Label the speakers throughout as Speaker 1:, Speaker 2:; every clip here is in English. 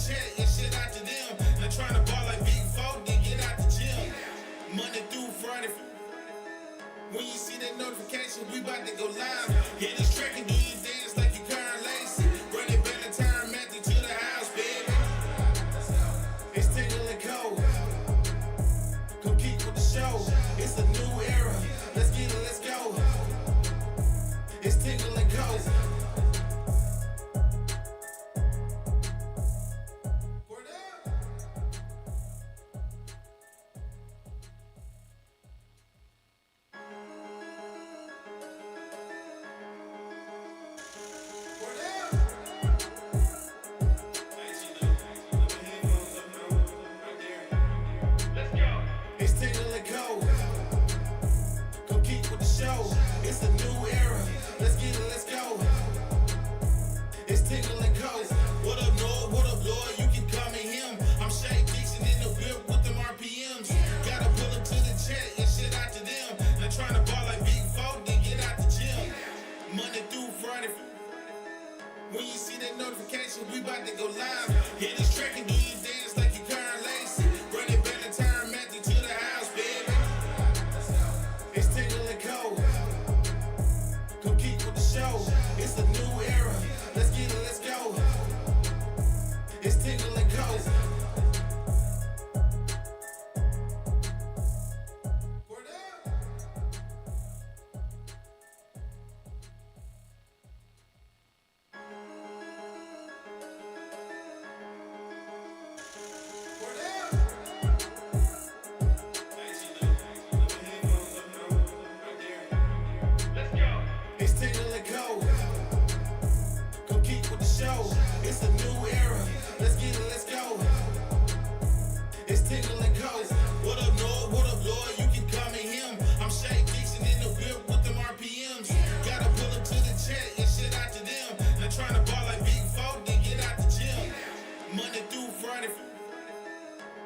Speaker 1: chat and shit out to them. Not trying to ball like Big Four, then get out the gym. Monday through Friday. When you see that notification, we about to go live. Hit this track and do your dance like you Karen Lacey. Run it back to time, Matthew to the house, baby. It's Tingle and Cole. Come keep with the show. It's a new era. Let's get it, let's go. It's Tingle and Cole. When you see that notification, we about to go live. Hit this track and do your dance like you Karen Lacey. Run it back to time, Matthew to the house, baby. It's Tingle and Cole. Come keep with the show. It's a new era. Let's get it, let's go. It's Tingle and Cole.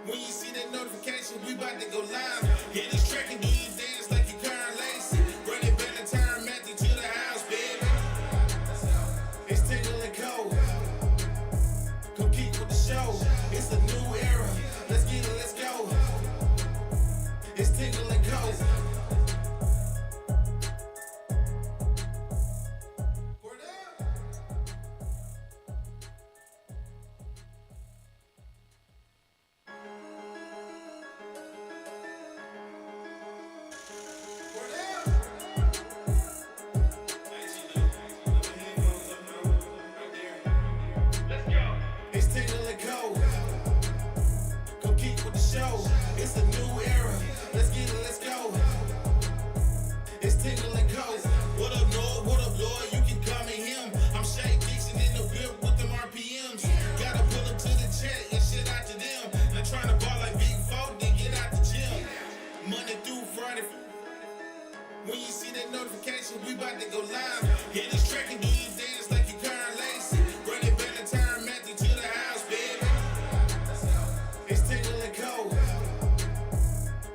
Speaker 1: When you see that notification, we about to go live. Hit this track and do your dance like you Karen Lacey. Run it back to time, Matthew to the house, baby. It's Tingle and Cole. Come keep with the show. It's a new era. Let's get it, let's go. It's Tingle and Cole. It's a new era. Let's get it, let's go. It's Tingle and Cole. What up, Lloyd? What up, Lloyd? You can call me him. I'm Shay Dixon in the whip with them RPMs. Gotta pull up to the chat and shit out to them. Not trying to ball like Big Four, then get out the gym. Monday through Friday. When you see that notification, we about to go live. Hit this track and do your dance like you Karen Lacey. Run it back to time, Matthew to the house, baby. It's Tingle and Cole.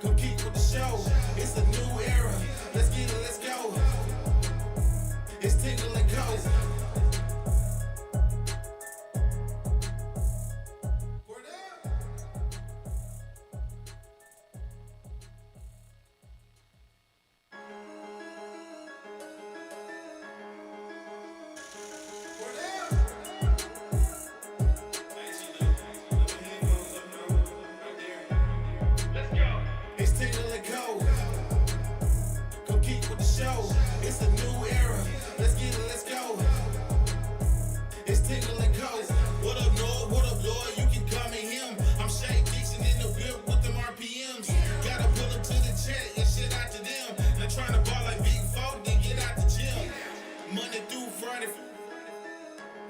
Speaker 1: Come keep with the show. It's a new era. Let's get it, let's go. It's Tingle and Cole. It's a new era. Let's get it, let's go. It's Tingle and Cole. What up, Lloyd? What up, Lloyd? You can call me him. I'm Shay Dixon in the whip with them RPMs. Gotta pull up to the chat and shit out to them. Not trying to ball like Big Four, then get out the gym. Monday through Friday.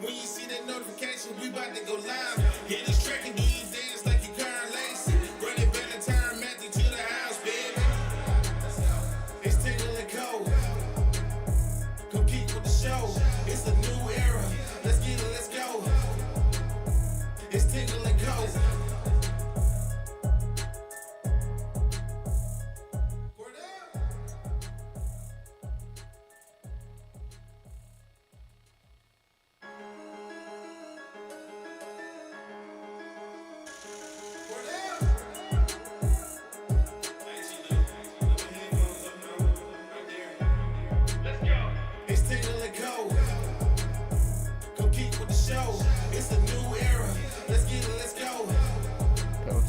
Speaker 1: When you see that notification, we about to go live. Hit this track and do your dance like you Karen Lacey. Run it back to time, Matthew to the house, baby. It's Tingle and Cole. Come keep with the show. It's a new era. Let's get it, let's go. It's Tingle and Cole.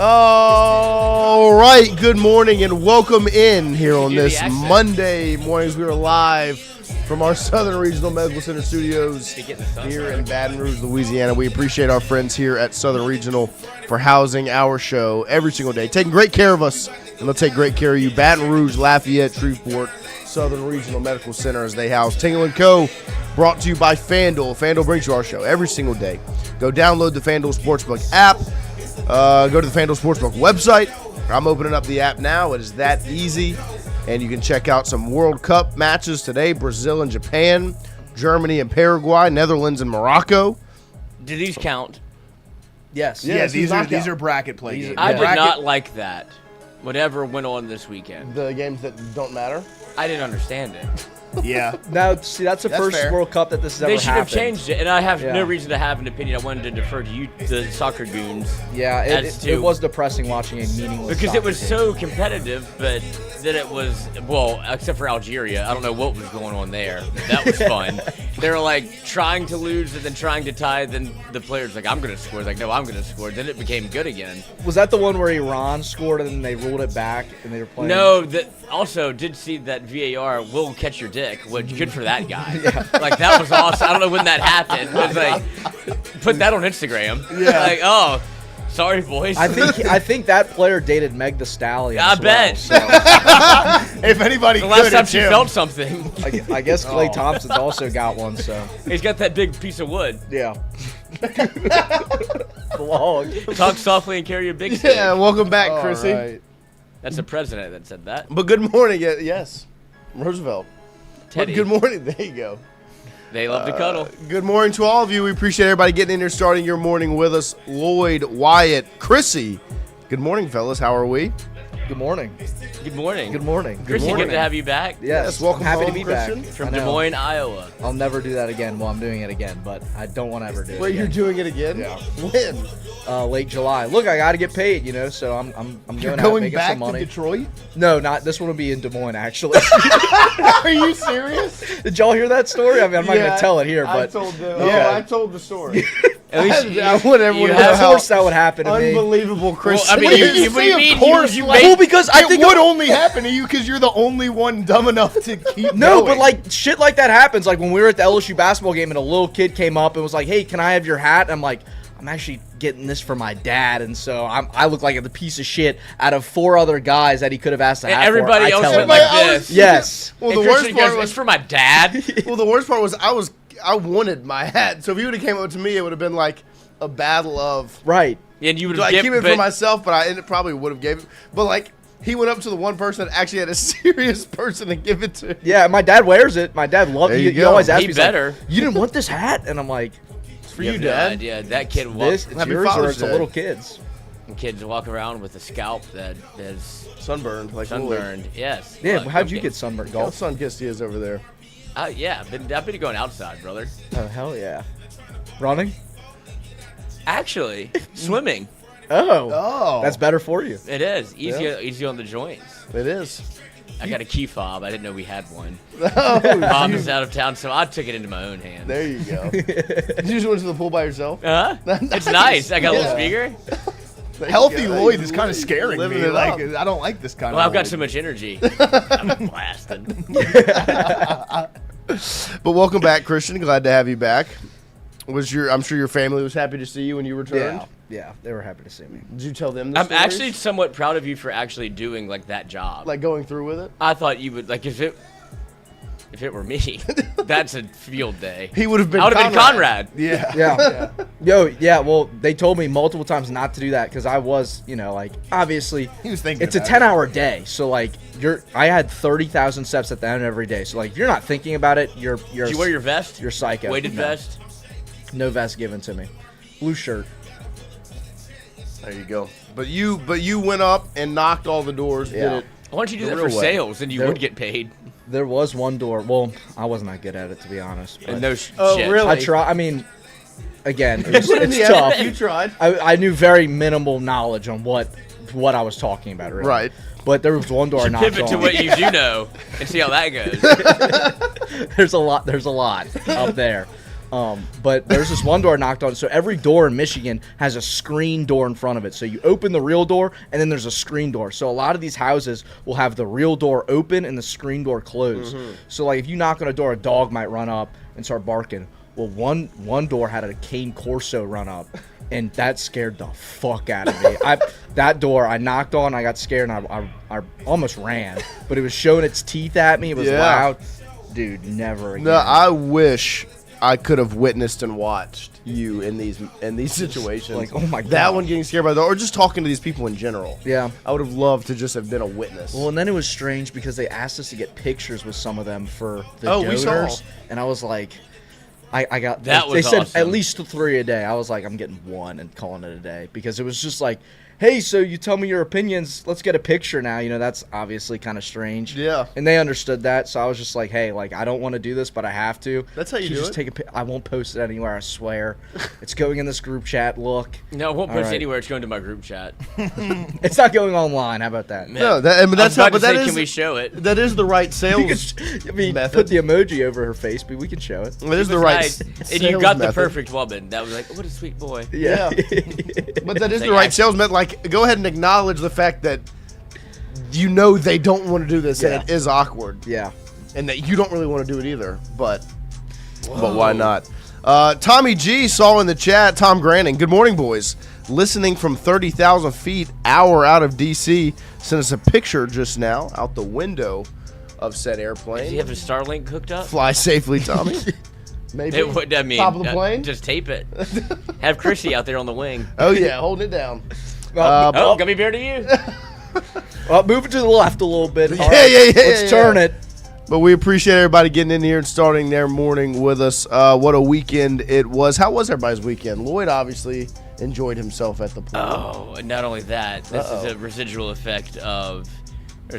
Speaker 2: All right, good morning and welcome in here on this Monday mornings. We are live from our Southern Regional Medical Center studios here in Baton Rouge, Louisiana. We appreciate our friends here at Southern Regional for housing our show every single day, taking great care of us, and they'll take great care of you. Baton Rouge, Lafayette, Shreveport, Southern Regional Medical Center as they house Tingle & Co., brought to you by FanDuel. FanDuel brings you our show every single day. Go download the FanDuel Sportsbook app. Go to the FanDuel Sportsbook website. I'm opening up the app now. It is that easy. And you can check out some World Cup matches today. Brazil and Japan, Germany and Paraguay, Netherlands and Morocco.
Speaker 3: Do these count?
Speaker 4: Yes.
Speaker 5: Yeah, these are bracket play games.
Speaker 3: I did not like that. Whatever went on this weekend.
Speaker 2: The games that don't matter?
Speaker 3: I didn't understand it.
Speaker 5: Yeah.
Speaker 4: Now, see, that's the first
Speaker 2: fair.
Speaker 4: World Cup that this has ever
Speaker 3: They should
Speaker 4: happened.
Speaker 3: have changed it, and I have no reason to have an opinion. I wanted to defer to you, the soccer goons.
Speaker 4: Yeah, it was depressing watching a meaningless
Speaker 3: Because it was
Speaker 4: game.
Speaker 3: so competitive, but then it was, well, except for Algeria. I don't know what was going on there. That was fun. They were like trying to lose and then trying to tie. Then the players like, I'm going to score. Like, no, I'm going to score. Then it became good again.
Speaker 4: Was that the one where Iran scored and then they ruled it back and they were playing?
Speaker 3: No, also did see that VAR will catch your dick. Which good for that guy. Like, that was awesome. I don't know when that happened. It was like, put that on Instagram. Yeah. Like, oh, sorry, boys.
Speaker 4: I think that player dated Meg Thee Stallion.
Speaker 3: I
Speaker 4: as
Speaker 3: bet.
Speaker 4: Well, so.
Speaker 5: If anybody
Speaker 3: the
Speaker 5: could,
Speaker 3: last time
Speaker 5: it's
Speaker 3: she
Speaker 5: him.
Speaker 3: felt something.
Speaker 4: I guess Klay Thompson's also got one. So
Speaker 3: He's got that big piece of wood.
Speaker 4: yeah. Long.
Speaker 3: Talk softly and carry a big stick.
Speaker 2: Yeah, welcome back, Chrissy. Right.
Speaker 3: That's the president that said that.
Speaker 2: But good morning. Yes, Roosevelt.
Speaker 3: Teddy.
Speaker 2: But good morning. There you go.
Speaker 3: They love to cuddle.
Speaker 2: Good morning to all of you. We appreciate everybody getting in here, starting your morning with us. Lloyd, Wyatt, Chrissy. Good morning, fellas. How are we?
Speaker 4: Good morning.
Speaker 3: Good morning.
Speaker 4: Good morning.
Speaker 3: Chrissy,
Speaker 2: morning.
Speaker 3: good to have you back.
Speaker 4: Yes,
Speaker 2: welcome
Speaker 4: happy to
Speaker 2: home,
Speaker 4: be
Speaker 2: Christian.
Speaker 4: back.
Speaker 3: From
Speaker 4: I
Speaker 3: Des
Speaker 4: know.
Speaker 3: Moines, Iowa.
Speaker 4: I'll never do that again. Well, I'm doing it again, but I don't want to ever do it.
Speaker 2: Wait, you're
Speaker 4: again.
Speaker 2: doing it again?
Speaker 4: Yeah.
Speaker 2: When?
Speaker 4: Late July. Look, I got to get paid, so I'm
Speaker 2: You're
Speaker 4: going out
Speaker 2: going
Speaker 4: making
Speaker 2: back
Speaker 4: some money.
Speaker 2: to Detroit?
Speaker 4: No, not this one will be in Des Moines actually.
Speaker 2: Are you serious?
Speaker 4: Did y'all hear that story? I mean, I'm not going to tell it here, but
Speaker 2: I told the story.
Speaker 3: At least
Speaker 2: I want everyone to know
Speaker 4: of
Speaker 2: how
Speaker 4: course that would happen to me.
Speaker 2: unbelievable, Chris.
Speaker 3: Well, I mean,
Speaker 2: What do
Speaker 3: you
Speaker 2: say,
Speaker 3: mean
Speaker 2: of course,
Speaker 3: you
Speaker 2: like,
Speaker 3: made-
Speaker 4: Well, because I think
Speaker 2: it would only happen to you because you're the only one dumb enough to keep
Speaker 4: No,
Speaker 2: going.
Speaker 4: but like shit like that happens. Like when we were at the LSU basketball game and a little kid came up and was like, "Hey, can I have your hat?" And I'm like, "I'm actually getting this for my dad," and so I look like the piece of shit out of 4 other guys that he could have asked to
Speaker 3: And
Speaker 4: hat
Speaker 3: everybody
Speaker 4: for.
Speaker 3: else
Speaker 4: I tell
Speaker 3: went
Speaker 4: him,
Speaker 3: like this.
Speaker 4: yes.
Speaker 2: Well,
Speaker 3: And
Speaker 2: the worst
Speaker 3: Christian
Speaker 2: part
Speaker 3: goes,
Speaker 2: was
Speaker 3: it's for my dad.
Speaker 2: well, the worst part was I wanted my hat. So if he would have came up to me, it would have been like a battle of
Speaker 4: Right.
Speaker 3: And you would
Speaker 2: do I
Speaker 3: have
Speaker 2: keep it for myself, but I probably would have gave it. But like he went up to the one person that actually had a serious person to give it to.
Speaker 4: Yeah, my dad wears it. My dad loves
Speaker 2: There
Speaker 4: it.
Speaker 2: you
Speaker 4: He
Speaker 2: go.
Speaker 4: always asks
Speaker 3: He
Speaker 4: me, he's like,
Speaker 3: better.
Speaker 4: "You didn't want this hat?" And I'm like,
Speaker 2: For you, Dad.
Speaker 3: Yeah, that kid
Speaker 4: "This, it's
Speaker 2: Happy
Speaker 4: yours or
Speaker 2: Father's
Speaker 4: it's the
Speaker 2: Day.
Speaker 4: little kids."
Speaker 3: kids walk around with a scalp that is
Speaker 2: Sunburned, like
Speaker 3: sunburned. Yes.
Speaker 4: Yeah,
Speaker 3: Look,
Speaker 4: how'd you
Speaker 3: okay.
Speaker 4: get sunburned?
Speaker 2: Golf
Speaker 4: Golf?
Speaker 2: sun kissed he is over there.
Speaker 3: Yeah, I've been going outside, brother.
Speaker 4: Oh hell yeah! Running?
Speaker 3: Actually, swimming.
Speaker 4: Oh, that's better for you.
Speaker 3: It is
Speaker 2: Yeah.
Speaker 3: easy on the joints.
Speaker 2: It is.
Speaker 3: I got a key fob. I didn't know we had one.
Speaker 2: Oh,
Speaker 3: Bob is out of town, so I took it into my own hands.
Speaker 2: there you go. You just went to the pool by yourself.
Speaker 3: Huh? It's nice. I got a little
Speaker 2: Yeah.
Speaker 3: speaker.
Speaker 5: Healthy
Speaker 2: Yeah,
Speaker 5: Lloyd
Speaker 2: he's
Speaker 5: is kind of scaring
Speaker 2: living
Speaker 5: me.
Speaker 2: it
Speaker 5: Like
Speaker 2: up.
Speaker 5: I don't like this kind
Speaker 3: Well,
Speaker 5: of.
Speaker 3: I've got
Speaker 5: Lloyd.
Speaker 3: so much energy. I'm blasted.
Speaker 2: But welcome back, Christian. Glad to have you back. I'm sure your family was happy to see you when you returned.
Speaker 4: Yeah, they were happy to see me.
Speaker 2: Did you tell them the
Speaker 3: I'm
Speaker 2: stories?
Speaker 3: actually somewhat proud of you for actually doing like that job.
Speaker 2: like going through with it.
Speaker 3: I thought you would like if it were me, that's a field day.
Speaker 2: He would have been.
Speaker 3: I would have been Conrad.
Speaker 2: Yeah.
Speaker 4: Yeah. Well, they told me multiple times not to do that because I was, like, obviously,
Speaker 5: He was thinking
Speaker 4: it's a
Speaker 5: about
Speaker 4: 10-hour day, so like, I had 30,000 steps at the end of every day. So like, if you're not thinking about it, you're.
Speaker 3: Did you wear your vest?
Speaker 4: You're psycho.
Speaker 3: Weighted
Speaker 4: No.
Speaker 3: vest?
Speaker 4: No vest given to me. Blue shirt.
Speaker 2: There you go. But you went up and knocked all the doors.
Speaker 4: Yeah.
Speaker 2: Did it?
Speaker 3: Why don't you do
Speaker 2: The
Speaker 3: that
Speaker 2: real
Speaker 3: for
Speaker 2: way.
Speaker 3: sales and you
Speaker 4: There-
Speaker 3: would get paid?
Speaker 4: There was one door. Well, I wasn't that good at it, to be honest. But
Speaker 3: And no
Speaker 2: Oh,
Speaker 3: shit.
Speaker 2: really?
Speaker 4: I try. I mean, again,
Speaker 2: Put in
Speaker 4: it's
Speaker 2: the
Speaker 4: tough.
Speaker 2: effort. You tried.
Speaker 4: I knew very minimal knowledge on what I was talking about. Really.
Speaker 2: Right.
Speaker 4: But there was one door I knocked
Speaker 3: Pivot to
Speaker 4: on.
Speaker 3: what you do know and see how that goes.
Speaker 4: There's a lot up there. But there's this one door I knocked on. So every door in Michigan has a screen door in front of it. So you open the real door, and then there's a screen door. So a lot of these houses will have the real door open and the screen door closed. So like if you knock on a door, a dog might run up and start barking. Well, one door had a cane corso run up, and that scared the fuck out of me. That door I knocked on, I got scared, and I almost ran. But it was showing its teeth at me. It was loud. Dude, never again.
Speaker 2: No, I wish I could have witnessed and watched you in these situations.
Speaker 4: Like, oh my God.
Speaker 2: That one getting scared by the door, or just talking to these people in general.
Speaker 4: Yeah.
Speaker 2: I would have loved to just have been a witness.
Speaker 4: Well, and then it was strange because they asked us to get pictures with some of them for the
Speaker 2: Oh, we
Speaker 4: donors.
Speaker 2: saw.
Speaker 4: And I was like, I got
Speaker 3: That
Speaker 4: they
Speaker 3: was
Speaker 4: said
Speaker 3: awesome.
Speaker 4: at least 3 a day. I was like, I'm getting 1 and calling it a day because it was just like, hey, so you tell me your opinions. Let's get a picture now. You know, that's obviously kind of strange.
Speaker 2: Yeah.
Speaker 4: And they understood that, so I was just like, hey, like I don't want to do this, but I have to.
Speaker 2: That's how you
Speaker 4: Can
Speaker 2: do
Speaker 4: just
Speaker 2: it?
Speaker 4: take a I won't post it anywhere. I swear. It's going in this group chat. Look,
Speaker 3: No, I won't
Speaker 4: All
Speaker 3: post
Speaker 4: right.
Speaker 3: anywhere. It's going to my group chat.
Speaker 4: it's not going online. How about that?
Speaker 2: No, that, I mean, that's
Speaker 3: I
Speaker 2: how.
Speaker 3: was
Speaker 2: But
Speaker 3: about to
Speaker 2: that
Speaker 3: say,
Speaker 2: is
Speaker 3: can we show it?
Speaker 2: that is the right sales.
Speaker 4: I mean,
Speaker 2: method.
Speaker 4: put the emoji over her face, but we can show it.
Speaker 2: That is
Speaker 3: It
Speaker 2: the
Speaker 3: was
Speaker 2: right.
Speaker 3: nice. And you
Speaker 2: sales
Speaker 3: got the
Speaker 2: method.
Speaker 3: perfect woman. That was like, what a sweet boy.
Speaker 2: Yeah. But that is
Speaker 3: They
Speaker 2: the right
Speaker 3: act-
Speaker 2: sales method. Like, go ahead and acknowledge the fact that you know they don't want to do this,
Speaker 4: Yeah.
Speaker 2: and it is awkward,
Speaker 4: Yeah.
Speaker 2: and that you don't really want to do it either. But why not? Tommy G saw in the chat. Tom Granning. Good morning, boys. Listening from 30,000 feet, hour out of DC. Sent us a picture just now out the window of said airplane.
Speaker 3: Does he have his Starlink hooked up?
Speaker 2: Fly safely, Tommy. Maybe.
Speaker 3: It would, I mean,
Speaker 2: Top of the plane.
Speaker 3: just tape it. Have Chrissy out there on the wing.
Speaker 2: Oh yeah, holding it down.
Speaker 3: Oh, gummy bear to you.
Speaker 4: Move it to the left a little bit.
Speaker 2: Yeah,
Speaker 4: All right,
Speaker 2: yeah,
Speaker 4: Let's turn it.
Speaker 2: But we appreciate everybody getting in here and starting their morning with us. What a weekend it was. How was everybody's weekend? Lloyd obviously enjoyed himself at the pool.
Speaker 3: Oh, and not only that, this is a residual effect of. Do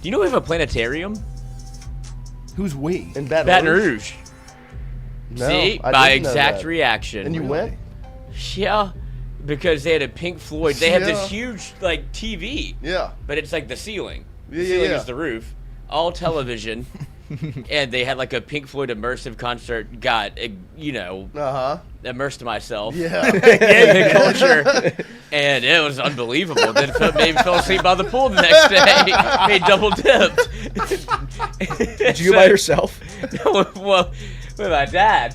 Speaker 3: you know we have a planetarium?
Speaker 5: Who's we?
Speaker 2: In Baton
Speaker 3: Baton
Speaker 2: Rouge?
Speaker 3: Rouge.
Speaker 2: No,
Speaker 3: See,
Speaker 2: I
Speaker 3: by
Speaker 2: didn't know
Speaker 3: exact
Speaker 2: that.
Speaker 3: reaction.
Speaker 2: And you went?
Speaker 3: Yeah, because they had a Pink Floyd. They have
Speaker 2: Yeah.
Speaker 3: this huge like TV,
Speaker 2: Yeah.
Speaker 3: but it's like the ceiling.
Speaker 2: Yeah,
Speaker 3: The
Speaker 2: yeah,
Speaker 3: ceiling
Speaker 2: yeah.
Speaker 3: is the roof. All television. And they had like a Pink Floyd immersive concert. Got immersed myself
Speaker 2: Yeah.
Speaker 3: in the culture, and it was unbelievable. Then maybe fell asleep by the pool the next day. Made double dipped.
Speaker 4: Did you go by yourself?
Speaker 3: Well, with my dad.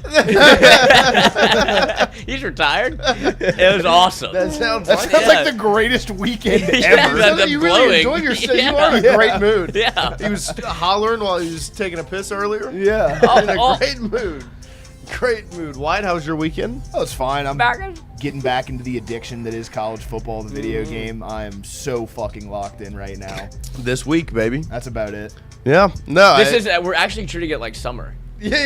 Speaker 3: He's retired. It was awesome.
Speaker 2: That sounds
Speaker 5: That
Speaker 2: like
Speaker 5: sounds
Speaker 3: Yeah.
Speaker 5: like the greatest weekend
Speaker 3: Yeah,
Speaker 5: ever.
Speaker 3: that-
Speaker 2: So you really
Speaker 3: blowing.
Speaker 2: enjoyed yourself. You
Speaker 3: Yeah.
Speaker 2: were in a great mood.
Speaker 3: Yeah.
Speaker 2: He was hollering while he was taking a piss earlier.
Speaker 4: Yeah.
Speaker 2: In a
Speaker 3: Oh.
Speaker 2: great mood. Great mood. White, how was your weekend?
Speaker 5: Oh, it's fine. I'm
Speaker 3: Marcos?
Speaker 5: getting back into the addiction that is college football, the video game. I am so fucking locked in right now.
Speaker 2: This week, baby.
Speaker 5: That's about it.
Speaker 2: Yeah. No.
Speaker 3: We're actually treating it like summer.
Speaker 2: Yeah.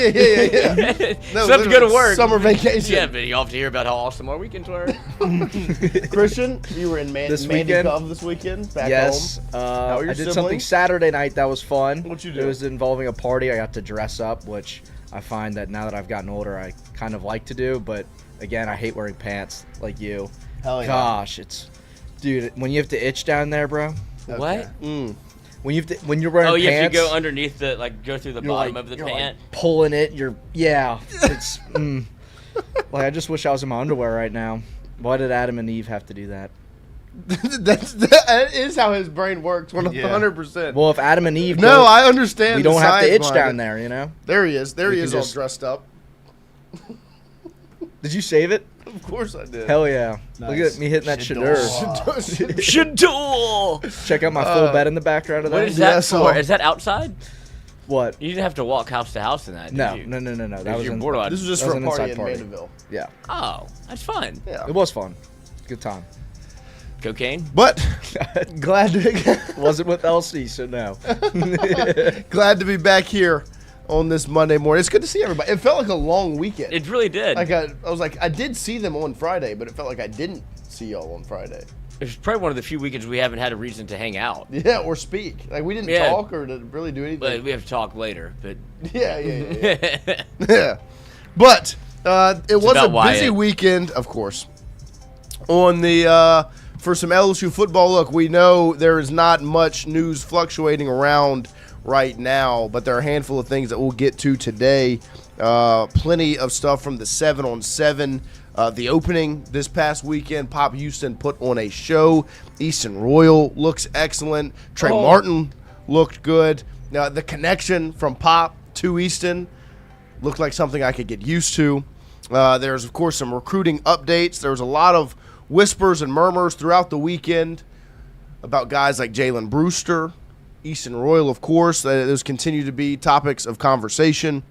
Speaker 2: No,
Speaker 3: Still have to go to work.
Speaker 2: Summer vacation.
Speaker 3: Yeah, but you have to hear about how awesome our weekends were.
Speaker 2: Christian, you were in
Speaker 4: This
Speaker 2: Mandy
Speaker 4: weekend?
Speaker 2: Cove this weekend. Back
Speaker 4: Yes.
Speaker 2: home. How are your
Speaker 4: I did something
Speaker 2: siblings?
Speaker 4: Saturday night that was fun.
Speaker 2: What'd you do?
Speaker 4: It was involving a party. I got to dress up, which I find that now that I've gotten older, I kind of like to do. But again, I hate wearing pants like you.
Speaker 5: Hell yeah.
Speaker 4: Gosh, dude, when you have to itch down there, bro.
Speaker 5: Okay.
Speaker 3: What?
Speaker 4: When you're wearing
Speaker 3: Oh,
Speaker 4: pants,
Speaker 3: you have to go underneath go through the
Speaker 4: you're
Speaker 3: bottom
Speaker 4: like-
Speaker 3: of the
Speaker 4: you're
Speaker 3: pant.
Speaker 4: like pulling it. It's like I just wish I was in my underwear right now. Why did Adam and Eve have to do that?
Speaker 2: that is how his brain works. 100%.
Speaker 4: Well, if Adam and Eve,
Speaker 2: No, I understand.
Speaker 4: we
Speaker 2: the
Speaker 4: don't have to
Speaker 2: science
Speaker 4: itch
Speaker 2: behind
Speaker 4: down
Speaker 2: it.
Speaker 4: there. You know?
Speaker 2: There he is. There
Speaker 4: We
Speaker 2: he
Speaker 4: can
Speaker 2: is, all
Speaker 4: just-
Speaker 2: dressed up.
Speaker 4: Did you save it?
Speaker 2: Of course I did.
Speaker 4: Hell yeah! Look
Speaker 5: Nice.
Speaker 4: at me hitting that
Speaker 5: Shador.
Speaker 4: shador.
Speaker 3: Shador!
Speaker 4: Check out my full bed in the background of that.
Speaker 3: What is that
Speaker 2: Yeah,
Speaker 3: for?
Speaker 2: so-
Speaker 3: Is that outside?
Speaker 4: What?
Speaker 3: You didn't have to walk house to house in that, did
Speaker 4: No,
Speaker 3: you?
Speaker 4: no. That
Speaker 3: If
Speaker 4: was
Speaker 3: you're
Speaker 4: in,
Speaker 3: bored on-
Speaker 2: This was just
Speaker 4: That
Speaker 2: for
Speaker 4: was
Speaker 2: a
Speaker 4: an
Speaker 2: party
Speaker 4: inside
Speaker 2: in
Speaker 4: party.
Speaker 2: Mandeville.
Speaker 4: Yeah,
Speaker 3: Oh, that's fun.
Speaker 2: Yeah.
Speaker 4: it was fun. Good time.
Speaker 3: Cocaine?
Speaker 2: But glad to
Speaker 4: Wasn't with LC, so no.
Speaker 2: glad to be back here on this Monday morning. It's good to see everybody. It felt like a long weekend.
Speaker 3: It really did.
Speaker 2: Like I was like, I did see them on Friday, but it felt like I didn't see y'all on Friday.
Speaker 3: It's probably one of the few weekends we haven't had a reason to hang out.
Speaker 2: Yeah, or speak. Like we didn't
Speaker 3: Yeah.
Speaker 2: talk or to really do anything.
Speaker 3: But we have to talk later. But
Speaker 2: Yeah. Yeah. But it was a
Speaker 3: about
Speaker 2: busy
Speaker 3: Wyatt.
Speaker 2: weekend, of course. On the for some LSU football, look, we know there is not much news fluctuating around right now, but there are a handful of things that we'll get to today Plenty of stuff from the 7-on-7. The opening this past weekend, Pop Houston put on a show. Easton Royal looks excellent. Trey Martin looked good. The connection from Pop to Easton looked like something I could get used to. There's, of course, some recruiting updates. There was a lot of whispers and murmurs throughout the weekend about guys like Jalen Brewster, Easton Royal, of course. Those continue to be topics of conversation,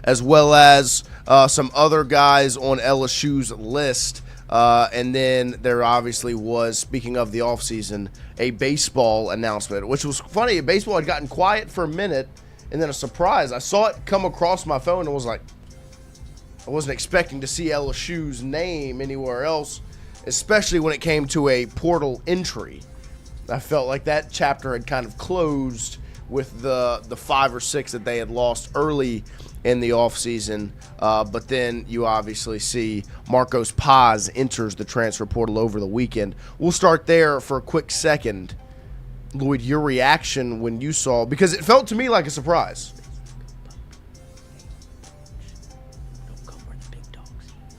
Speaker 2: as well as some other guys on LSU's list. And then there obviously was, speaking of the offseason, a baseball announcement, which was funny. Baseball had gotten quiet for a minute, and then a surprise. I saw it come across my phone and was like, I wasn't expecting to see LSU's name anywhere else, especially when it came to a portal entry. I felt like that chapter had kind of closed with the 5 or 6 that they had lost early in the offseason. But then you obviously see Marcos Paz enters the transfer portal over the weekend. We'll start there for a quick second. Lloyd, your reaction when you saw, because it felt to me like a surprise.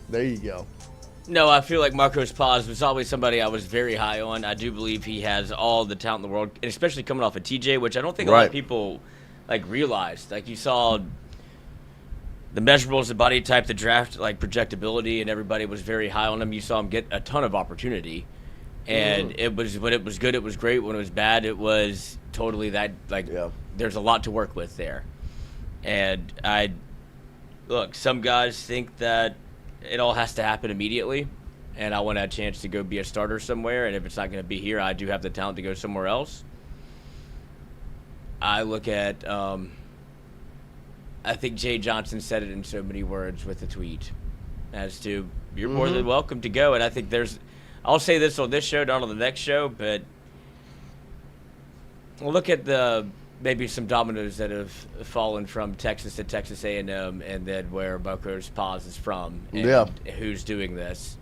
Speaker 2: There you go.
Speaker 3: No, I feel like Marcos Paz was always somebody I was very high on. I do believe he has all the talent in the world, and especially coming off of TJ, which I don't think a lot of people realized. Like, you saw the measurables, the body type, the draft projectability, and everybody was very high on him. You saw him get a ton of opportunity, and it was, when it was good, it was great. When it was bad, it was totally that. There's a lot to work with there, and some guys think that it all has to happen immediately, and I want a chance to go be a starter somewhere, and if it's not going to be here, I do have the talent to go somewhere else. I look at, I think Jay Johnson said it in so many words with the tweet as to, you're more than welcome to go, and I think I'll say this on this show, not on the next show, but we'll look at maybe some dominoes that have fallen from Texas to Texas A&M, and then where Marcos Paz is from, and who's doing this.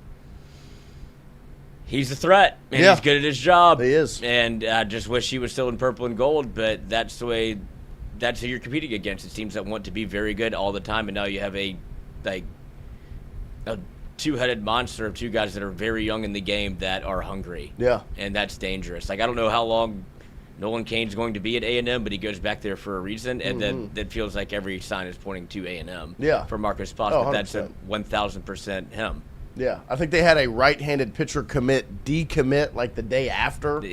Speaker 3: He's a threat, and he's good at his job.
Speaker 2: He is.
Speaker 3: And I just wish he was still in purple and gold, but that's who you're competing against. It's teams that want to be very good all the time, and now you have a two-headed monster of two guys that are very young in the game that are hungry. Yeah. And that's dangerous. I don't know how long Nolan Cain's going to be at A&M, but he goes back there for a reason, and then that feels like every sign is pointing to A&M for Marcos Paz, but that's 1,000% him.
Speaker 2: Yeah, I think they had a right-handed pitcher decommit like the day after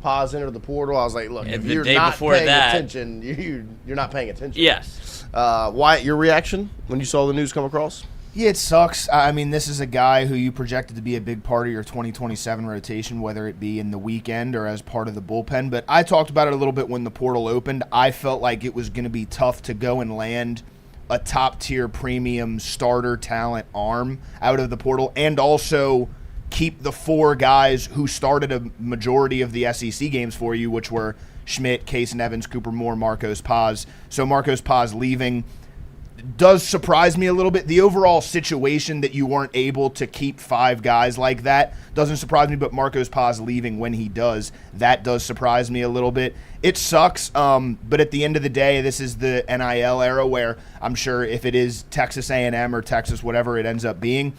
Speaker 2: Paz entered the portal. I was like, look, if you're not paying attention, you're not paying attention.
Speaker 3: Yes.
Speaker 2: Wyatt, your reaction when you saw the news come across?
Speaker 5: Yeah, it sucks. I mean, this is a guy who you projected to be a big part of your 2027 rotation, whether it be in the weekend or as part of the bullpen. But I talked about it a little bit when the portal opened. I felt like it was going to be tough to go and land a top-tier premium starter talent arm out of the portal, and also keep the 4 guys who started a majority of the SEC games for you, which were Schmidt, Casan Evans, Cooper Moore, Marcos Paz. So Marcos Paz leaving does surprise me a little bit. The overall situation that you weren't able to keep 5 guys like that doesn't surprise me, but Marcos Paz leaving when he does, that does surprise me a little bit. It sucks, but at the end of the day, this is the NIL era where I'm sure if it is Texas A&M or Texas, whatever it ends up being,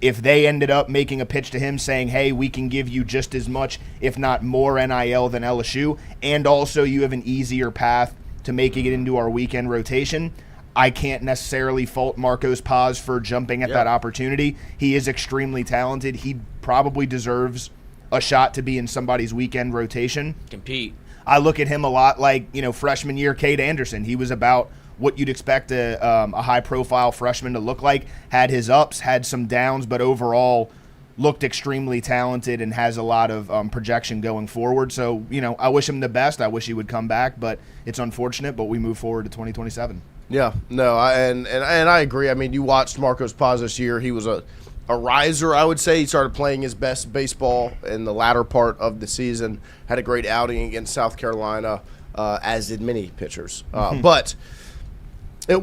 Speaker 5: if they ended up making a pitch to him saying, hey, we can give you just as much, if not more NIL than LSU, and also you have an easier path to making it into our weekend rotation, I can't necessarily fault Marcos Paz for jumping at that opportunity. He is extremely talented. He probably deserves a shot to be in somebody's weekend rotation.
Speaker 3: Compete.
Speaker 5: I look at him a lot like, freshman year Cade Anderson. He was about what you'd expect a high-profile freshman to look like. Had his ups, had some downs, but overall looked extremely talented and has a lot of projection going forward. So, I wish him the best. I wish he would come back, but it's unfortunate, but we move forward to 2027.
Speaker 2: Yeah, no, and I agree. I mean, you watched Marcos Paz this year. He was a riser, I would say. He started playing his best baseball in the latter part of the season. Had a great outing against South Carolina, as did many pitchers. But I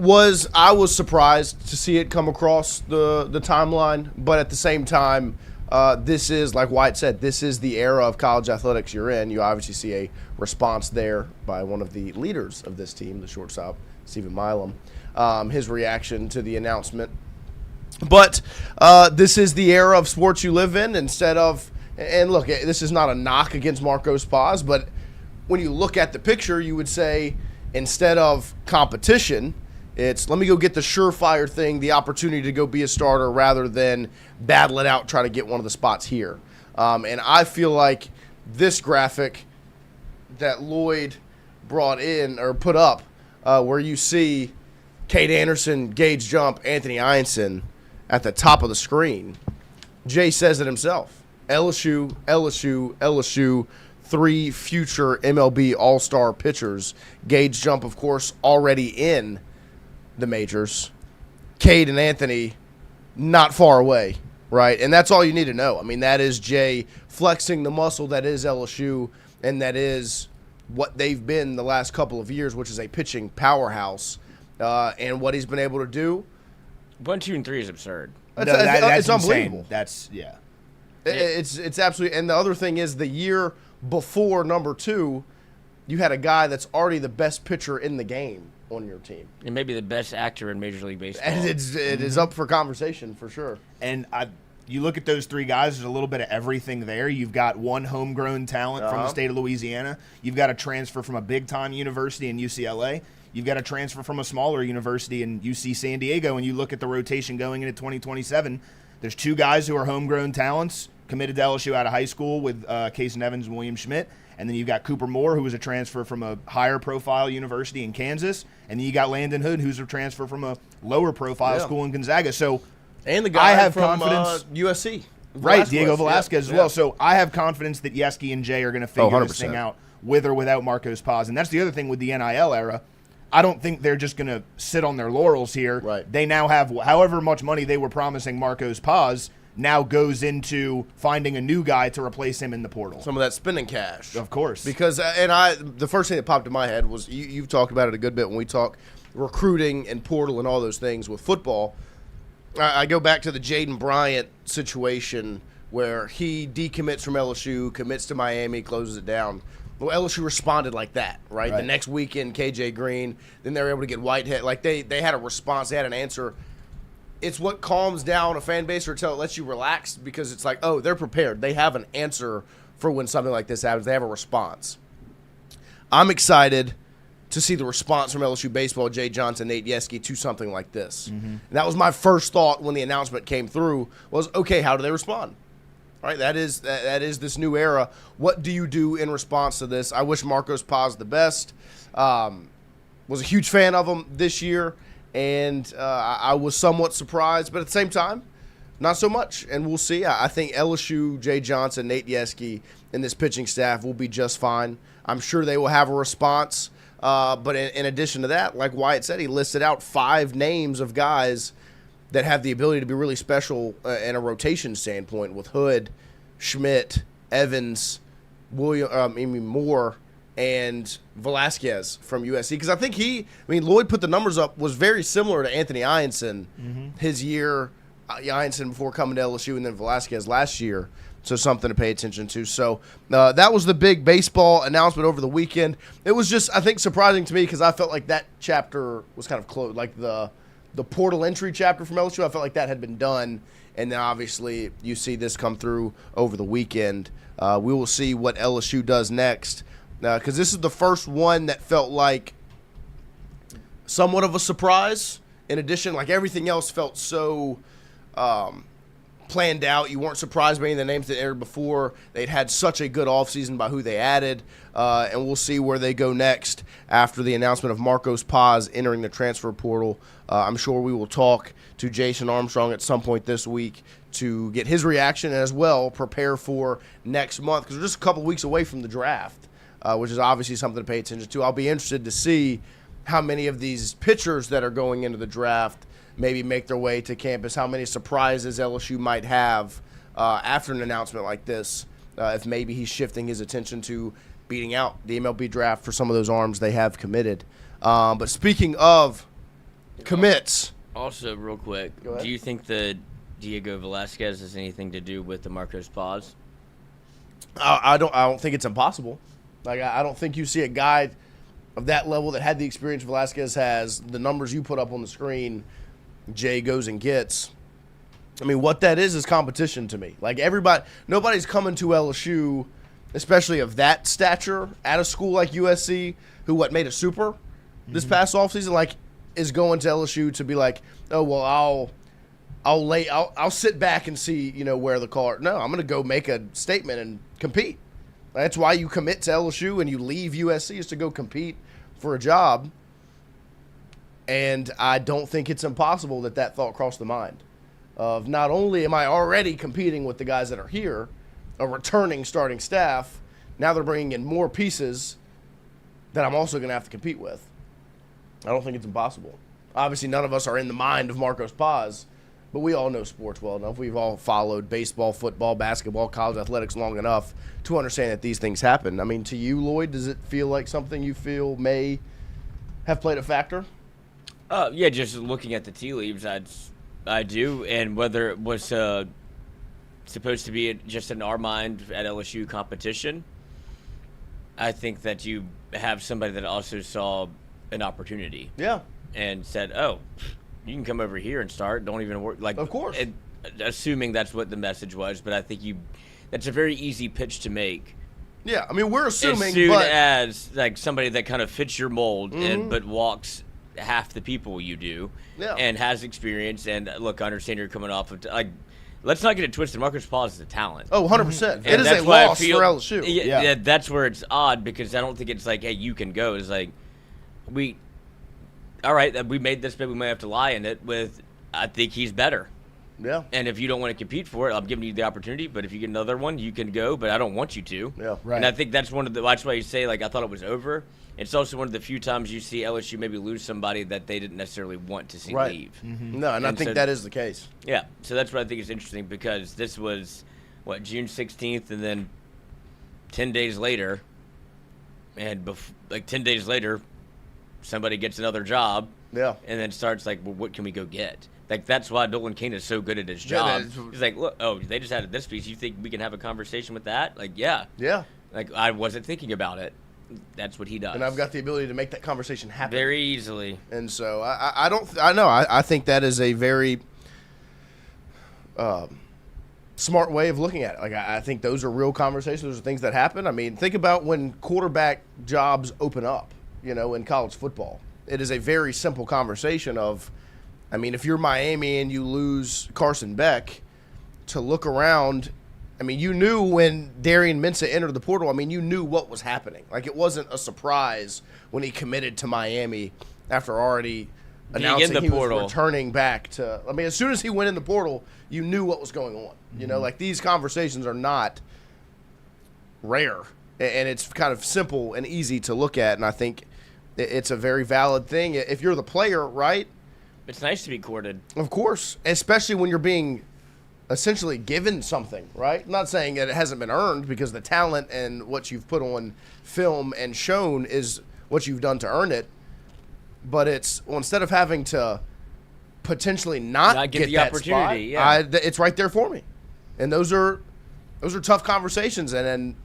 Speaker 2: was surprised to see it come across the timeline. But at the same time, this is, like Wyatt said, this is the era of college athletics you're in. You obviously see a response there by one of the leaders of this team, the shortstop, Stephen Milam. his reaction to the announcement. But this is the era of sports you live in. Instead of, and look, this is not a knock against Marcos Paz, but when you look at the picture, you would say instead of competition, it's let me go get the surefire thing, the opportunity to go be a starter rather than battle it out, try to get one of the spots here. And I feel like this graphic that Lloyd brought in or put up where you see Cade Anderson, Gage Jump, Anthony Ianson at the top of the screen, Jay says it himself. LSU, LSU, LSU, 3 future MLB All-Star pitchers. Gage Jump, of course, already in the majors. Cade and Anthony not far away, right? And that's all you need to know. I mean, that is Jay flexing the muscle that is LSU, and that is what they've been the last couple of years, which is a pitching powerhouse. And what he's been able to do.
Speaker 3: 1, 2, and 3 is absurd.
Speaker 2: It's unbelievable.
Speaker 5: Insane. That's, yeah.
Speaker 2: It's absolutely. And the other thing is the year before number 2, you had a guy that's already the best pitcher in the game on your team.
Speaker 3: And maybe the best actor in Major League Baseball.
Speaker 2: And it is up for conversation for sure.
Speaker 5: And you look at those 3 guys, there's a little bit of everything there. You've got one homegrown talent from the state of Louisiana. You've got a transfer from a big-time university in UCLA. You've got a transfer from a smaller university in UC San Diego. And you look at the rotation going into 2027, there's 2 guys who are homegrown talents committed to LSU out of high school with Casan Evans and William Schmidt. And then you've got Cooper Moore, who was a transfer from a higher-profile university in Kansas. And then you got Landon Hood, who's a transfer from a lower-profile school in Gonzaga. So
Speaker 2: and the guy
Speaker 5: I have
Speaker 2: from
Speaker 5: confidence,
Speaker 2: USC.
Speaker 5: Right, Diego Velasquez as well. So I have confidence that Yeski and Jay are going to figure this thing out with or without Marcos Paz. And that's the other thing with the NIL era. I don't think they're just going to sit on their laurels here.
Speaker 2: Right.
Speaker 5: They now have however much money they were promising Marcos Paz now goes into finding a new guy to replace him in the portal.
Speaker 2: Some of that spending cash.
Speaker 5: Of course.
Speaker 2: Because, the first thing that popped in my head was you've talked about it a good bit when we talk recruiting and portal and all those things with football. I go back to the Jaden Bryant situation where he decommits from LSU, commits to Miami, closes it down. Well, LSU responded like that, right? The next weekend, KJ Green, then they were able to get Whitehead. Like, they had a response. They had an answer. It's what calms down a fan base or it lets you relax because it's like, oh, they're prepared. They have an answer for when something like this happens. They have a response. I'm excited to see the response from LSU baseball, Jay Johnson, Nate Yeski, to something like this. And that was my first thought when the announcement came through was, okay, how do they respond? All right, that is this new era. What do you do in response to this? I wish Marcos Paz the best. Was a huge fan of him this year, and I was somewhat surprised, but at the same time, not so much. And we'll see. I think LSU, Jay Johnson, Nate Yeski, and this pitching staff will be just fine. I'm sure they will have a response. But in addition to that, like Wyatt said, he listed out 5 names of guys that have the ability to be really special in a rotation standpoint with Hood, Schmidt, Evans, Moore, and Velasquez from USC. Because I think Lloyd put the numbers up, was very similar to Anthony Ianson his year, Ianson before coming to LSU, and then Velasquez last year. So something to pay attention to. So that was the big baseball announcement over the weekend. It was just, I think, surprising to me because I felt like that chapter was kind of closed, like the portal entry chapter from LSU. I felt like that had been done, and then obviously you see this come through over the weekend. We will see what LSU does next because this is the first one that felt like somewhat of a surprise. In addition, like everything else felt so planned out. You weren't surprised by any of the names that aired before. They'd had such a good offseason by who they added, and we'll see where they go next after the announcement of Marcos Paz entering the transfer portal. I'm sure we will talk to Jason Armstrong at some point this week to get his reaction and as well prepare for next month because we're just a couple weeks away from the draft, which is obviously something to pay attention to. I'll be interested to see how many of these pitchers that are going into the draft maybe make their way to campus, how many surprises LSU might have after an announcement like this, if maybe he's shifting his attention to beating out the MLB draft for some of those arms they have committed. But speaking of commits.
Speaker 3: Also, real quick, do you think that Diego Velasquez has anything to do with the Marcos Paz?
Speaker 2: I don't think it's impossible. Like I don't think you see a guy of that level that had the experience Velasquez has, the numbers you put up on the screen, Jay goes and gets. I mean, what that is competition to me. Like nobody's coming to LSU, especially of that stature, at a school like USC, who made a super this past offseason, like, is going to LSU to be like, oh, well, I'll sit back and see, where the car. No, I'm going to go make a statement and compete. That's why you commit to LSU and you leave USC, is to go compete for a job. And I don't think it's impossible that thought crossed the mind of, not only am I already competing with the guys that are here, a returning starting staff, now they're bringing in more pieces that I'm also going to have to compete with. I don't think it's impossible. Obviously, none of us are in the mind of Marcos Paz, but we all know sports well enough. We've all followed baseball, football, basketball, college athletics long enough to understand that these things happen. I mean, to you, Lloyd, does it feel like something you feel may have played a factor?
Speaker 3: Yeah, just looking at the tea leaves, I do, and whether it was supposed to be just in our mind at LSU competition, I think that you have somebody that also saw an opportunity.
Speaker 2: Yeah.
Speaker 3: And said, oh, you can come over here and start. Don't even work. Like,
Speaker 2: of course.
Speaker 3: Assuming that's what the message was, but I think that's a very easy pitch to make.
Speaker 2: Yeah, I mean, we're assuming,
Speaker 3: as soon as like somebody that kind of fits your mold, but walks half the people you do, and has experience. And look, I understand you're coming off of let's not get it twisted. Marcos Paz is a talent.
Speaker 2: Oh, 100%. It is a loss for LSU.
Speaker 3: Yeah, that's where it's odd, because I don't think it's like, hey, you can go. It's like, all right, we made this, but we might have to lie in it with, I think he's better.
Speaker 2: Yeah.
Speaker 3: And if you don't want to compete for it, I'm giving you the opportunity. But if you get another one, you can go, but I don't want you to.
Speaker 2: Yeah.
Speaker 5: Right.
Speaker 3: And I think that's that's why you say, like, I thought it was over. It's also one of the few times you see LSU maybe lose somebody that they didn't necessarily want to see leave.
Speaker 2: No, and I think that is the case.
Speaker 3: Yeah. So that's what I think is interesting, because this was, June 16th, and then 10 days later, and 10 days later, somebody gets another job.
Speaker 2: Yeah.
Speaker 3: And then starts like, well, what can we go get? Like, that's why Dolan Kane is so good at his job. He's like, look, they just added this piece. You think we can have a conversation with that? Like, yeah.
Speaker 2: Yeah.
Speaker 3: Like, I wasn't thinking about it. That's what he does.
Speaker 2: And I've got the ability to make that conversation happen
Speaker 3: very easily.
Speaker 2: And so I think that is a very smart way of looking at it. Like, I think those are real conversations. Those are things that happen. I mean, think about when quarterback jobs open up, in college football. It is a very simple conversation of, I mean, if you're Miami and you lose Carson Beck, to look around. I mean, you knew when Darian Mensah entered the portal, I mean, you knew what was happening. Like, it wasn't a surprise when he committed to Miami after already announcing he was returning back to – I mean, as soon as he went in the portal, you knew what was going on. Like, these conversations are not rare, and it's kind of simple and easy to look at, and I think it's a very valid thing. If you're the player, right?
Speaker 3: It's nice to be courted.
Speaker 2: Of course, especially when you're being – essentially given something, right? I'm not saying that it hasn't been earned, because the talent and what you've put on film and shown is what you've done to earn it. But it's, instead of having to potentially not get
Speaker 3: the
Speaker 2: that
Speaker 3: opportunity,
Speaker 2: spot, it's right there for me. And those are tough conversations. And then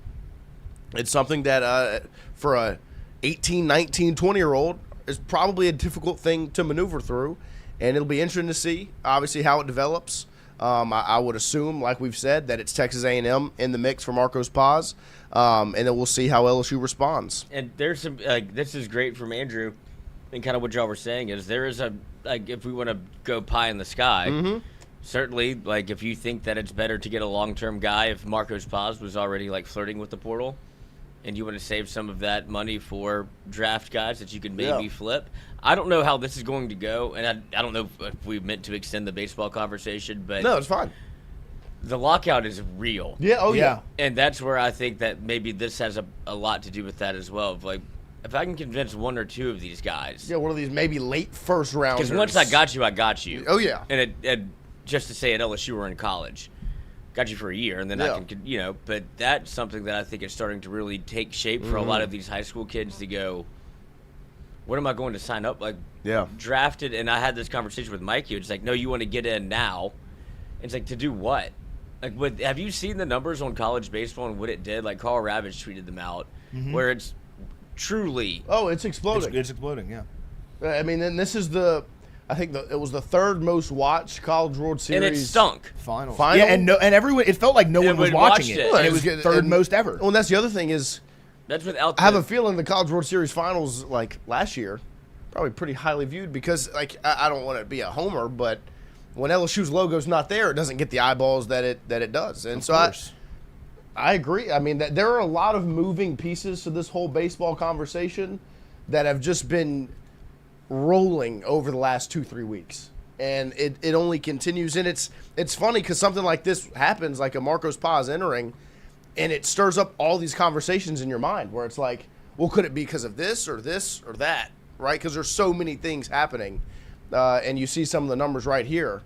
Speaker 2: it's something that for a 18, 19, 20-year-old is probably a difficult thing to maneuver through. And it'll be interesting to see, obviously, how it develops. I would assume, like we've said, that it's Texas A&M in the mix for Marcos Paz, and then we'll see how LSU responds.
Speaker 3: And there's some this is great from Andrew, and kind of what y'all were saying is there is a, like, if we want to go pie in the sky, certainly, like, if you think that it's better to get a long-term guy, if Marcos Paz was already like flirting with the portal, and you want to save some of that money for draft guys that you could maybe flip. I don't know how this is going to go, and I don't know if we meant to extend the baseball conversation, but
Speaker 2: no, it's fine.
Speaker 3: The lockout is real.
Speaker 2: Yeah, yeah.
Speaker 3: And that's where I think that maybe this has a lot to do with that as well. Like, if I can convince one or two of these guys.
Speaker 2: Yeah, one of these maybe late first rounders.
Speaker 3: Because once I got you.
Speaker 2: Oh, yeah.
Speaker 3: And it just to say at LSU or in college. Got you for a year, and then I can, but that's something that I think is starting to really take shape for a lot of these high school kids to go, what am I going to sign up? Like, drafted, and I had this conversation with Mikey. It's like, no, you want to get in now. It's like, to do what? Like, have you seen the numbers on college baseball and what it did? Like, Carl Ravage tweeted them out, where it's truly.
Speaker 2: Oh, it's exploding.
Speaker 5: It's exploding, yeah.
Speaker 2: I mean, and this is it was the third most watched College World Series.
Speaker 3: And it stunk.
Speaker 5: Final.
Speaker 2: Final?
Speaker 5: Yeah, and everyone, it felt like no one was watching it.
Speaker 3: Well,
Speaker 5: And it was third most ever.
Speaker 2: Well, and that's the other thing is,
Speaker 3: That's without.
Speaker 2: I have a feeling the College World Series finals, like last year, probably pretty highly viewed because, like, I don't want to be a homer, but when LSU's logo's not there, it doesn't get the eyeballs that it does. And so I agree. I mean, there are a lot of moving pieces to this whole baseball conversation that have just been rolling over the last 2-3 weeks. And it only continues. And it's funny because something like this happens, like a Marcos Paz entering, and it stirs up all these conversations in your mind where it's like, well, could it be because of this or that, right? Because there's so many things happening. And you see some of the numbers right here.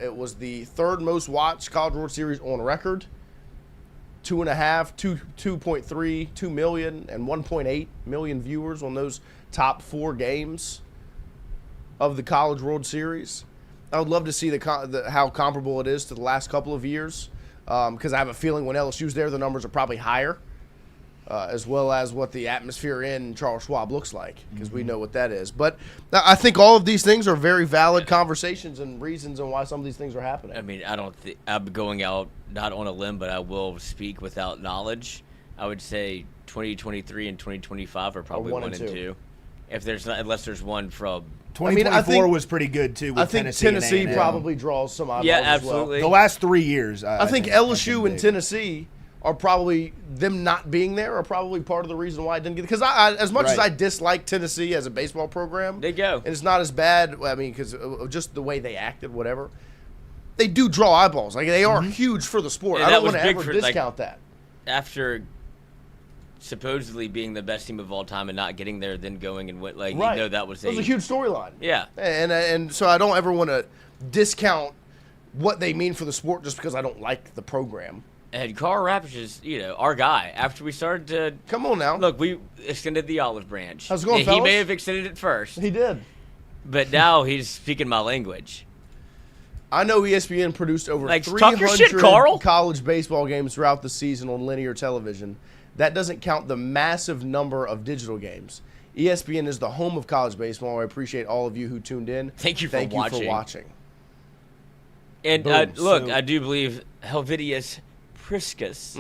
Speaker 2: It was the third most watched College World Series on record. 2.5, 2.3, 2 million, and 1.8 million viewers on those top 4 games of the College World Series. I would love to see how comparable it is to the last couple of years, because I have a feeling when LSU's there, the numbers are probably higher, as well as what the atmosphere in Charles Schwab looks like, because we know what that is. But I think all of these things are very valid conversations and reasons on why some of these things are happening.
Speaker 3: I mean, I'm going out not on a limb, but I will speak without knowledge. I would say 2023 and 2025 are probably 1 and 2. If there's not, unless there's one from
Speaker 5: 2024 was pretty good too. With
Speaker 2: I think Tennessee probably draws some eyeballs.
Speaker 3: Yeah,
Speaker 2: as well.
Speaker 3: absolutely.
Speaker 5: The last 3 years,
Speaker 2: I think LSU and Tennessee are probably, them not being there are probably part of the reason why I didn't get it. Because as much as I dislike Tennessee as a baseball program,
Speaker 3: they go.
Speaker 2: And it's not as bad, I mean, because of just the way they acted, whatever. They do draw eyeballs. Like, they are huge for the sport.
Speaker 3: And
Speaker 2: I don't want to
Speaker 3: big
Speaker 2: ever
Speaker 3: for,
Speaker 2: discount that.
Speaker 3: After supposedly being the best team of all time and not getting there, then going and win, like,
Speaker 2: Right.
Speaker 3: you know, that was
Speaker 2: a huge storyline.
Speaker 3: Yeah.
Speaker 2: And so I don't ever want to discount what they mean for the sport just because I don't like the program.
Speaker 3: And Carl Rapish is, our guy. After we started to
Speaker 2: Come on now.
Speaker 3: look, we extended the olive branch.
Speaker 2: How's it going,
Speaker 3: He
Speaker 2: fellas?
Speaker 3: may have extended it first,
Speaker 2: He did.
Speaker 3: but now he's speaking my language.
Speaker 2: I know ESPN produced over
Speaker 3: Like, talk your shit,
Speaker 2: 300
Speaker 3: Carl.
Speaker 2: college baseball games throughout the season on linear television. That doesn't count the massive number of digital games. ESPN is the home of college baseball. I appreciate all of you who tuned in.
Speaker 3: Thank you for watching. And
Speaker 2: Boom.
Speaker 3: look,
Speaker 2: So-
Speaker 3: I do believe Helvidius Priscus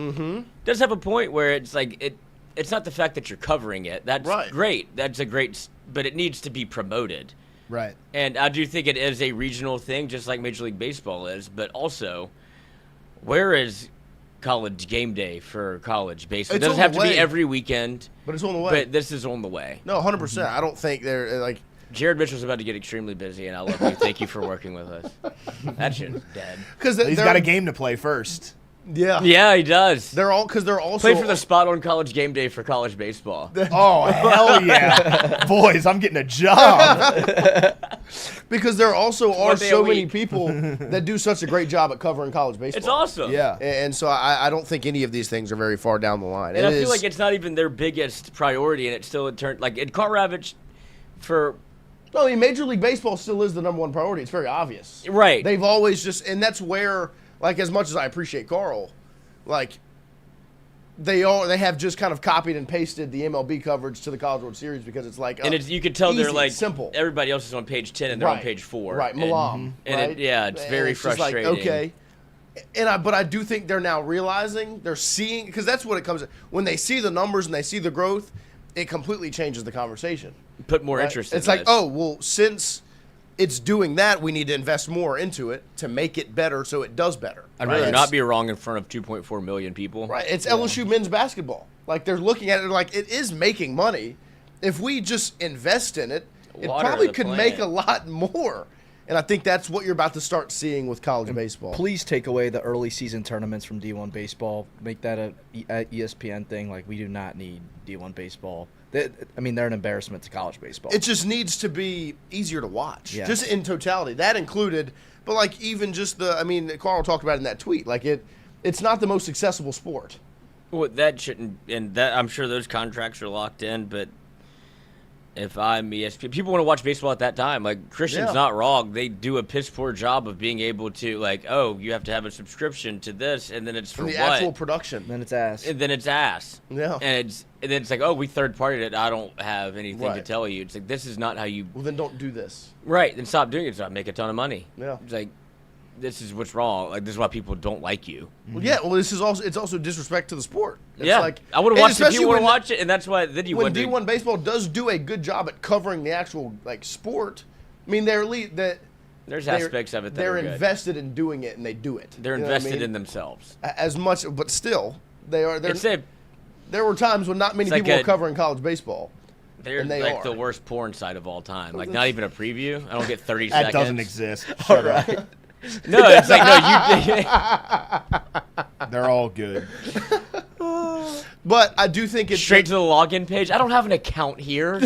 Speaker 3: does have a point where it's like it's not the fact that you're covering it. That's
Speaker 2: Right.
Speaker 3: great. That's a great, but it needs to be promoted.
Speaker 5: Right.
Speaker 3: And I do think it is a regional thing, just like Major League Baseball is. But also, where is college game day for college baseball?
Speaker 2: It's
Speaker 3: It doesn't
Speaker 2: on
Speaker 3: have
Speaker 2: the
Speaker 3: to be
Speaker 2: way.
Speaker 3: every weekend,
Speaker 2: But it's on the way.
Speaker 3: but this is on the way.
Speaker 2: No, 100%. I don't think they're like.
Speaker 3: Jared Mitchell's about to get extremely busy, and I love you. Thank you for working with us. That shit's dead.
Speaker 2: Because
Speaker 5: He's got a game to play first.
Speaker 2: Yeah.
Speaker 3: Yeah, he does.
Speaker 2: They're also
Speaker 3: Play for the spot on college game day for college baseball.
Speaker 5: Oh, hell yeah. Boys, I'm getting a job.
Speaker 2: Because there also are
Speaker 3: One day a
Speaker 2: so many
Speaker 3: week.
Speaker 2: people that do such a great job at covering college baseball.
Speaker 3: It's awesome.
Speaker 5: Yeah.
Speaker 2: And so I don't think any of these things are very far down the line.
Speaker 3: And I feel like it's not even their biggest priority, and it still turned like in Carl Ravitch for
Speaker 2: No, I mean, Major League Baseball still is the number one priority. It's very obvious.
Speaker 3: right.
Speaker 2: They've always just, and that's where, like, as much as I appreciate Carl, like, they have just kind of copied and pasted the MLB coverage to the College World Series because it's like,
Speaker 3: and you could tell they're
Speaker 2: easy,
Speaker 3: like
Speaker 2: simple.
Speaker 3: Everybody else is on page 10 and they're on page 4.
Speaker 2: Right, Malam.
Speaker 3: And
Speaker 2: right?
Speaker 3: it's very
Speaker 2: just like,
Speaker 3: frustrating.
Speaker 2: okay. But I do think they're now realizing, they're seeing, because that's what it comes to. When they see the numbers and they see the growth, it completely changes the conversation.
Speaker 3: Put more
Speaker 2: Right?
Speaker 3: interest in
Speaker 2: It's like,
Speaker 3: this.
Speaker 2: oh, well, since it's doing that, we need to invest more into it to make it better so it does better.
Speaker 3: I'd
Speaker 2: right?
Speaker 3: rather
Speaker 2: It's-
Speaker 3: not be wrong in front of 2.4 million people.
Speaker 2: Right. It's LSU men's basketball. Like, they're looking at it like it is making money. If we just invest in it, it
Speaker 3: Water
Speaker 2: probably
Speaker 3: the
Speaker 2: could
Speaker 3: plant.
Speaker 2: make a lot more. And I think that's what you're about to start seeing with college baseball.
Speaker 4: Please take away the early season tournaments from D1 baseball. Make that a ESPN thing. Like, we do not need D1 baseball. They're an embarrassment to college baseball.
Speaker 2: It just needs to be easier to watch,
Speaker 4: Yes.
Speaker 2: just in totality. That included, but like even just Carl talked about it in that tweet. Like it's not the most accessible sport.
Speaker 3: Well, that shouldn't, and that I'm sure those contracts are locked in, but if I'm ESPN, people want to watch baseball at that time. Like, Christian's not wrong. They do a piss poor job of being able to, like, oh, you have to have a subscription to this, and then it's for
Speaker 2: the
Speaker 3: what?
Speaker 2: actual production.
Speaker 4: Then it's ass.
Speaker 3: And then it's ass.
Speaker 2: Yeah.
Speaker 3: And then it's like, oh, we third-partied it. I don't have anything to
Speaker 2: Right.
Speaker 3: tell you. It's like, this is not how you...
Speaker 2: Well, then don't do this.
Speaker 3: Right, then stop doing it so I make a ton of money.
Speaker 2: Yeah.
Speaker 3: It's like, this is what's wrong. Like, this is why people don't like you.
Speaker 2: Well, yeah. Well, it's also disrespect to the sport. It's
Speaker 3: Yeah.
Speaker 2: like,
Speaker 3: I would have
Speaker 2: and
Speaker 3: watched it if
Speaker 2: especially
Speaker 3: you want to
Speaker 2: when-
Speaker 3: watch it, and that's why then you
Speaker 2: When
Speaker 3: wouldn't.
Speaker 2: D1 baseball does do a good job at covering the actual like sport, I mean
Speaker 3: There's aspects of it that
Speaker 2: they're
Speaker 3: are good.
Speaker 2: invested in doing it and they do it.
Speaker 3: They're
Speaker 2: You know what I
Speaker 3: invested
Speaker 2: mean?
Speaker 3: in themselves.
Speaker 2: As much, but still they are.
Speaker 3: It's a,
Speaker 2: There were times when not many
Speaker 3: It's like
Speaker 2: people were
Speaker 3: a-
Speaker 2: covering college baseball.
Speaker 3: they're
Speaker 2: And they
Speaker 3: like
Speaker 2: are.
Speaker 3: the worst porn site of all time. Like, not even a preview. I don't get 30
Speaker 5: That
Speaker 3: seconds.
Speaker 5: doesn't exist.
Speaker 4: All right.
Speaker 3: No, it's like, no, you
Speaker 5: They're all good.
Speaker 2: But I do think it's
Speaker 3: straight to the login page. I don't have an account here.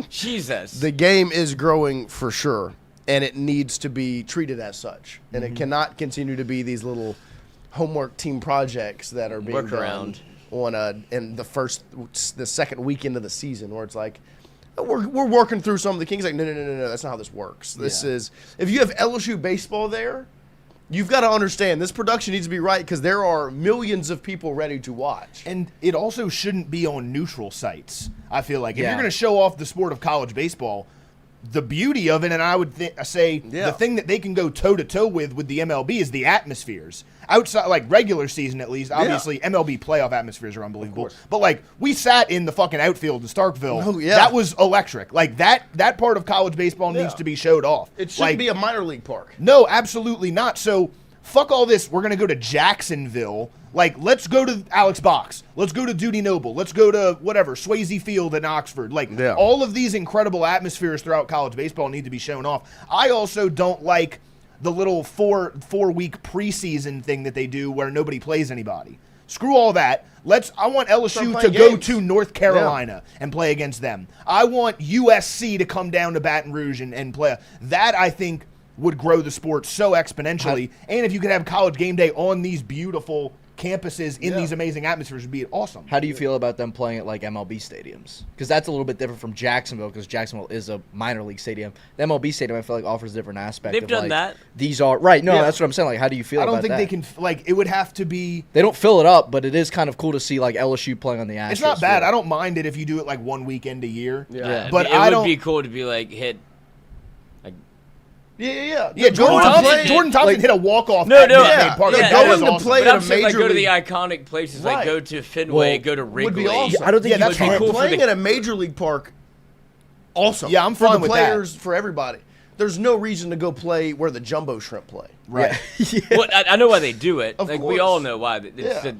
Speaker 3: Jesus.
Speaker 2: the game is growing for sure, and it needs to be treated as such, and it cannot continue to be these little homework team projects that are being
Speaker 3: Workaround.
Speaker 2: done on in the second weekend of the season, where it's like we're working through some of the Kings. Like, no, that's not how this works. This is if you have LSU baseball there, you've got to understand this production needs to be right because there are millions of people ready to watch.
Speaker 5: And it also shouldn't be on neutral sites. I feel like if
Speaker 4: Yeah.
Speaker 5: you're going to show off the sport of college baseball, the beauty of it, and I would say the thing that they can go toe to toe with the MLB is the atmospheres. Outside, like regular season at least, obviously MLB playoff atmospheres are unbelievable. But like we sat in the fucking outfield in Starkville.
Speaker 2: Oh, yeah.
Speaker 5: That was electric. Like that part of college baseball needs to be showed off.
Speaker 2: It shouldn't
Speaker 5: like,
Speaker 2: be a minor league park.
Speaker 5: No, absolutely not. So fuck all this. We're going to go to Jacksonville. Like, let's go to Alex Box. Let's go to Dudy Noble. Let's go to whatever, Swayze Field in Oxford. Like, all of these incredible atmospheres throughout college baseball need to be shown off. I also don't like the little four-week preseason thing that they do where nobody plays anybody. Screw all that. I want LSU to
Speaker 2: playing
Speaker 5: go
Speaker 2: games.
Speaker 5: to North Carolina and play against them. I want USC to come down to Baton Rouge and play. That, I think, would grow the sport so exponentially. And if you could have college game day on these beautiful campuses in these amazing atmospheres, would be awesome.
Speaker 4: How do you feel about them playing at like MLB stadiums? Because that's a little bit different from Jacksonville, because Jacksonville is a minor league stadium. The MLB stadium, I feel like, offers a different aspect.
Speaker 3: They've
Speaker 4: of,
Speaker 3: done
Speaker 4: like,
Speaker 3: that.
Speaker 4: These are right. No,
Speaker 2: Yeah.
Speaker 4: that's what I'm saying. Like, how do you feel?
Speaker 5: I don't
Speaker 4: about
Speaker 5: think
Speaker 4: that?
Speaker 5: they can, like, it would have to be.
Speaker 4: They don't fill it up, but it is kind of cool to see like LSU playing on the Astros.
Speaker 5: It's not bad.
Speaker 4: field.
Speaker 5: I don't mind it if you do it like one weekend a year.
Speaker 2: Yeah.
Speaker 5: But
Speaker 3: it
Speaker 5: I
Speaker 3: would
Speaker 5: don't.
Speaker 3: be cool to be like hit.
Speaker 2: Yeah.
Speaker 5: Yeah, Jordan Thompson
Speaker 3: like-
Speaker 5: hit a walk-off.
Speaker 3: No,
Speaker 5: at
Speaker 3: no,
Speaker 5: Minute Maid
Speaker 2: yeah,
Speaker 5: Park.
Speaker 2: yeah,
Speaker 5: Like,
Speaker 2: going
Speaker 5: that was
Speaker 2: to
Speaker 5: awesome.
Speaker 2: play
Speaker 3: But
Speaker 2: at
Speaker 3: I'm
Speaker 2: a
Speaker 3: saying, like,
Speaker 2: major
Speaker 3: go to the
Speaker 2: league-
Speaker 3: iconic places,
Speaker 2: Right.
Speaker 3: like go to Fenway,
Speaker 4: Well,
Speaker 3: go to
Speaker 2: Would be
Speaker 3: Wrigley.
Speaker 2: awesome.
Speaker 4: I don't think
Speaker 5: Yeah,
Speaker 4: you
Speaker 5: that's
Speaker 4: would be
Speaker 5: fine.
Speaker 4: cool for
Speaker 2: Playing
Speaker 4: the.
Speaker 2: at a major league park, awesome.
Speaker 5: Yeah, I'm
Speaker 2: for
Speaker 5: fine
Speaker 2: the
Speaker 5: with that.
Speaker 2: players, for everybody. There's no reason to go play where the jumbo shrimp play.
Speaker 5: Right.
Speaker 3: Well, I know why they do it.
Speaker 2: Of
Speaker 3: Like, we
Speaker 2: course.
Speaker 3: all know why. It's
Speaker 2: Yeah,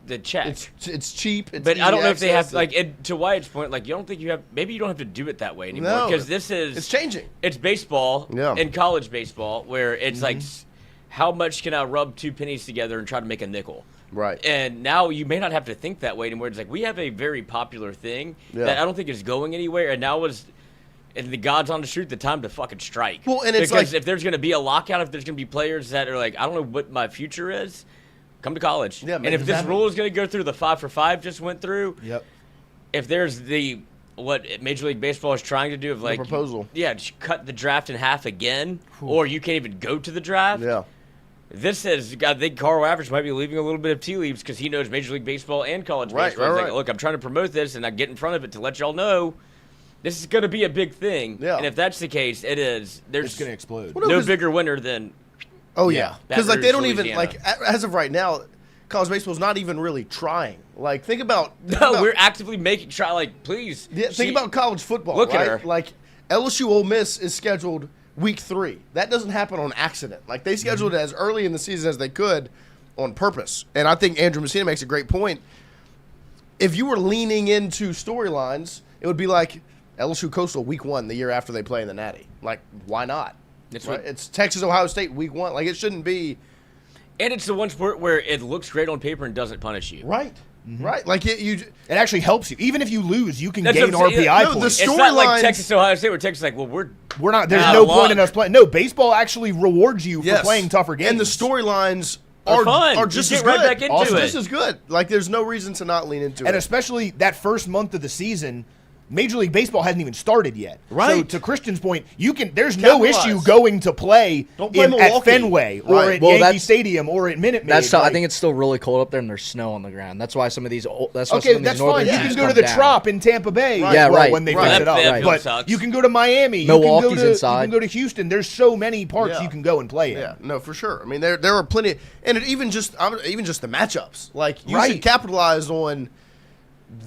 Speaker 3: the check.
Speaker 2: It's cheap. It's
Speaker 3: But I don't
Speaker 2: easy
Speaker 3: know if they have
Speaker 2: access,
Speaker 3: like to Wyatt's point. Like, you don't think you have? Maybe you don't have to do it that way anymore
Speaker 2: No,
Speaker 3: because this is
Speaker 2: it's changing.
Speaker 3: It's baseball
Speaker 2: Yeah.
Speaker 3: and college baseball where it's like, how much can I rub two pennies together and try to make a nickel?
Speaker 2: Right.
Speaker 3: And now you may not have to think that way anymore. It's like we have a very popular thing
Speaker 2: Yeah.
Speaker 3: that I don't think is going anywhere, and now is. And the God's on the street, the time to fucking strike.
Speaker 2: Well, and it's
Speaker 3: because
Speaker 2: like-
Speaker 3: if there's going to be a lockout, if there's going to be players that are like, I don't know what my future is, come to college.
Speaker 2: Yeah,
Speaker 3: and
Speaker 2: make
Speaker 3: if
Speaker 2: it
Speaker 3: this
Speaker 2: happen.
Speaker 3: rule is going to go through the 5-for-5 just went through,
Speaker 5: Yep.
Speaker 3: if there's what Major League Baseball is trying to do of like
Speaker 2: proposal.
Speaker 3: just cut the draft in half again, or you can't even go to the draft.
Speaker 2: Yeah.
Speaker 3: This is, I think Carl Average might be leaving a little bit of tea leaves because he knows Major League Baseball and college
Speaker 2: Right,
Speaker 3: baseball.
Speaker 2: right,
Speaker 3: He's
Speaker 2: right.
Speaker 3: like, look, I'm trying to promote this, and I get in front of it to let y'all know this is going to be a big thing.
Speaker 2: Yeah.
Speaker 3: And if that's the case, it is.
Speaker 5: It's
Speaker 3: There's
Speaker 5: going to explode.
Speaker 2: Well,
Speaker 3: no
Speaker 2: 'cause-
Speaker 3: bigger winner than
Speaker 2: Oh yeah, because like
Speaker 3: Baton
Speaker 2: they don't
Speaker 3: Rouge,
Speaker 2: even
Speaker 3: Louisiana.
Speaker 2: like as of right now, college baseball's not even really trying. Like think about
Speaker 3: no. We're actively making like please.
Speaker 2: think about college football.
Speaker 3: Look at
Speaker 2: right?
Speaker 3: her.
Speaker 2: Like LSU Ole Miss is scheduled week 3. That doesn't happen on accident. Like they scheduled it as early in the season as they could on purpose. And I think Andrew Messina makes a great point. If you were leaning into storylines, it would be like LSU Coastal week 1 the year after they play in the Natty. Like why not?
Speaker 3: It's
Speaker 2: Right?
Speaker 3: what-
Speaker 2: It's Texas Ohio State week 1. Like it shouldn't be.
Speaker 3: And it's the one sport where it looks great on paper and doesn't punish you.
Speaker 2: Right. Right. Like
Speaker 5: It actually helps you. Even if you lose, you can
Speaker 3: That's
Speaker 5: gain
Speaker 3: what I'm saying.
Speaker 5: RPI
Speaker 2: No, the
Speaker 5: points.
Speaker 3: It's not like
Speaker 2: storylines-
Speaker 3: Texas Ohio State where Texas is like, well, we're
Speaker 5: There's
Speaker 3: Nah,
Speaker 5: no
Speaker 3: luck.
Speaker 5: point in us playing. No, baseball actually rewards you for playing tougher games.
Speaker 2: And the storylines
Speaker 3: Are
Speaker 2: are
Speaker 3: fun.
Speaker 2: are
Speaker 3: You
Speaker 2: just
Speaker 3: get
Speaker 2: as
Speaker 3: right
Speaker 2: good.
Speaker 3: back into
Speaker 2: Also,
Speaker 3: it.
Speaker 2: just as good. Like there's no reason to not lean into
Speaker 5: And
Speaker 2: it.
Speaker 5: especially that first month of the season, Major League Baseball hasn't even started yet.
Speaker 2: Right.
Speaker 5: So to Christian's point, there's no
Speaker 2: Capitalize.
Speaker 5: issue going to play,
Speaker 2: Don't play
Speaker 5: at
Speaker 2: Milwaukee.
Speaker 5: Fenway or
Speaker 2: Right.
Speaker 5: at
Speaker 4: Well,
Speaker 5: Yankee
Speaker 4: that's-
Speaker 5: Stadium or at Minute Maid.
Speaker 4: That's I
Speaker 5: Like,
Speaker 4: think it's still really cold up there, and there's snow on the ground. That's why some of these. That's why
Speaker 5: okay,
Speaker 4: some of
Speaker 5: that's
Speaker 4: these northern
Speaker 5: fine. You
Speaker 4: teams
Speaker 5: can go to
Speaker 4: come
Speaker 5: the
Speaker 4: down.
Speaker 5: Trop in Tampa Bay.
Speaker 4: Yeah,
Speaker 5: well,
Speaker 4: right.
Speaker 5: when they
Speaker 2: Right.
Speaker 5: fix it up.
Speaker 3: That
Speaker 5: But
Speaker 3: sucks.
Speaker 5: you can go to Miami.
Speaker 4: Milwaukee's
Speaker 5: you can go to,
Speaker 4: inside.
Speaker 5: You can go to Houston. There's so many parks
Speaker 2: Yeah.
Speaker 5: you can go and play in.
Speaker 2: Yeah, no, for sure. I mean, there are plenty, and even just the matchups. Like you
Speaker 5: Right.
Speaker 2: should capitalize on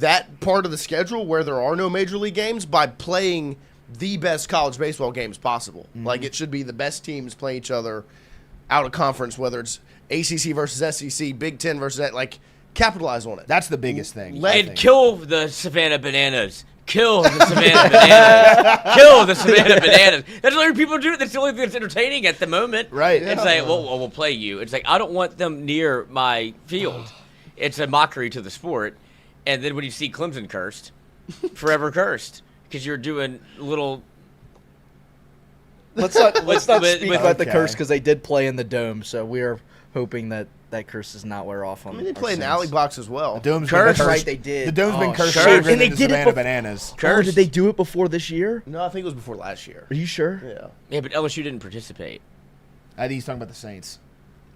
Speaker 2: that part of the schedule where there are no major league games by playing the best college baseball games possible. Like it should be the best teams play each other out of conference, whether it's ACC versus SEC, Big Ten versus that. Like capitalize on it.
Speaker 5: That's the biggest thing. I
Speaker 3: And
Speaker 5: think.
Speaker 3: kill the Savannah Bananas. Kill the Savannah Bananas. Kill the Savannah Bananas. That's what people do. That's the only thing that's entertaining at the moment.
Speaker 5: Right.
Speaker 3: It's like, well, we'll play you. It's like, I don't want them near my field. It's a mockery to the sport. And then when you see Clemson cursed, forever cursed, because you're doing little.
Speaker 4: Let's not
Speaker 3: with-
Speaker 4: speak about the
Speaker 5: Okay.
Speaker 4: curse because they did play in the dome. So we are hoping that curse does not wear off on.
Speaker 2: I mean, they
Speaker 4: our
Speaker 2: play in the
Speaker 4: Saints.
Speaker 2: alley box as well.
Speaker 5: Dome's
Speaker 2: Curse.
Speaker 5: been
Speaker 4: Right,
Speaker 5: cursed.
Speaker 4: they did.
Speaker 5: The dome's been
Speaker 4: Oh,
Speaker 5: cursed
Speaker 3: cursed.
Speaker 5: longer
Speaker 4: And they
Speaker 5: than the
Speaker 4: did it
Speaker 5: Savannah
Speaker 4: bef-
Speaker 5: Bananas.
Speaker 4: Oh, did they do it before this year?
Speaker 2: No, I think it was before last year.
Speaker 4: Are you sure?
Speaker 2: Yeah.
Speaker 3: Yeah, but LSU didn't participate.
Speaker 5: I think he's talking about the Saints.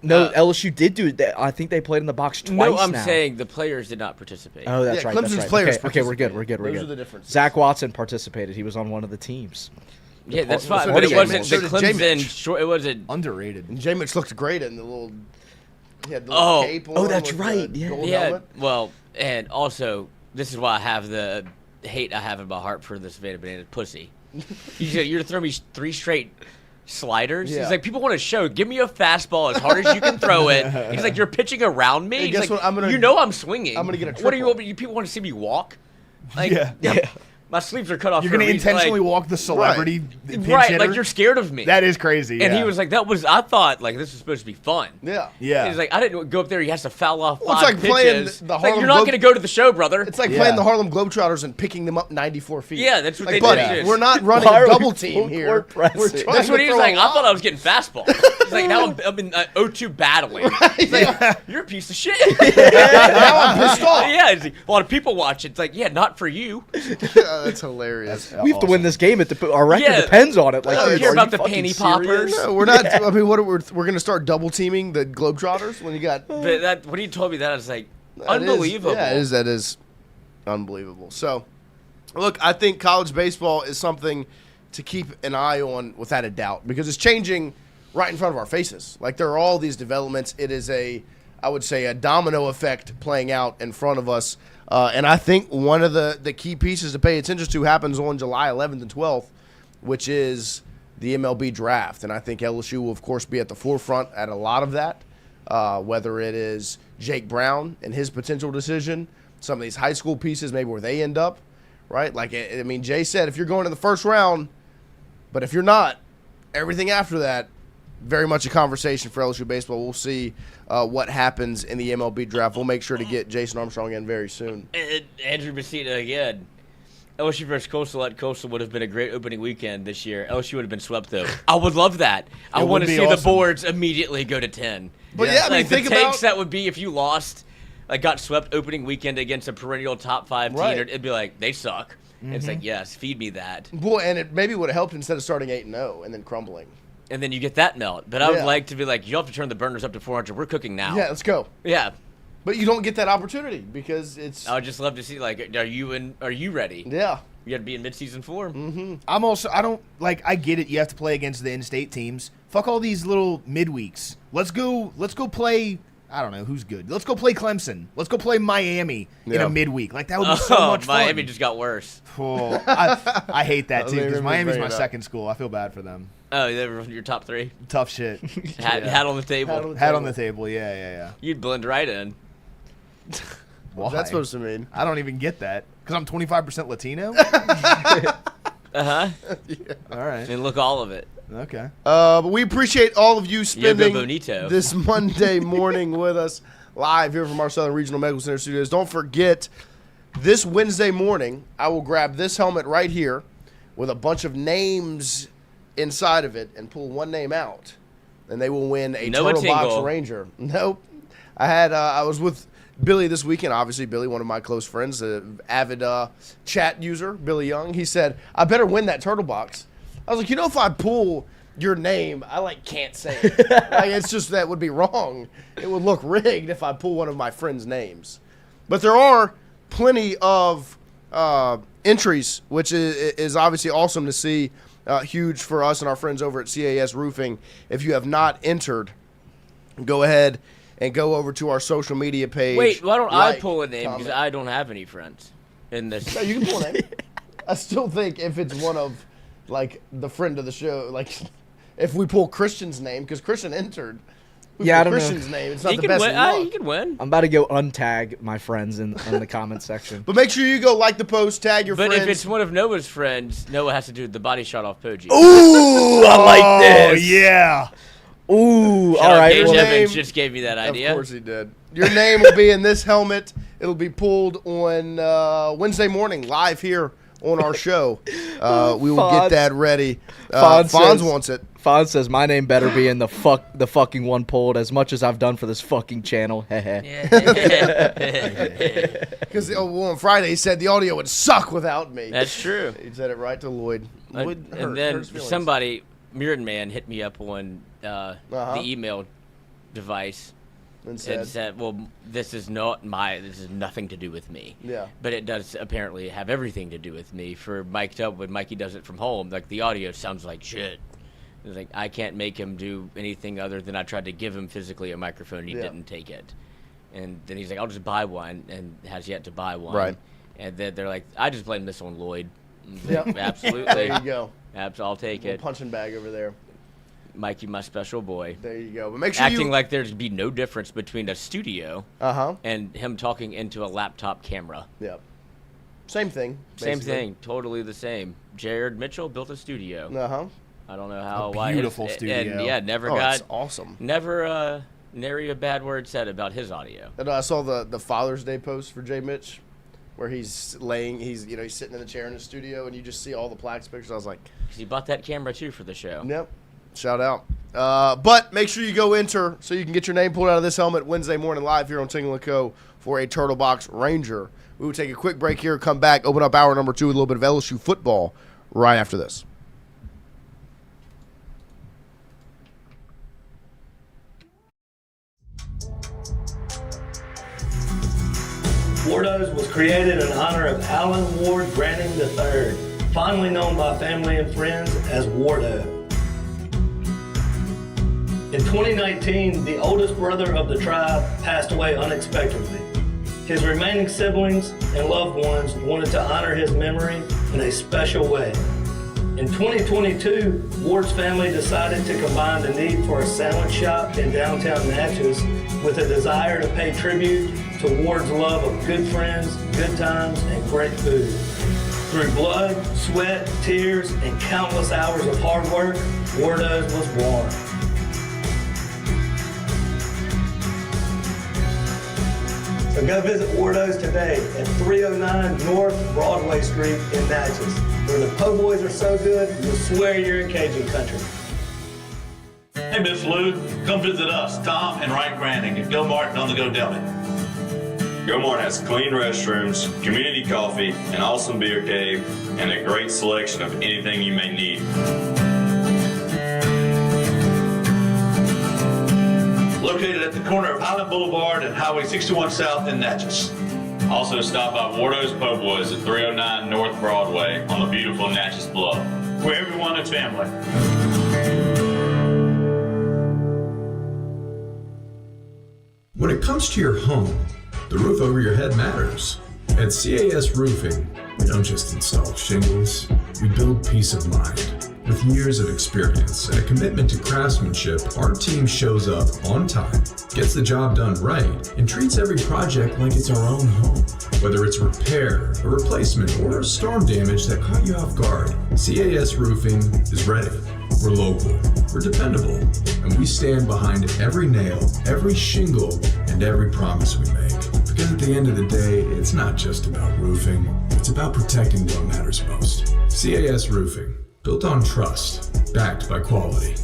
Speaker 4: No, LSU did do it. I think they played in the box twice.
Speaker 3: No, I'm
Speaker 4: now.
Speaker 3: saying the players did not participate.
Speaker 4: Oh, that's
Speaker 2: Yeah,
Speaker 4: right.
Speaker 2: Clemson's
Speaker 4: That's right.
Speaker 2: players
Speaker 4: Okay, we're good.
Speaker 2: participated.
Speaker 4: We're
Speaker 2: Those
Speaker 4: good.
Speaker 2: are the differences.
Speaker 4: Zach Watson participated. He was on one of the teams.
Speaker 3: Yeah, that's
Speaker 2: So
Speaker 3: fine.
Speaker 2: did
Speaker 3: But it
Speaker 2: J.
Speaker 3: wasn't
Speaker 2: Mitch.
Speaker 3: the
Speaker 2: So did J.
Speaker 3: Clemson.
Speaker 2: Mitch.
Speaker 3: Short, it wasn't.
Speaker 5: Underrated.
Speaker 2: And J. Mitch looked great in the little. He had the
Speaker 3: Oh.
Speaker 2: little cape on
Speaker 4: Oh, that's
Speaker 2: with the
Speaker 4: right, yeah.
Speaker 2: gold
Speaker 3: Yeah.
Speaker 2: helmet.
Speaker 3: Well, and also this is why I have the hate I have in my heart for the Savannah Bananas pussy. You're throwing me 3 straight sliders.
Speaker 2: Yeah.
Speaker 3: He's like, people want to show. Give me a fastball as hard as you can throw it. He's like, you're pitching around me.
Speaker 2: Hey,
Speaker 3: He's
Speaker 2: guess
Speaker 3: like,
Speaker 2: what? I'm gonna-
Speaker 3: you know I'm swinging.
Speaker 2: I'm gonna get a
Speaker 3: What do you
Speaker 2: triple.
Speaker 3: want? People want to see me walk? Like,
Speaker 5: Yeah.
Speaker 3: my sleeves are cut off.
Speaker 5: You're
Speaker 3: for a
Speaker 5: going to
Speaker 3: reason,
Speaker 5: intentionally
Speaker 3: like,
Speaker 5: walk the celebrity pinch
Speaker 3: right?
Speaker 5: hitter?
Speaker 3: Like you're scared of me.
Speaker 5: That is crazy.
Speaker 3: And
Speaker 5: yeah.
Speaker 3: he was like, I thought like this was supposed to be fun.
Speaker 2: Yeah.
Speaker 5: Yeah.
Speaker 3: He's like, I didn't go up there. He has to foul off
Speaker 2: Well, it's
Speaker 3: 5
Speaker 2: like playing
Speaker 3: pitches.
Speaker 2: the
Speaker 3: It's like,
Speaker 2: Harlem
Speaker 3: you're not
Speaker 2: Globe-
Speaker 3: going to go to the show, brother.
Speaker 2: It's like
Speaker 5: Yeah.
Speaker 2: playing the Harlem Globetrotters and picking them up 94 feet.
Speaker 3: Yeah, that's what
Speaker 2: like,
Speaker 3: they
Speaker 2: buddy,
Speaker 3: did.
Speaker 2: we're not running
Speaker 4: Why are
Speaker 2: a
Speaker 4: we
Speaker 2: double team
Speaker 4: full
Speaker 2: here.
Speaker 4: court pressing?
Speaker 2: We're trying
Speaker 3: That's
Speaker 2: to
Speaker 3: what he was
Speaker 2: throw
Speaker 3: like.
Speaker 2: a
Speaker 3: I thought I
Speaker 2: lob.
Speaker 3: was getting fastball. He's like, now I'm in 0-2 battling. He's like, you're a piece of shit.
Speaker 2: Now I'm pissed off.
Speaker 3: Yeah, it's like, a lot of people watch it. It's like, yeah, not for you.
Speaker 2: That's hilarious.
Speaker 4: We have to win this game. Our record
Speaker 3: Yeah.
Speaker 4: depends on it. Like,
Speaker 3: I don't
Speaker 4: dude,
Speaker 3: care
Speaker 4: are
Speaker 3: about
Speaker 4: you
Speaker 3: the
Speaker 4: fucking
Speaker 3: panty
Speaker 4: serious?
Speaker 3: poppers.
Speaker 2: No, we're not. I mean, we're going to start double teaming the Globetrotters when you got.
Speaker 3: But that when he told me that, I was like,
Speaker 2: That is-
Speaker 3: unbelievable.
Speaker 2: yeah, that is unbelievable. So, look, I think college baseball is something to keep an eye on without a doubt because it's changing right in front of our faces. Like there are all these developments. It is I would say, a domino effect playing out in front of us. And I think one of the key pieces to pay attention to happens on July 11th and 12th, which is the MLB draft. And I think LSU will, of course, be at the forefront at a lot of that, whether it is Jake Brown and his potential decision, some of these high school pieces, maybe where they end up, right? Like, I mean, Jay said, if you're going to the first round, but if you're not, everything after that, very much a conversation for LSU baseball. We'll see what happens in the MLB draft. We'll make sure to get Jason Armstrong in very soon.
Speaker 3: And Andrew Messina again. LSU versus Coastal at Coastal would have been a great opening weekend this year. LSU would have been swept, though. I would love that. I
Speaker 5: It
Speaker 3: want
Speaker 5: would
Speaker 3: to
Speaker 5: be
Speaker 3: see the
Speaker 5: awesome.
Speaker 3: boards immediately go to 10.
Speaker 2: But yeah, I mean,
Speaker 3: like
Speaker 2: think
Speaker 3: the takes
Speaker 2: about
Speaker 3: that would be if you lost, like got swept opening weekend against a perennial top 5 team.
Speaker 2: Right.
Speaker 3: It'd be like, they suck. And it's like, yes, feed me that.
Speaker 2: Boy, and it maybe would have helped instead of starting 8-0 and then crumbling.
Speaker 3: And then you get that melt. But I would
Speaker 2: Yeah.
Speaker 3: like to be like, you have to turn the burners up to 400. We're cooking now.
Speaker 2: Yeah, let's go.
Speaker 3: Yeah.
Speaker 2: But you don't get that opportunity because it's
Speaker 3: I would just love to see, like, are you ready?
Speaker 2: yeah.
Speaker 3: You got to be in midseason form.
Speaker 5: I get it. You have to play against the in-state teams. Fuck all these little midweeks. Let's go play. I don't know who's good. Let's go play Clemson. Let's go play Miami in
Speaker 2: Yeah.
Speaker 5: a midweek. Like that would be so much fun.
Speaker 3: Miami just got worse.
Speaker 5: Oh, I hate that
Speaker 2: Oh,
Speaker 5: too
Speaker 2: they
Speaker 5: because
Speaker 2: really
Speaker 5: Miami's
Speaker 2: bring
Speaker 5: my
Speaker 2: it up.
Speaker 5: second school. I feel bad for them.
Speaker 3: Oh, they were your top 3?
Speaker 5: Tough shit.
Speaker 3: Hat on the table.
Speaker 2: Hat on the
Speaker 5: Hat on the table. Yeah.
Speaker 3: You'd blend right in.
Speaker 5: Why?
Speaker 2: What's that supposed to mean?
Speaker 5: I don't even get that because I'm 25% Latino.
Speaker 3: Uh-huh.
Speaker 5: All right.
Speaker 3: And look all of it.
Speaker 5: Okay.
Speaker 2: But we appreciate all of you spending
Speaker 3: Bonito.
Speaker 2: this Monday morning with us live here from our Southern Regional Medical Center studios. Don't forget, this Wednesday morning, I will grab this helmet right here with a bunch of names inside of it and pull one name out, and they will win a
Speaker 3: Noah
Speaker 2: Turtle Box
Speaker 3: Tingle.
Speaker 2: Ranger. Nope. I was with Billy this weekend, obviously Billy, one of my close friends, an avid chat user, Billy Young, he said, I better win that turtle box. I was like, if I pull your name, I can't say it. It's just that would be wrong. It would look rigged if I pull one of my friends' names. But there are plenty of entries, which is obviously awesome to see. Huge for us and our friends over at CAS Roofing. If you have not entered, go ahead and go over to our social media page.
Speaker 3: Wait, why don't I pull a name? Because I don't have any friends in this.
Speaker 2: No, you can pull a name. I still think if it's one of, the friend of the show, if we pull Christian's name, because Christian entered.
Speaker 4: I don't
Speaker 2: Christian's
Speaker 4: know.
Speaker 2: name. It's not
Speaker 3: He
Speaker 2: the
Speaker 3: can
Speaker 2: best
Speaker 3: win.
Speaker 2: luck.
Speaker 3: He can win.
Speaker 4: I'm about to go untag my friends in the comment section.
Speaker 2: But make sure you go like the post, tag your friends.
Speaker 3: But if it's one of Noah's friends, Noah has to do the body shot off Poggi.
Speaker 4: Ooh, I like this.
Speaker 5: yeah.
Speaker 4: Ooh,
Speaker 3: Shout
Speaker 4: all
Speaker 3: out
Speaker 4: right.
Speaker 3: Gage
Speaker 2: well,
Speaker 3: Evans
Speaker 2: name-
Speaker 3: just gave me that idea.
Speaker 2: Of course he did. Your name will be in this helmet. It'll be pulled on Wednesday morning, live here on our show. We will get that ready. Fonz wants it.
Speaker 4: Fonz says my name better be in the fucking one pulled as much as I've done for this fucking channel.
Speaker 2: Because on Friday he said the audio would suck without me.
Speaker 3: That's true.
Speaker 2: He said it right to Lloyd. Lloyd
Speaker 3: And then
Speaker 2: hurt his feelings.
Speaker 3: somebody, Mirren Man, hit me up on the email device
Speaker 2: and
Speaker 3: said, well, this is nothing to do with me.
Speaker 2: Yeah.
Speaker 3: But it does apparently have everything to do with me. For mic'd up, when Mikey does it from home, the audio sounds like shit. It's I can't make him do anything other than I tried to give him physically a microphone and he didn't take it. And then he's like, I'll just buy one, and has yet to buy one.
Speaker 2: Right.
Speaker 3: And then they're like, I just blame this on Lloyd.
Speaker 2: Yep.
Speaker 3: Absolutely.
Speaker 2: There you go.
Speaker 3: I'll take it.
Speaker 2: Punching bag over there.
Speaker 3: Mikey, my special boy.
Speaker 2: There you go. But make sure
Speaker 3: Acting like there'd be no difference between a studio
Speaker 2: Uh-huh.
Speaker 3: and him talking into a laptop camera.
Speaker 2: Yep. Same thing.
Speaker 3: Same
Speaker 2: basically.
Speaker 3: thing. Totally the same. Jared Mitchell built a studio.
Speaker 2: Uh-huh.
Speaker 3: I don't know how.
Speaker 5: beautiful studio.
Speaker 3: And yeah, never
Speaker 2: Oh,
Speaker 3: got.
Speaker 2: it's awesome.
Speaker 3: Never nary a bad word said about his audio.
Speaker 2: And I saw the Father's Day post for Jay Mitch, where he's sitting in the chair in the studio, and you just see all the plaques pictures. I was like,
Speaker 3: 'Cause he bought that camera too for the show.
Speaker 2: yep, shout out. But make sure you go enter so you can get your name pulled out of this helmet Wednesday morning live here on Tingle & Co. for a Turtle Box Ranger. We will take a quick break here, come back, open up hour number 2 with a little bit of LSU football right after this.
Speaker 6: Wardo's was created in honor of Alan Ward Branning III, fondly known by family and friends as Wardo. In 2019, the oldest brother of the tribe passed away unexpectedly. His remaining siblings and loved ones wanted to honor his memory in a special way. In 2022, Ward's family decided to combine the need for a sandwich shop in downtown Natchez with a desire to pay tribute to Ward's love of good friends, good times, and great food. Through blood, sweat, tears, and countless hours of hard work, Wardo's was born. So go visit Wardo's today at 309 North Broadway Street in Natchez, where the po' boys are so good, you'll swear you're in Cajun country.
Speaker 7: Hey, Miss Lou, come visit us, Tom and Wright Branding at GOMART and On The Go Deli.
Speaker 8: GOMART has clean restrooms, community coffee, an awesome beer cave, and a great selection of anything you may need.
Speaker 7: Located at the corner of Highland Boulevard and Highway 61 South in Natchez.
Speaker 8: Also stop by Wardo's Po' Boys at 309 North Broadway on the beautiful Natchez Bluff.
Speaker 7: Where everyone is family.
Speaker 9: When it comes to your home, the roof over your head matters. At CAS Roofing, we don't just install shingles, we build peace of mind. With years of experience and a commitment to craftsmanship, our team shows up on time, gets the job done right, and treats every project like it's our own home. Whether it's repair, a replacement, or storm damage that caught you off guard, CAS Roofing is ready. We're local, we're dependable, and we stand behind every nail, every shingle, and every promise we make. Because at the end of the day, it's not just about roofing, it's about protecting what matters most. CAS Roofing, built on trust, backed by quality.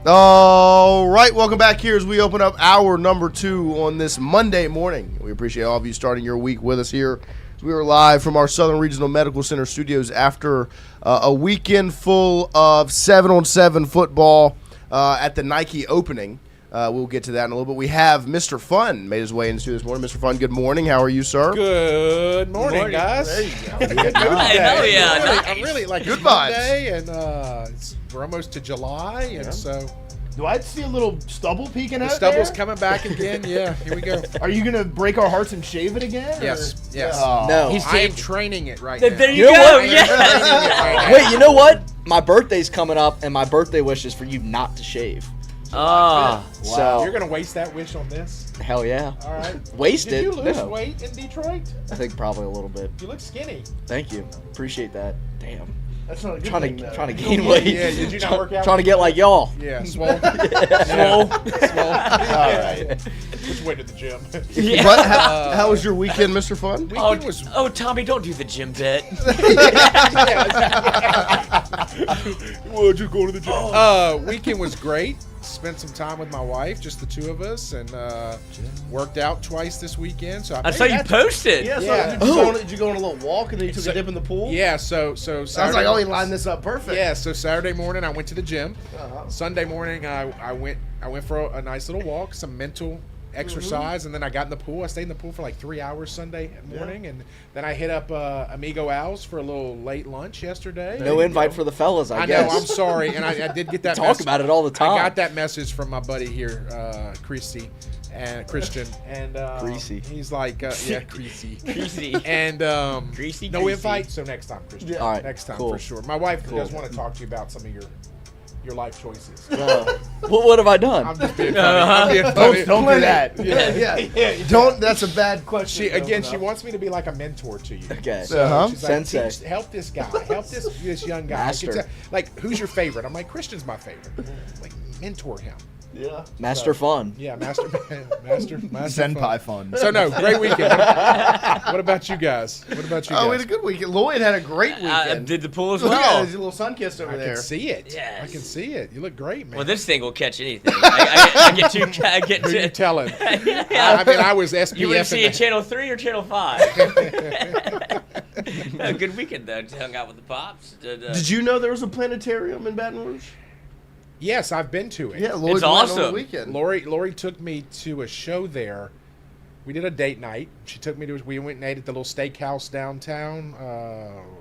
Speaker 2: All right, welcome back here as we open up hour number 2 on this Monday morning. We appreciate all of you starting your week with us here. We are live from our Southern Regional Medical Center studios after a weekend full of 7-on-7 football at the Nike opening. We'll get to that in a little bit. We have Mr. Fun made his way into this morning. Mr. Fun, good morning. How are you, sir?
Speaker 10: Good morning, guys.
Speaker 2: There you go.
Speaker 10: Good mood today.
Speaker 3: Hell yeah, nice.
Speaker 10: I'm really like
Speaker 2: Good
Speaker 10: it's
Speaker 2: vibes.
Speaker 10: Monday, and we're almost to July, and so
Speaker 5: Do I see a little stubble peeking
Speaker 10: the
Speaker 5: out
Speaker 10: stubble's
Speaker 5: there?
Speaker 10: coming back again. Yeah, here we go.
Speaker 5: Are you going to break our hearts and shave it again?
Speaker 10: Yes, yes.
Speaker 5: Oh.
Speaker 4: No.
Speaker 10: I am training it right
Speaker 3: There
Speaker 10: now.
Speaker 3: you
Speaker 4: You know
Speaker 3: go.
Speaker 4: what?
Speaker 3: Yeah.
Speaker 4: Wait, you know what? My birthday's coming up, and my birthday wish is for you not to shave.
Speaker 3: Ah.
Speaker 4: So,
Speaker 10: You're gonna waste that wish on this?
Speaker 4: hell yeah.
Speaker 10: All right.
Speaker 4: Waste
Speaker 10: Did
Speaker 4: it?
Speaker 10: you lose
Speaker 4: No.
Speaker 10: weight in Detroit?
Speaker 4: I think probably a little bit.
Speaker 10: You look skinny.
Speaker 4: Thank you. Appreciate that. Damn.
Speaker 2: That's not a good
Speaker 4: Trying
Speaker 2: thing,
Speaker 4: to
Speaker 2: though.
Speaker 4: trying to gain weight.
Speaker 10: Yeah, did you not work out?
Speaker 4: Trying to get like y'all.
Speaker 10: Yeah, swole.
Speaker 4: Swole.
Speaker 10: Swole.
Speaker 2: All right.
Speaker 10: Which way to the gym?
Speaker 3: Yeah.
Speaker 2: But how was your weekend, Mr. Fun?
Speaker 3: Oh,
Speaker 10: was
Speaker 3: Tommy, don't do the gym bit.
Speaker 10: Why'd you go to the gym? Weekend was great. Spent some time with my wife, just the two of us, and worked out twice this weekend. So
Speaker 3: I saw you posted.
Speaker 2: Yeah, so
Speaker 10: Yeah.
Speaker 2: did you go on a little walk and then you took a dip in the pool?
Speaker 10: Yeah, so
Speaker 2: I was
Speaker 10: Saturday,
Speaker 2: like, oh, he lined this up perfect.
Speaker 10: yeah, so Saturday morning I went to the gym. Sunday morning I went for a nice little walk, some mental exercise, and then I got in the pool. I stayed in the pool for like 3 hours Sunday morning, and then I hit up Amigo Al's for a little late lunch yesterday.
Speaker 4: No invite for the fellas, I
Speaker 10: I
Speaker 4: guess.
Speaker 10: know, I'm sorry, and I did get that.
Speaker 4: Talk about it all the time.
Speaker 10: I got that message from my buddy here, Christy and Christian, and
Speaker 4: Greasy.
Speaker 10: he's like, yeah, Greasy.
Speaker 3: Greasy.
Speaker 10: And
Speaker 3: Greasy,
Speaker 10: no
Speaker 3: greasy.
Speaker 10: invite, so next time, Christian.
Speaker 4: All right,
Speaker 10: next time
Speaker 4: cool.
Speaker 10: for sure. My wife does want to talk to you about some of your life choices.
Speaker 4: What have I done?
Speaker 10: I'm just being funny. I'm being funny.
Speaker 5: Don't do that.
Speaker 2: Yeah. Don't. That's a bad question.
Speaker 10: She wants me to be like a mentor to you.
Speaker 4: Okay.
Speaker 10: So she's like,
Speaker 4: Sensei.
Speaker 10: help this guy, help this young guy.
Speaker 4: Master.
Speaker 10: Like, who's your favorite? I'm like, Christian's my favorite. Like, mentor him.
Speaker 2: Yeah.
Speaker 4: Master fun.
Speaker 10: Yeah, master
Speaker 5: Senpai fun.
Speaker 10: So no, great weekend. What about you guys? What about you guys?
Speaker 2: Oh, we had a good weekend. Lloyd had a great
Speaker 3: I
Speaker 2: weekend.
Speaker 3: did the pool as
Speaker 2: Look at
Speaker 3: well.
Speaker 2: his little sun kiss over
Speaker 10: I
Speaker 2: there.
Speaker 10: can see it.
Speaker 3: Yes.
Speaker 10: I can see it. You look great, man.
Speaker 3: Well, this thing will catch anything. I get too. I get
Speaker 10: Who you
Speaker 3: too.
Speaker 10: telling?
Speaker 3: Yeah.
Speaker 10: I mean, I was SPF.
Speaker 3: You would see
Speaker 10: in
Speaker 3: it Channel 3 or Channel 5. A good weekend, though. Just hung out with the pops.
Speaker 2: Did you know there was a planetarium in Baton Rouge?
Speaker 10: Yes, I've been to it.
Speaker 2: Yeah, Lloyd
Speaker 3: It's
Speaker 2: went on
Speaker 3: awesome.
Speaker 2: the weekend.
Speaker 10: Lori took me to a show there. We did a date night. She took me to. We went and ate at the little steakhouse downtown.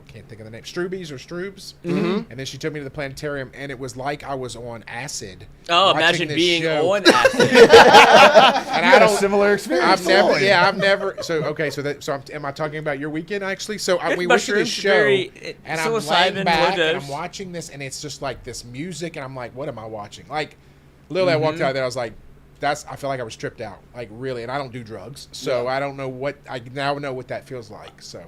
Speaker 10: Can't think of the name. Struby's or Stroob's. Mm-hmm. And then she took me to the planetarium, and it was like I was on acid.
Speaker 3: Oh,
Speaker 10: watching
Speaker 3: imagine
Speaker 10: this
Speaker 3: being
Speaker 10: show.
Speaker 3: on acid.
Speaker 10: And I don't.
Speaker 5: Similar experience.
Speaker 10: I've never. So okay. Am I talking about your weekend actually? So we went to this
Speaker 3: Mushrooms,
Speaker 10: show, and I'm
Speaker 3: psilocybin,
Speaker 10: laying back,
Speaker 3: low
Speaker 10: and
Speaker 3: dose.
Speaker 10: I'm watching this, and it's just like this music, and I'm like, what am I watching? Like, literally, I walked out of there, I was like, I feel like I was tripped out, like really, and I don't do drugs, so I don't know what I now know what that feels like. So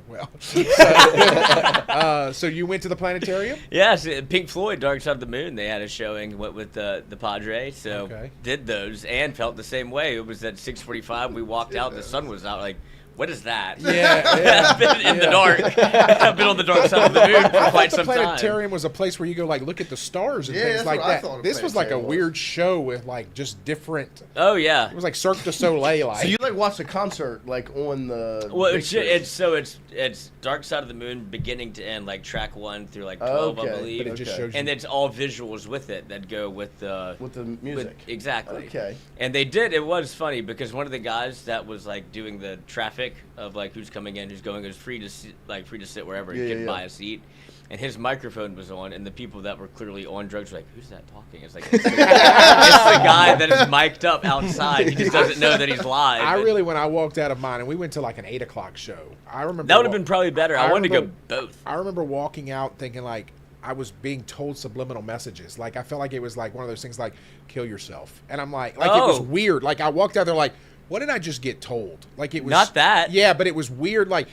Speaker 10: so you went to the planetarium?
Speaker 3: Yes, Pink Floyd, Dark Side of the Moon. They had a showing. Went with the Padre, so
Speaker 10: Okay.
Speaker 3: did those and felt the same way. It was at 6:45. We walked out. The sun was out. Like, what is that?
Speaker 10: Yeah,
Speaker 3: I've been in the dark. I've been on the dark side of the moon for quite
Speaker 10: The
Speaker 3: some time.
Speaker 10: planetarium was a place where you go like look at the stars and
Speaker 2: Yeah,
Speaker 10: things
Speaker 2: that's
Speaker 10: like
Speaker 2: what I
Speaker 10: that.
Speaker 2: thought a
Speaker 10: This was like a
Speaker 2: planetarium was.
Speaker 10: weird show with like just different.
Speaker 3: Oh yeah.
Speaker 10: It was like Cirque du Soleil. Like
Speaker 2: So you like watched a concert like on the.
Speaker 3: Well,
Speaker 2: big screen?
Speaker 3: it's Dark Side of the Moon beginning to end, like track 1 through like 12, I
Speaker 2: Okay,
Speaker 3: believe.
Speaker 10: but it just
Speaker 2: Okay.
Speaker 10: shows you.
Speaker 3: And it's all visuals with it that go with the
Speaker 2: with the music.
Speaker 3: exactly.
Speaker 2: Okay.
Speaker 3: And they did. It was funny because one of the guys that was like doing the traffic of like who's coming in, who's going, is free to sit wherever you can buy a seat. And his microphone was on, and the people that were clearly on drugs were like, "Who's that talking?" It's like it's the guy that is mic'd up outside. He just doesn't know that he's live.
Speaker 10: When I walked out of mine, and we went to like an 8 o'clock show. I remember
Speaker 3: that would have been probably better. I wanted to go both.
Speaker 10: I remember walking out thinking like I was being told subliminal messages. Like I felt like it was like one of those things like kill yourself, and I'm like it was weird. Like I walked out there like, what did I just get told? Like it was
Speaker 3: Not that.
Speaker 10: Yeah, but it was weird. Like,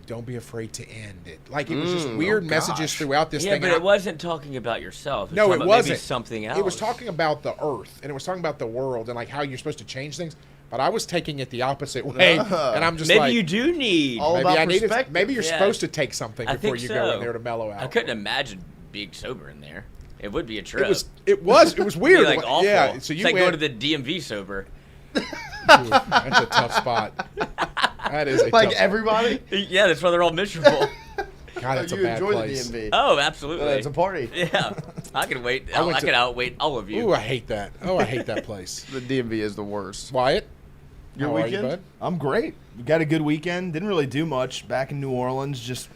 Speaker 10: don't be afraid to end it. Like it was just weird messages throughout this
Speaker 3: Yeah,
Speaker 10: thing.
Speaker 3: but it wasn't talking about yourself.
Speaker 10: No, it
Speaker 3: talking about
Speaker 10: wasn't.
Speaker 3: Maybe something else.
Speaker 10: It was talking about the earth, and it was talking about the world, and like how you're supposed to change things. But I was taking it the opposite way, and I'm just
Speaker 3: maybe
Speaker 10: like,
Speaker 3: you do need.
Speaker 2: All about perspective.
Speaker 10: maybe you're
Speaker 3: Yeah.
Speaker 10: supposed to take something
Speaker 3: I
Speaker 10: before
Speaker 3: think
Speaker 10: you
Speaker 3: so.
Speaker 10: go in there to mellow out.
Speaker 3: I couldn't imagine being sober in there. It would be a trip.
Speaker 10: It was
Speaker 3: It'd
Speaker 10: weird.
Speaker 3: be, like, awful.
Speaker 10: Yeah, so you
Speaker 3: it's like
Speaker 10: went,
Speaker 3: going to the DMV sober.
Speaker 10: Dude, that's a tough spot. That is a
Speaker 2: Like
Speaker 10: tough
Speaker 2: everybody?
Speaker 3: Yeah, that's why they're all miserable.
Speaker 10: spot. God, that's
Speaker 2: You
Speaker 10: a bad
Speaker 2: enjoy
Speaker 10: place.
Speaker 2: the DMV.
Speaker 3: Oh, absolutely.
Speaker 2: It's a party.
Speaker 3: Yeah, I can wait.
Speaker 10: I went
Speaker 3: I
Speaker 10: to-
Speaker 3: can outwait all of you.
Speaker 10: Ooh, I hate that. Oh, I hate that place.
Speaker 2: The DMV is the worst.
Speaker 10: Wyatt,
Speaker 2: Your
Speaker 10: how are you,
Speaker 2: weekend?
Speaker 10: bud?
Speaker 5: I'm great. Got a good weekend. Didn't really do much. Back in New Orleans, just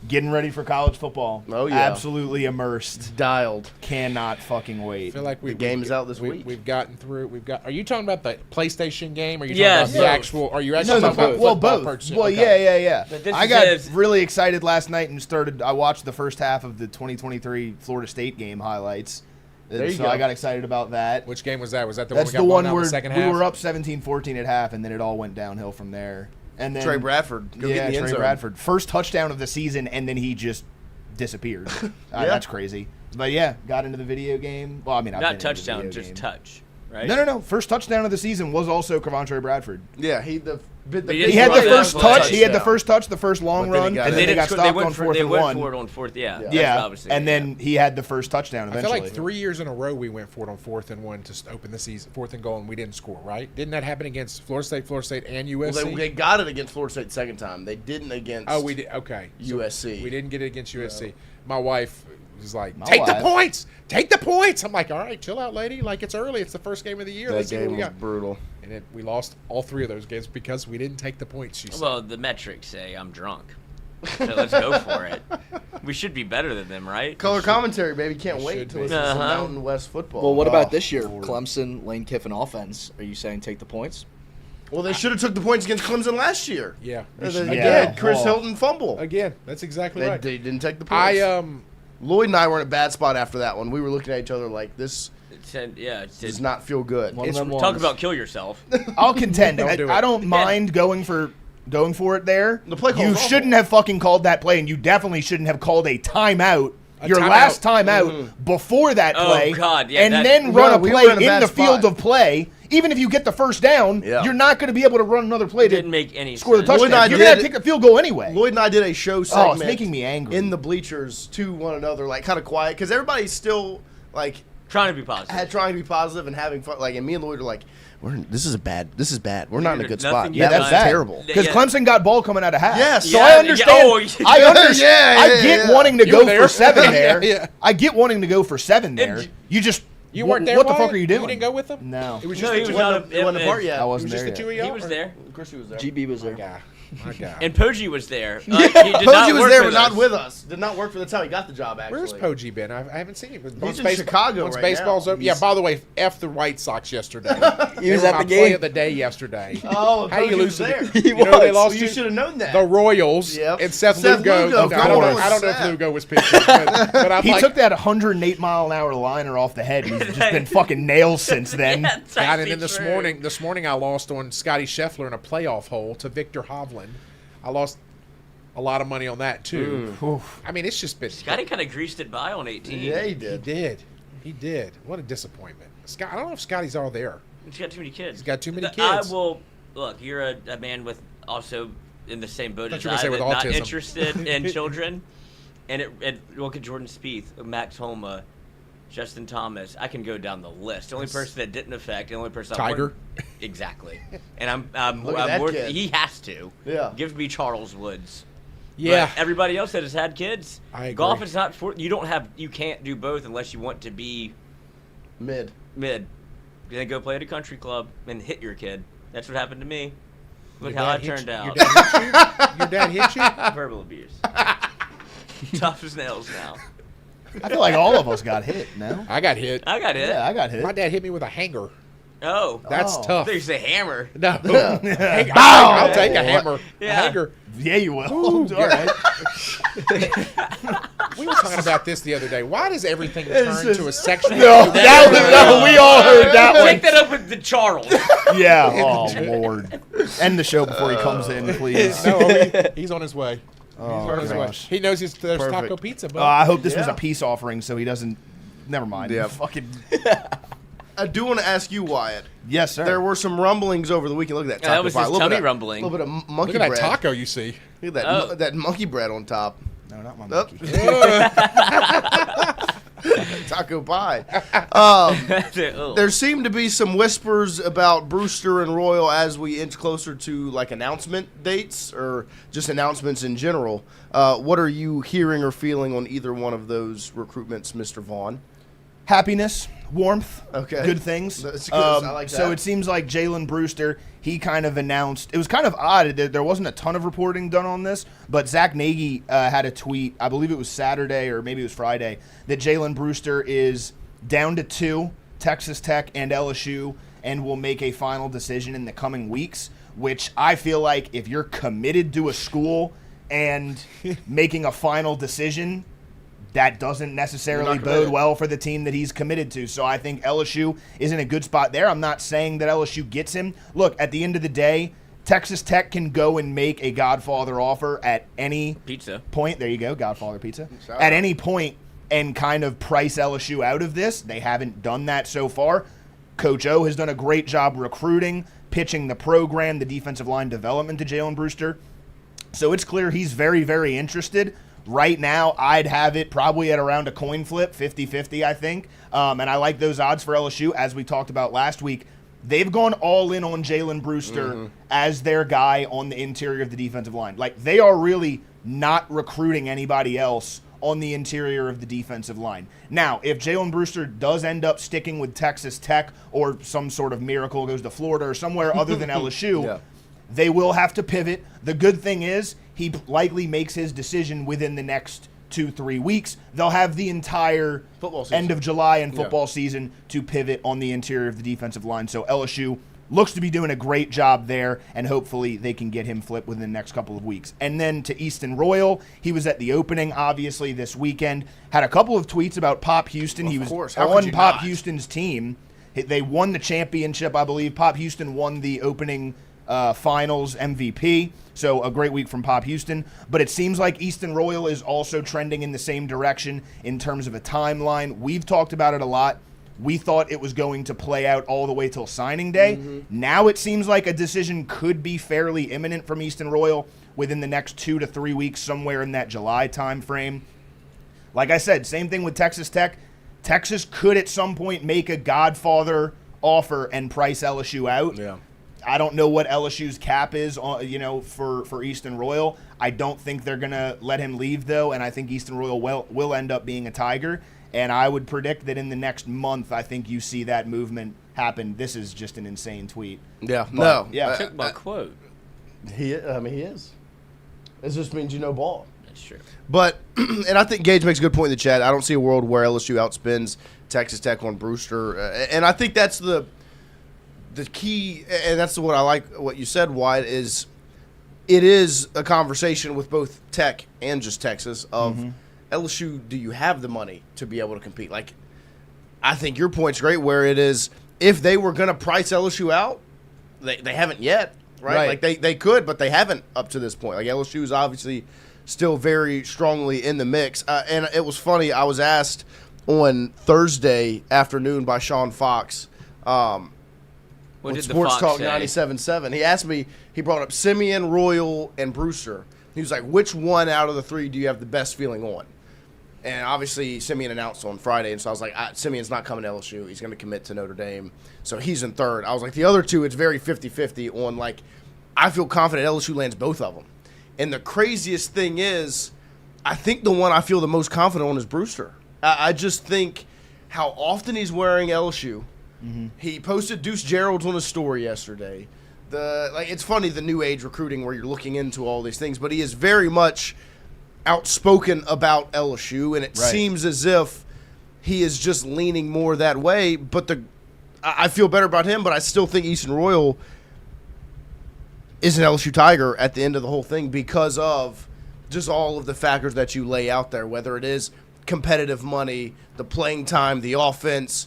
Speaker 5: getting ready for college football.
Speaker 2: Oh, yeah.
Speaker 5: Absolutely immersed.
Speaker 2: Dialed.
Speaker 5: Cannot fucking
Speaker 10: I
Speaker 5: wait.
Speaker 10: feel like
Speaker 2: The game's out this week.
Speaker 10: We've gotten through. Are you talking about the PlayStation game? Or are you
Speaker 3: Yes.
Speaker 10: talking about the actual? Are you actually
Speaker 5: No,
Speaker 10: talking about
Speaker 5: well,
Speaker 10: football
Speaker 5: both.
Speaker 10: purchase?
Speaker 5: Well,
Speaker 10: Okay.
Speaker 5: yeah.
Speaker 3: But this
Speaker 5: I got
Speaker 3: is-
Speaker 5: really excited last night and I watched the first half of the 2023 Florida State game highlights.
Speaker 2: There you
Speaker 5: so
Speaker 2: go.
Speaker 5: I got excited about that.
Speaker 10: Which game was that? Was that the
Speaker 5: That's
Speaker 10: one
Speaker 5: the
Speaker 10: we got
Speaker 5: one
Speaker 10: blown out in
Speaker 5: where
Speaker 10: the second
Speaker 5: we
Speaker 10: half?
Speaker 5: were up 17-14 at half, and then it all went downhill from there. And then
Speaker 2: Trey Bradford. Go
Speaker 5: yeah,
Speaker 2: get in the end
Speaker 5: Trey
Speaker 2: zone.
Speaker 5: Bradford. First touchdown of the season, and then he just disappeared. That's crazy. But yeah, got into the video game. Well, I mean, I've
Speaker 3: Not
Speaker 5: been into the
Speaker 3: touchdown,
Speaker 5: video
Speaker 3: just
Speaker 5: game.
Speaker 3: touch, right?
Speaker 5: No. First touchdown of the season was also Cavontre Bradford.
Speaker 2: Yeah, he
Speaker 5: He had the first touch. He had the first touch, the first long
Speaker 2: But then he
Speaker 5: run,
Speaker 2: got
Speaker 5: and
Speaker 2: it.
Speaker 5: then they
Speaker 3: didn't
Speaker 5: got
Speaker 3: score-
Speaker 5: stopped
Speaker 3: went
Speaker 5: on
Speaker 3: for-
Speaker 5: 4th
Speaker 3: they
Speaker 5: and
Speaker 3: went
Speaker 5: 1.
Speaker 3: for it on fourth. Yeah.
Speaker 5: Yeah,
Speaker 3: that's obviously,
Speaker 5: and then he had the first touchdown
Speaker 10: I
Speaker 5: eventually.
Speaker 10: feel like 3 years in a row we went for it on 4th and 1 to open the season, 4th and goal, and we didn't score. Right? Didn't that happen against Florida State, and USC?
Speaker 2: Well, they got it against Florida State the second time. They didn't against
Speaker 10: Oh, we did. Okay, So
Speaker 2: USC.
Speaker 10: we didn't get it against USC. My wife was like,
Speaker 5: My
Speaker 10: "Take the
Speaker 5: wife.
Speaker 10: points! Take the points!" I'm like, "All right, chill out, lady. Like it's early. It's the first game of the year.
Speaker 2: That
Speaker 10: Let's see what
Speaker 2: game
Speaker 10: we
Speaker 2: was
Speaker 10: got."
Speaker 2: brutal.
Speaker 10: And we lost all 3 of those games because we didn't take the points. She said.
Speaker 3: Well, the metrics say I'm drunk. So let's go for it. We should be better than them, right?
Speaker 2: Color commentary, baby. Can't wait
Speaker 10: should
Speaker 2: to
Speaker 10: be.
Speaker 2: listen to some
Speaker 3: Uh-huh.
Speaker 2: Mountain West football.
Speaker 4: Well, what
Speaker 5: Oh,
Speaker 4: about this year?
Speaker 5: Lord.
Speaker 4: Clemson, Lane Kiffin offense. Are you saying take the points?
Speaker 2: Well, they should have took the points against Clemson last year.
Speaker 10: Yeah.
Speaker 2: They
Speaker 5: Yeah.
Speaker 2: had Chris
Speaker 5: Oh.
Speaker 2: Hilton fumble.
Speaker 10: Again, that's exactly
Speaker 2: They,
Speaker 10: right.
Speaker 2: they didn't take the points. Lloyd and I were in a bad spot after that one. We were looking at each other like, this does not feel good.
Speaker 4: One of them
Speaker 3: Talk
Speaker 4: ones.
Speaker 3: about kill yourself.
Speaker 5: I'll contend.
Speaker 10: Don't do it.
Speaker 5: I don't mind going for it there.
Speaker 2: The play call
Speaker 5: You
Speaker 2: was awful.
Speaker 5: shouldn't have fucking called that play, and you definitely shouldn't have called a timeout. Your
Speaker 10: timeout.
Speaker 5: last timeout before that
Speaker 3: Oh,
Speaker 5: play,
Speaker 3: God, yeah,
Speaker 5: and
Speaker 3: that-
Speaker 5: then run a
Speaker 2: we
Speaker 5: play
Speaker 2: were in a
Speaker 5: in
Speaker 2: bad
Speaker 5: the field
Speaker 2: spot.
Speaker 5: of play. Even if you get the first down,
Speaker 2: Yeah.
Speaker 5: you're not going to be able to run another play to
Speaker 3: Didn't make any
Speaker 5: score the
Speaker 3: sense.
Speaker 2: Lloyd and I
Speaker 5: touchdown. You're going to have
Speaker 2: did-
Speaker 5: to take a field goal anyway.
Speaker 2: Lloyd and I did a show
Speaker 5: Oh,
Speaker 2: segment.
Speaker 5: it's making me angry.
Speaker 2: In the bleachers to one another, like kind of quiet, because everybody's still like
Speaker 3: Trying to be positive.
Speaker 2: trying to be positive and having fun. Like, and me and Lloyd are like, this is bad. We're not in a good
Speaker 3: Nothing
Speaker 2: spot.
Speaker 3: you
Speaker 2: Yeah,
Speaker 3: done.
Speaker 2: that's
Speaker 5: bad.
Speaker 2: terrible.
Speaker 5: Because
Speaker 3: Yeah.
Speaker 5: Clemson got ball coming out of half.
Speaker 2: Yes.
Speaker 5: So
Speaker 3: Yeah,
Speaker 5: I
Speaker 3: yeah,
Speaker 5: understand.
Speaker 3: oh,
Speaker 5: I understand.
Speaker 2: yeah,
Speaker 5: I
Speaker 2: yeah,
Speaker 5: get
Speaker 2: yeah.
Speaker 5: wanting to
Speaker 10: You
Speaker 5: go
Speaker 10: were there?
Speaker 5: for 7 there.
Speaker 10: Yeah.
Speaker 5: I get wanting to go for 7 there.
Speaker 3: And
Speaker 5: You just
Speaker 10: You weren't there.
Speaker 5: What the
Speaker 10: Wyatt?
Speaker 5: fuck are you doing?
Speaker 10: You didn't go with them.
Speaker 5: No.
Speaker 10: It was
Speaker 3: No,
Speaker 10: just
Speaker 3: he
Speaker 10: the
Speaker 3: was
Speaker 10: two-
Speaker 3: not
Speaker 2: It wasn't apart yet.
Speaker 5: I
Speaker 10: it
Speaker 5: wasn't
Speaker 10: was just
Speaker 5: there
Speaker 10: the
Speaker 5: yet.
Speaker 10: 2 of y'all.
Speaker 3: He was
Speaker 10: or-
Speaker 3: there.
Speaker 2: Of course he was there.
Speaker 4: GB was there.
Speaker 10: My God.
Speaker 3: And Poggi was there. He did
Speaker 2: Poggi
Speaker 3: not
Speaker 2: was
Speaker 3: work
Speaker 2: there,
Speaker 3: with
Speaker 2: but not
Speaker 3: us.
Speaker 2: with us. Did not work for that's how he got the job. Actually,
Speaker 10: Where's Poggi been? I haven't seen him. Once
Speaker 2: in Chicago
Speaker 10: Once
Speaker 2: right
Speaker 10: baseball's
Speaker 2: now.
Speaker 10: over. Yeah. By the way, f the White Sox yesterday.
Speaker 4: He was
Speaker 10: They were
Speaker 4: at
Speaker 10: my
Speaker 4: the
Speaker 10: play
Speaker 4: game.
Speaker 10: of the day yesterday.
Speaker 2: Oh,
Speaker 10: How you
Speaker 2: Poggi
Speaker 10: lose
Speaker 2: was
Speaker 10: to
Speaker 2: there.
Speaker 10: the, you know who they lost
Speaker 2: You
Speaker 10: to?
Speaker 2: should have known that.
Speaker 10: The Royals.
Speaker 2: Yep.
Speaker 10: And Seth
Speaker 2: Seth
Speaker 10: Lugo.
Speaker 2: Lugo,
Speaker 10: I don't know.
Speaker 5: of
Speaker 10: I don't know if
Speaker 2: course.
Speaker 10: Lugo was pitching, but I'm
Speaker 5: He
Speaker 10: like,
Speaker 5: took that 108-mile-an-hour liner off the head. And he's just been fucking nails since then.
Speaker 3: Yeah, it's
Speaker 10: God, and
Speaker 3: actually
Speaker 10: then this
Speaker 3: true.
Speaker 10: morning I lost on Scotty Scheffler in a playoff hole to Victor Hovland. I lost a lot of money on that too. I mean, it's just been.
Speaker 3: Scotty kind of greased it by on 18.
Speaker 2: Yeah, he
Speaker 10: He
Speaker 2: did.
Speaker 10: did. He did. What a disappointment. Scott, I don't know if Scotty's all there.
Speaker 3: He's got too many kids.
Speaker 10: He's got too many
Speaker 3: I
Speaker 10: kids.
Speaker 3: will look. You're a man with also in the same boat
Speaker 10: Thought
Speaker 3: as
Speaker 10: you were
Speaker 3: I.
Speaker 10: gonna say with
Speaker 3: Not
Speaker 10: autism.
Speaker 3: interested in children. And look at Jordan Spieth, Max Homa, Justin Thomas. I can go down the list. The only person that didn't affect, the only person
Speaker 10: Tiger.
Speaker 3: Exactly. And I'm
Speaker 2: Look at that
Speaker 3: more.
Speaker 2: kid.
Speaker 3: He has to.
Speaker 2: Yeah.
Speaker 3: Give me Charles Woods.
Speaker 10: Yeah.
Speaker 3: But everybody else that has had kids,
Speaker 10: I agree.
Speaker 3: golf is not for you can't do both unless you want to be
Speaker 2: Mid.
Speaker 3: mid. You then go play at a country club and hit your kid. That's what happened to me. Look
Speaker 10: Your
Speaker 3: how I
Speaker 10: dad hit
Speaker 3: turned
Speaker 10: you-
Speaker 3: out.
Speaker 10: Your dad hit you?
Speaker 3: Verbal abuse. Tough as nails now.
Speaker 5: I feel like all of us got hit, no?
Speaker 10: I got hit.
Speaker 3: I got it.
Speaker 5: Yeah, I got hit.
Speaker 10: My dad hit me with a hanger.
Speaker 3: Oh.
Speaker 10: That's
Speaker 5: Oh.
Speaker 10: tough.
Speaker 3: They say hammer.
Speaker 10: No. I'll take a hammer.
Speaker 3: Yeah.
Speaker 10: A hanger.
Speaker 5: Yeah, you will.
Speaker 10: Ooh,
Speaker 5: All right.
Speaker 10: We were talking about this the other day. Why does everything turn to a sexual?
Speaker 5: No, we all heard that
Speaker 3: Take
Speaker 5: one.
Speaker 3: that up with the Charles.
Speaker 5: Yeah. Oh, Lord. End the show before he comes in, please.
Speaker 10: No, he's on his way.
Speaker 5: Oh,
Speaker 10: He's on his way.
Speaker 5: gosh.
Speaker 10: He knows there's
Speaker 2: Perfect.
Speaker 10: taco pizza, but
Speaker 5: I hope this was
Speaker 2: Yeah.
Speaker 5: a peace offering so he doesn't. Never mind.
Speaker 2: Yeah.
Speaker 5: Fucking.
Speaker 2: I do want to ask you, Wyatt.
Speaker 5: Yes, sir.
Speaker 2: There were some rumblings over the weekend. Look at that
Speaker 3: Yeah,
Speaker 2: taco
Speaker 3: that was
Speaker 2: pie.
Speaker 3: his
Speaker 2: A little bit
Speaker 3: tummy
Speaker 2: of-
Speaker 3: rumbling.
Speaker 2: A little bit of monkey
Speaker 10: look at that
Speaker 2: bread.
Speaker 10: taco you see.
Speaker 2: Look at that, that monkey bread on top.
Speaker 5: No, not my
Speaker 2: Oh.
Speaker 5: monkey.
Speaker 2: taco pie.
Speaker 3: Oh.
Speaker 2: There seem to be some whispers about Brewster and Royal as we inch closer to like announcement dates or just announcements in general. What are you hearing or feeling on either one of those recruitments, Mr. Vaughn?
Speaker 5: Happiness, warmth,
Speaker 2: Okay.
Speaker 5: good things.
Speaker 2: That's good. I like
Speaker 5: So
Speaker 2: that.
Speaker 5: it seems like Jalen Brewster, he kind of announced. It was kind of odd. There wasn't a ton of reporting done on this, but Zach Nagy had a tweet, I believe it was Saturday or maybe it was Friday, that Jalen Brewster is down to 2, Texas Tech and LSU, and will make a final decision in the coming weeks, which I feel like if you're committed to a school and making a final decision, that doesn't necessarily bode well for the team that he's committed to. So I think LSU is in a good spot there. I'm not saying that LSU gets him. Look, at the end of the day, Texas Tech can go and make a Godfather offer at any point. There you go, Godfather Pizza. At any point and kind of price LSU out of this. They haven't done that so far. Coach O has done a great job recruiting, pitching the program, the defensive line development to Jalen Brewster. So it's clear he's very, very interested. Right now, I'd have it probably at around a coin flip, 50-50, I think. And I like those odds for LSU. As we talked about last week, they've gone all in on Jalen Brewster as their guy on the interior of the defensive line. Like, they are really not recruiting anybody else on the interior of the defensive line. Now, if Jalen Brewster does end up sticking with Texas Tech or some sort of miracle goes to Florida or somewhere other than LSU, they will have to pivot. The good thing is he likely makes his decision within the next 2-3 weeks. They'll have the entire end of July and football season to pivot on the interior of the defensive line. So LSU looks to be doing a great job there, and hopefully they can get him flipped within the next couple of weeks. And then to Easton Royal, he was at the opening, obviously, this weekend. Had a couple of tweets about Pop Houston. He was on Pop Houston's team. They won the championship, I believe. Pop Houston won the opening finals MVP. So a great week from Pop Houston. But it seems like Easton Royal is also trending in the same direction in terms of a timeline. We've talked about it a lot. We thought it was going to play out all the way till signing day. Now it seems like a decision could be fairly imminent from Easton Royal within the next 2 to 3 weeks, somewhere in that July time frame. Like I said, same thing with Texas Tech. Texas could at some point make a Godfather offer and price LSU out.
Speaker 2: Yeah.
Speaker 5: I don't know what LSU's cap is, for Easton Royal. I don't think they're going to let him leave, though, and I think Easton Royal will end up being a Tiger. And I would predict that in the next month, I think you see that movement happen. This is just an insane tweet.
Speaker 2: Yeah,
Speaker 3: I took my quote.
Speaker 2: He is. It just means you know ball.
Speaker 3: That's true.
Speaker 2: But, and I think Gage makes a good point in the chat. I don't see a world where LSU outspends Texas Tech on Brewster. And I think that's the key, and that's what I like what you said, Wyatt, is it is a conversation with both Tech and just Texas of LSU, do you have the money to be able to compete? Like, I think your point's great where it is if they were going to price LSU out, they haven't yet, right? Like, they could, but they haven't up to this point. Like, LSU is obviously still very strongly in the mix. And it was funny, I was asked on Thursday afternoon by Sean Fox,
Speaker 3: What did
Speaker 2: Sports
Speaker 3: the Fox
Speaker 2: Talk
Speaker 3: say?
Speaker 2: 97.7. He asked me, he brought up Simeon, Royal, and Brewster. He was like, which one out of the three do you have the best feeling on? And obviously, Simeon announced on Friday, and so I was like, Simeon's not coming to LSU. He's going to commit to Notre Dame. So he's in third. I was like, the other two, it's very 50-50 on, like, I feel confident LSU lands both of them. And the craziest thing is, I think the one I feel the most confident on is Brewster. I just think how often he's wearing LSU. He posted Deuce Gerald's on his story yesterday. It's funny, the new age recruiting where you're looking into all these things, but he is very much outspoken about LSU, and it seems as if he is just leaning more that way. But I feel better about him, but I still think Easton Royal is an LSU Tiger at the end of the whole thing because of just all of the factors that you lay out there, whether it is competitive money, the playing time, the offense,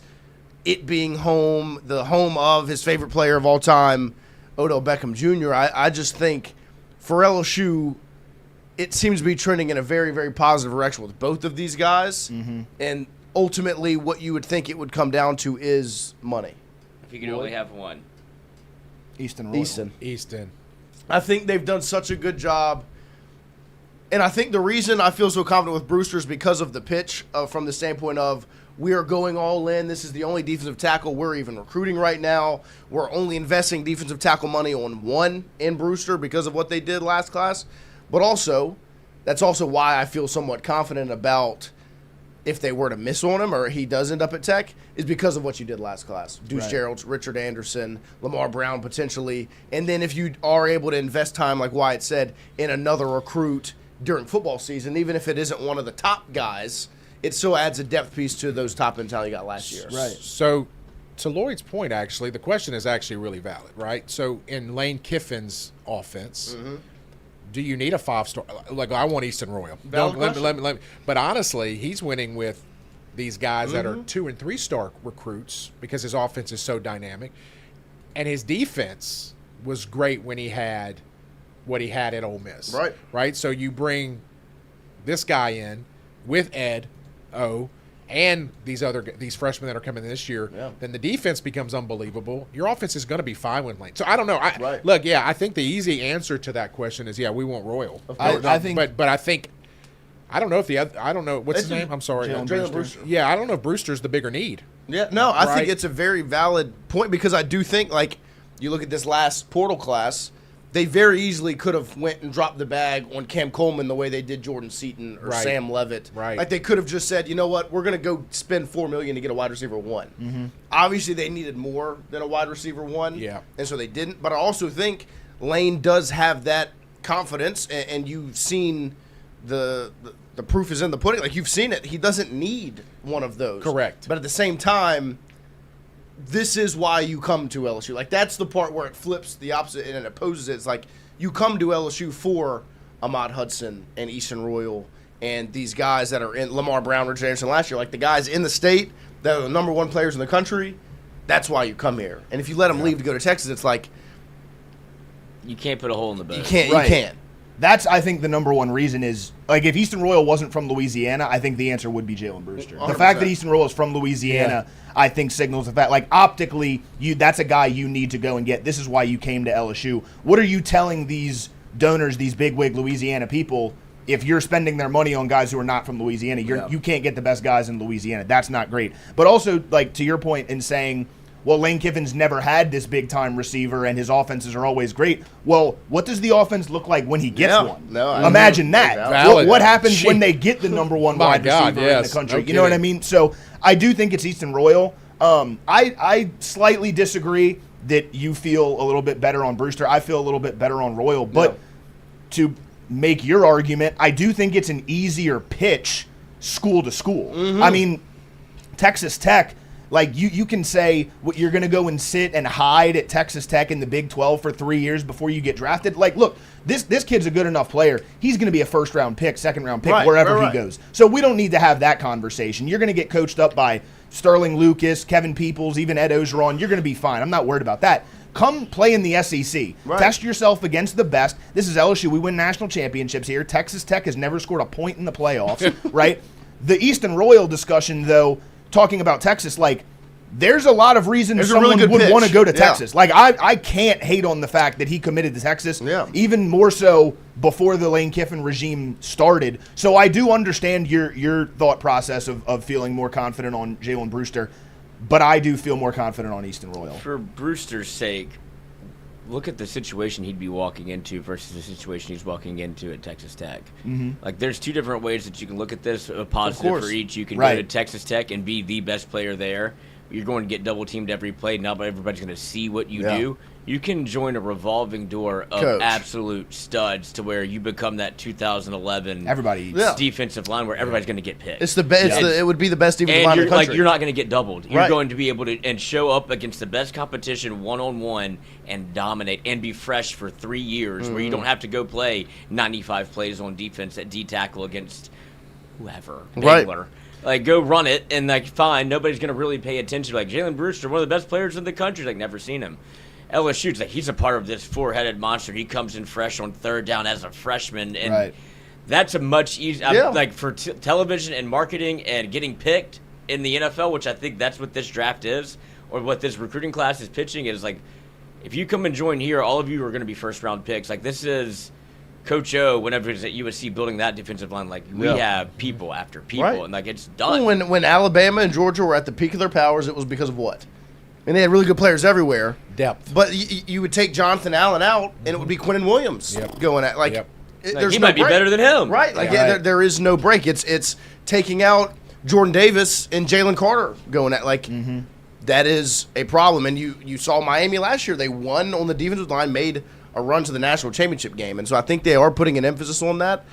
Speaker 2: it being home, the home of his favorite player of all time, Odell Beckham Jr. I just think for LSU, it seems to be trending in a very, very positive direction with both of these guys. And ultimately what you would think it would come down to is money.
Speaker 3: If you could only have one.
Speaker 5: Easton Royal.
Speaker 10: Easton.
Speaker 2: I think they've done such a good job. And I think the reason I feel so confident with Brewster is because of the pitch from the standpoint of we are going all in. This is the only defensive tackle we're even recruiting right now. We're only investing defensive tackle money on one in Brewster because of what they did last class. But also, that's also why I feel somewhat confident about if they were to miss on him or he does end up at Tech, is because of what you did last class. Deuce Gerald's, Richard Anderson, Lamar Brown potentially. And then if you are able to invest time, like Wyatt said, in another recruit during football season, even if it isn't one of the top guys, it still adds a depth piece to those top end talent you got last year.
Speaker 5: Right.
Speaker 10: So to Lloyd's point, actually, the question is actually really valid, right? So in Lane Kiffin's offense, do you need a 5-star? Like, I want Easton Royal. Let me. But honestly, he's winning with these guys that are 2- and 3-star recruits because his offense is so dynamic. And his defense was great when he had what he had at Ole Miss. Right? So you bring this guy in with Ed O and these freshmen that are coming in this year, then the defense becomes unbelievable. Your offense is going to be fine with Lane. So I don't know. Look, I think the easy answer to that question is, we want Royal.
Speaker 5: I think,
Speaker 10: but I think I don't know if I don't know what's his name. I'm sorry,
Speaker 2: Jalen Brewster.
Speaker 10: Yeah, I don't know if Brewster's the bigger need.
Speaker 2: Yeah, no, I think it's a very valid point because I do think, like, you look at this last portal class, they very easily could have went and dropped the bag on Cam Coleman the way they did Jordan Seaton or Sam Levitt. Like, they could have just said, you know what, we're going to go spend $4 million to get a wide receiver 1. Obviously, they needed more than a wide receiver 1, and so they didn't. But I also think Lane does have that confidence, and you've seen the proof is in the pudding. Like, you've seen it. He doesn't need one of those.
Speaker 10: Correct.
Speaker 2: But at the same time, this is why you come to LSU. Like, that's the part where it flips the opposite and it opposes it. It's like you come to LSU for Ahmad Hudson and Easton Royal and these guys that are in Lamar Brown, Richard Anderson last year, like the guys in the state that are the number 1 players in the country. That's why you come here. And if you let them leave to go to Texas, it's like
Speaker 3: you can't put a hole in the boat.
Speaker 2: You can't. You can't.
Speaker 5: That's, I think, the number one reason is, like, if Easton Royal wasn't from Louisiana, I think the answer would be Jalen Brewster. 100%. The fact that Easton Royal is from Louisiana, I think, signals the fact, like, optically, that's a guy you need to go and get. This is why you came to LSU. What are you telling these donors, these bigwig Louisiana people, if you're spending their money on guys who are not from Louisiana? You can't get the best guys in Louisiana. That's not great. But also, like, to your point in saying, well, Lane Kiffin's never had this big-time receiver, and his offenses are always great. Well, what does the offense look like when he gets one? Imagine that. What happens when they get the number 1 wide receiver in the country? You know what I mean? So I do think it's Easton Royal. I slightly disagree that you feel a little bit better on Brewster. I feel a little bit better on Royal. But to make your argument, I do think it's an easier pitch school to school. I mean, Texas Tech, like, you can say what you're going to go and sit and hide at Texas Tech in the Big 12 for 3 years before you get drafted. Like, look, this kid's a good enough player. He's going to be a first-round pick, second-round pick, wherever he goes. So we don't need to have that conversation. You're going to get coached up by Sterling Lucas, Kevin Peoples, even Ed Ogeron. You're going to be fine. I'm not worried about that. Come play in the SEC. Test yourself against the best. This is LSU. We win national championships here. Texas Tech has never scored a point in the playoffs, right? The Easton Royal discussion, though, talking about Texas, like, there's a lot of reasons someone would want to go to Texas. Like, I can't hate on the fact that he committed to Texas, even more so before the Lane Kiffin regime started. So I do understand your thought process of feeling more confident on Jalen Brewster, but I do feel more confident on Easton Royal.
Speaker 3: For Brewster's sake, look at the situation he'd be walking into versus the situation he's walking into at Texas Tech. Like, there's 2 different ways that you can look at this, a positive for each. You can go to Texas Tech and be the best player there. You're going to get double-teamed every play. Not everybody's going to see what you do. You can join a revolving door of absolute studs to where you become that 2011 defensive line where everybody's going to get picked.
Speaker 2: It's the best. It would be the best defensive line in the country.
Speaker 3: Like, you're not going to get doubled. You're going to be able to and show up against the best competition one-on-one and dominate and be fresh for 3 years where you don't have to go play 95 plays on defense at D-tackle against whoever. Baylor. Like, go run it, and, like, fine, nobody's going to really pay attention. Like, Jalen Brewster, one of the best players in the country, like, never seen him. LSU's like, he's a part of this 4-headed monster. He comes in fresh on 3rd down as a freshman, and that's a much easier, like, for television and marketing and getting picked in the NFL, which I think that's what this draft is, or what this recruiting class is pitching is, like, if you come and join here, all of you are going to be first-round picks. Like, this is Coach O, whenever he's at USC building that defensive line, like we have people after people,
Speaker 2: Right.
Speaker 3: and like it's done.
Speaker 2: When Alabama and Georgia were at the peak of their powers, it was because of what? And they had really good players everywhere.
Speaker 10: Depth.
Speaker 2: But you would take Jonathan Allen out, and it would be Quinnen Williams going at like.
Speaker 10: Yep.
Speaker 2: There's
Speaker 3: he
Speaker 2: no
Speaker 3: might be
Speaker 2: break.
Speaker 3: better than him.
Speaker 2: Right. Like there is no break. It's taking out Jordan Davis and Jalen Carter going at like. That is a problem. And you saw Miami last year. They won on the defensive line, made a run to the national championship game. And so I think they are putting an emphasis on that.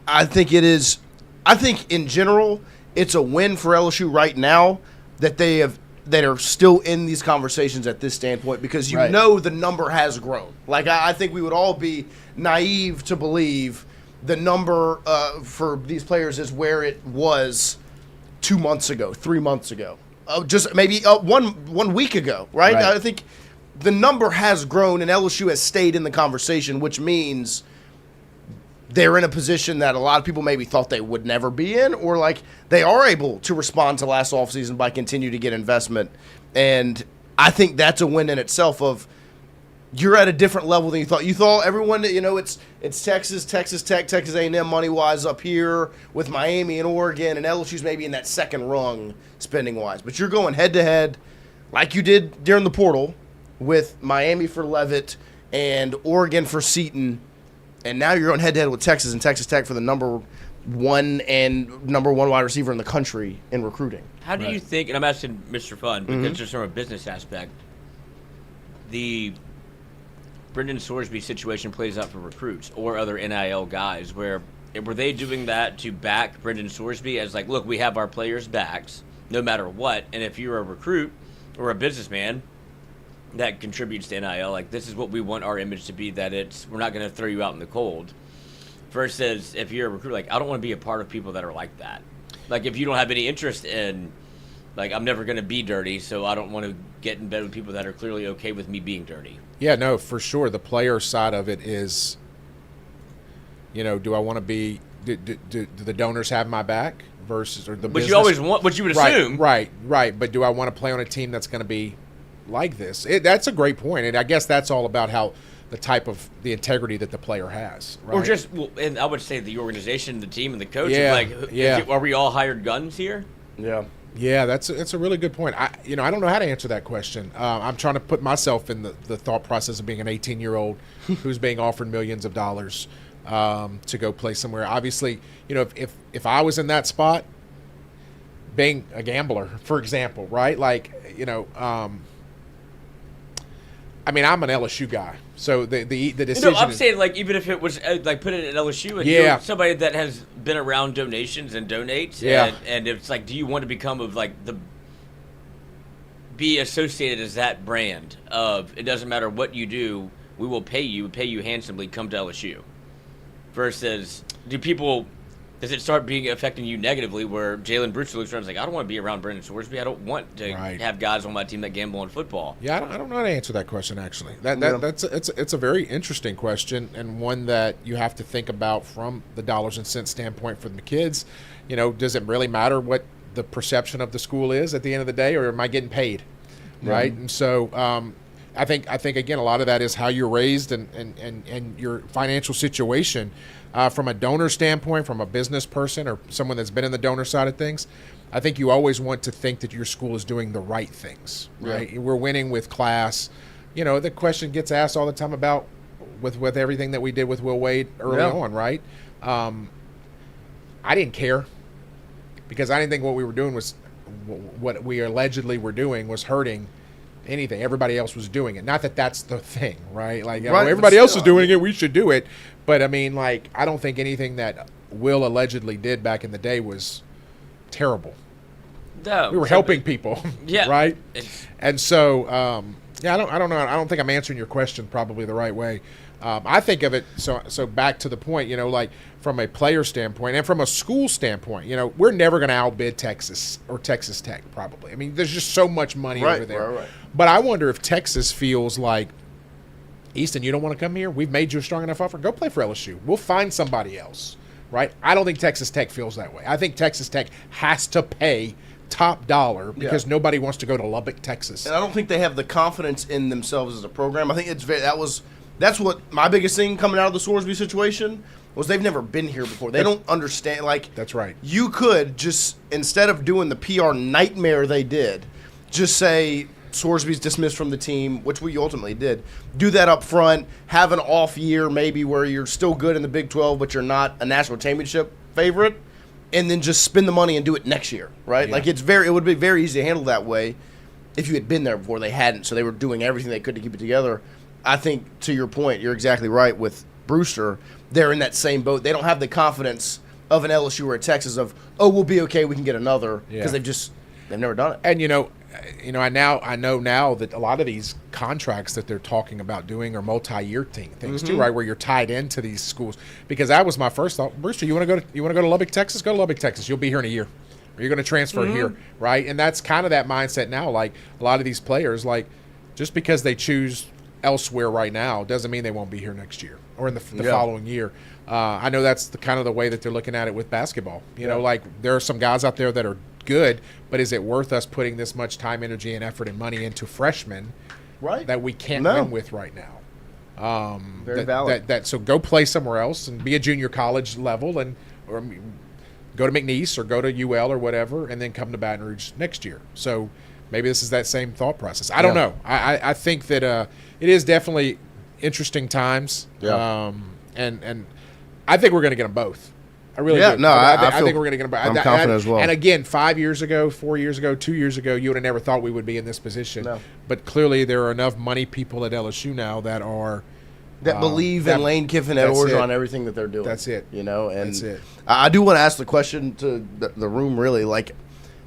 Speaker 2: I think it is – I think in general it's a win for LSU right now that that are still in these conversations at this standpoint because you know the number has grown. Like I think we would all be naive to believe the number for these players is where it was 2 months ago, 3 months ago. Just maybe 1 week ago, right? I think the number has grown and LSU has stayed in the conversation, which means they're in a position that a lot of people maybe thought they would never be in, or like they are able to respond to last offseason by continue to get investment. And I think that's a win in itself of you're at a different level than you thought. You thought everyone, it's Texas, Texas Tech, Texas A&M money-wise up here with Miami and Oregon, and LSU's maybe in that second rung spending-wise. But you're going head-to-head like you did during the portal with Miami for Leavitt and Oregon for Seton, and now you're going head-to-head with Texas and Texas Tech for the number one wide receiver in the country in recruiting.
Speaker 3: How do you think, and I'm asking Mr. Fun, because just from a business aspect, the Brendan Sorsby situation plays out for recruits or other NIL guys, were they doing that to back Brendan Sorsby as like, look, we have our players' backs no matter what, and if you're a recruit or a businessman that contributes to NIL, like this is what we want our image to be, that we're not going to throw you out in the cold. Versus if you're a recruit, like I don't want to be a part of people that are like that. Like if you don't have any interest in, like I'm never going to be dirty, so I don't want to get in bed with people that are clearly okay with me being dirty. Yeah, no, for sure. The player side of it is, do I want to be? Do the donors have my back versus or the? But business? You always want what you would assume. Right. But do I want to play on a team that's going to be like this? That's a great point, and I guess that's all about how the type of the integrity that the player has, right? Or just, and I would say the organization, the team, and the coach. Are we all hired guns here? Yeah, that's a really good point. I don't know how to answer that question. I'm trying to put myself in the thought process of being an 18-year-old who's being offered millions of dollars to go play somewhere. Obviously, if I was in that spot, being a gambler, for example, right? Like, I'm an LSU guy, so the decision. I'm saying like even if it was like put it at LSU and you're somebody that has been around donations and donates, and it's like, do you want to become be associated as that brand of it doesn't matter what you do, we will pay you handsomely, come to LSU, versus does it start affecting you negatively where Jalen Brewster looks around and is like, I don't want to be around Brendan Sorsby. I don't want to have guys on my team that gamble on football. Yeah, I don't know how to answer that question, actually. It's a very interesting question, and one that you have to think about from the dollars and cents standpoint for the kids. Does it really matter what the perception of the school is at the end of the day, or am I getting paid? Right? And so I think again, a lot of that is how you're raised and your financial situation. From a donor standpoint, from a business person or someone that's been in the donor side of things, I think you always want to think that your school is doing the right things, right? Yeah. We're winning with class. The question gets asked all the time about with everything that we did with Will Wade early on, right? I didn't care because I didn't think what we were doing was what we allegedly were doing was hurting anything. Everybody else was doing it. Not that that's the thing, right? Like everybody else is doing it, we should do it. But I mean, like, I don't think anything that Will allegedly did back in the day was terrible. No, we were helping people, right? And so, I don't know. I don't think I'm answering your question probably the right way. I think of it so back to the point, like from a player standpoint and from a school standpoint, we're never going to outbid Texas or Texas Tech probably. I mean, there's just so much money over there. Right. But I wonder if Texas feels like, Easton, you don't want to come here? We've made you a strong enough offer. Go play for LSU. We'll find somebody else, right? I don't think Texas Tech feels that way. I think Texas Tech has to pay top dollar because nobody wants to go to Lubbock, Texas.
Speaker 2: And I don't think they have the confidence in themselves as a program. I think that that's what my biggest thing coming out of the Sorsby situation was. They've never been here before. They don't understand. Like,
Speaker 10: that's right.
Speaker 2: You could just, instead of doing the PR nightmare they did, just say Sorsby's dismissed from the team, which we ultimately did. Do that up front. Have an off year maybe where you're still good in the Big 12, but you're not a national championship favorite, and then just spend the money and do it next year, right?
Speaker 10: Yeah.
Speaker 2: Like, it would be very easy to handle that way if you had been there before. They hadn't, so they were doing everything they could to keep it together. I think, to your point, you're exactly right with Brewster. They're in that same boat. They don't have the confidence of an LSU or a Texas of, oh, we'll be okay, we can get another, because they've never done it.
Speaker 10: And I know now that a lot of these contracts that they're talking about doing are multi-year things too, right? Where you're tied into these schools. Because that was my first thought. Brewster, you want to go to Lubbock, Texas? Go to Lubbock, Texas. You'll be here in a year. Or you're going to transfer here, right? And that's kind of that mindset now. Like, a lot of these players, like, just because they choose elsewhere right now doesn't mean they won't be here next year or in the following year. I know that's kind of the way that they're looking at it with basketball. You know, like, there are some guys out there that are good, but is it worth us putting this much time, energy, and effort and money into freshmen that we can't win with right now?
Speaker 2: Very valid.
Speaker 10: So go play somewhere else and be a junior college level, or go to McNeese or go to UL or whatever, and then come to Baton Rouge next year. So maybe this is that same thought process. I don't know. I think that it is definitely interesting times.
Speaker 2: Yeah.
Speaker 10: And I think we're going to get them both. I really do.
Speaker 2: No,
Speaker 10: I think we're going to get them both.
Speaker 2: I'm confident as well.
Speaker 10: And again, 5 years ago, 4 years ago, 2 years ago, you would have never thought we would be in this position.
Speaker 2: No.
Speaker 10: But clearly there are enough money people at LSU now that are
Speaker 2: believe in Lane Kiffin, Ed Orgeron, everything that they're doing.
Speaker 10: That's it.
Speaker 2: And
Speaker 10: that's it.
Speaker 2: I do want to ask the question to the room, really. Like,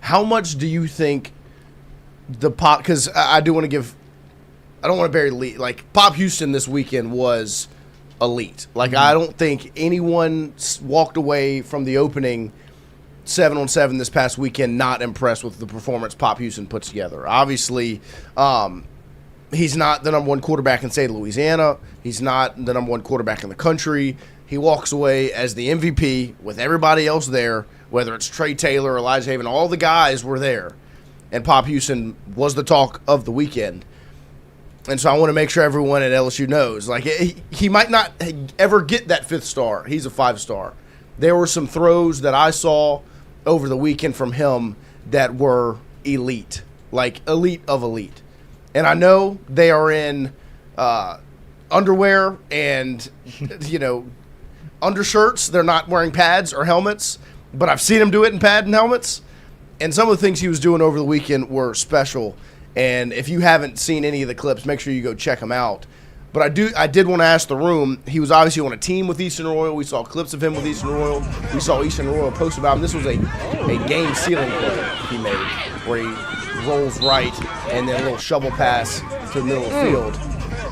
Speaker 2: how much do you think the Pop – because I do want to give – I don't want to bury – like, Pop Houston this weekend was elite. Like, I don't think anyone walked away from the opening 7-on-7 this past weekend not impressed with the performance Pop Houston puts together. Obviously, he's not the number one quarterback in the state of Louisiana. He's not the number one quarterback in the country. He walks away as the MVP with everybody else there, whether it's Trey Taylor, Elijah Haven, all the guys were there. And Pop Houston was the talk of the weekend. And so I want to make sure everyone at LSU knows, like, he might not ever get that 5th star. He's a 5-star. There were some throws that I saw over the weekend from him that were elite, like elite of elite. And I know they are in underwear and, undershirts. They're not wearing pads or helmets, but I've seen him do it in pad and helmets. And some of the things he was doing over the weekend were special. And if you haven't seen any of the clips, make sure you go check them out. But I did want to ask the room. He was obviously on a team with Eastern Royal. We saw clips of him with Eastern Royal. We saw Eastern Royal post about him. This was a game-sealing play he made where he rolls right and then a little shovel pass to the middle of the field.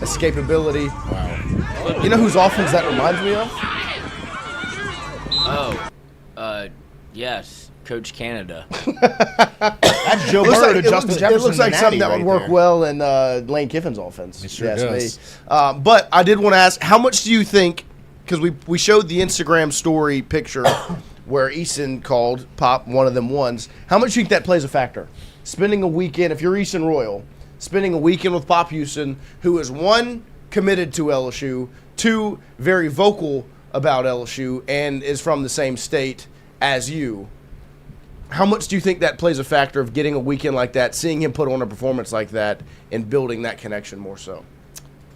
Speaker 2: Escapability. Wow. You know whose offense that reminds me of?
Speaker 3: Yes, Coach Canada.
Speaker 5: That's Joe Burrow to Justin Jefferson.
Speaker 2: It looks like something that would work well in Lane Kiffin's offense.
Speaker 10: It sure does.
Speaker 2: But I did want to ask, how much do you think, because we showed the Instagram story picture where Easton called Pop one of them ones, how much do you think that plays a factor? Spending a weekend, if you're Easton Royal, spending a weekend with Pop Houston, who is, 1, committed to LSU, 2, very vocal about LSU, and is from the same state as you. How much do you think that plays a factor of getting a weekend like that, seeing him put on a performance like that, and building that connection more so?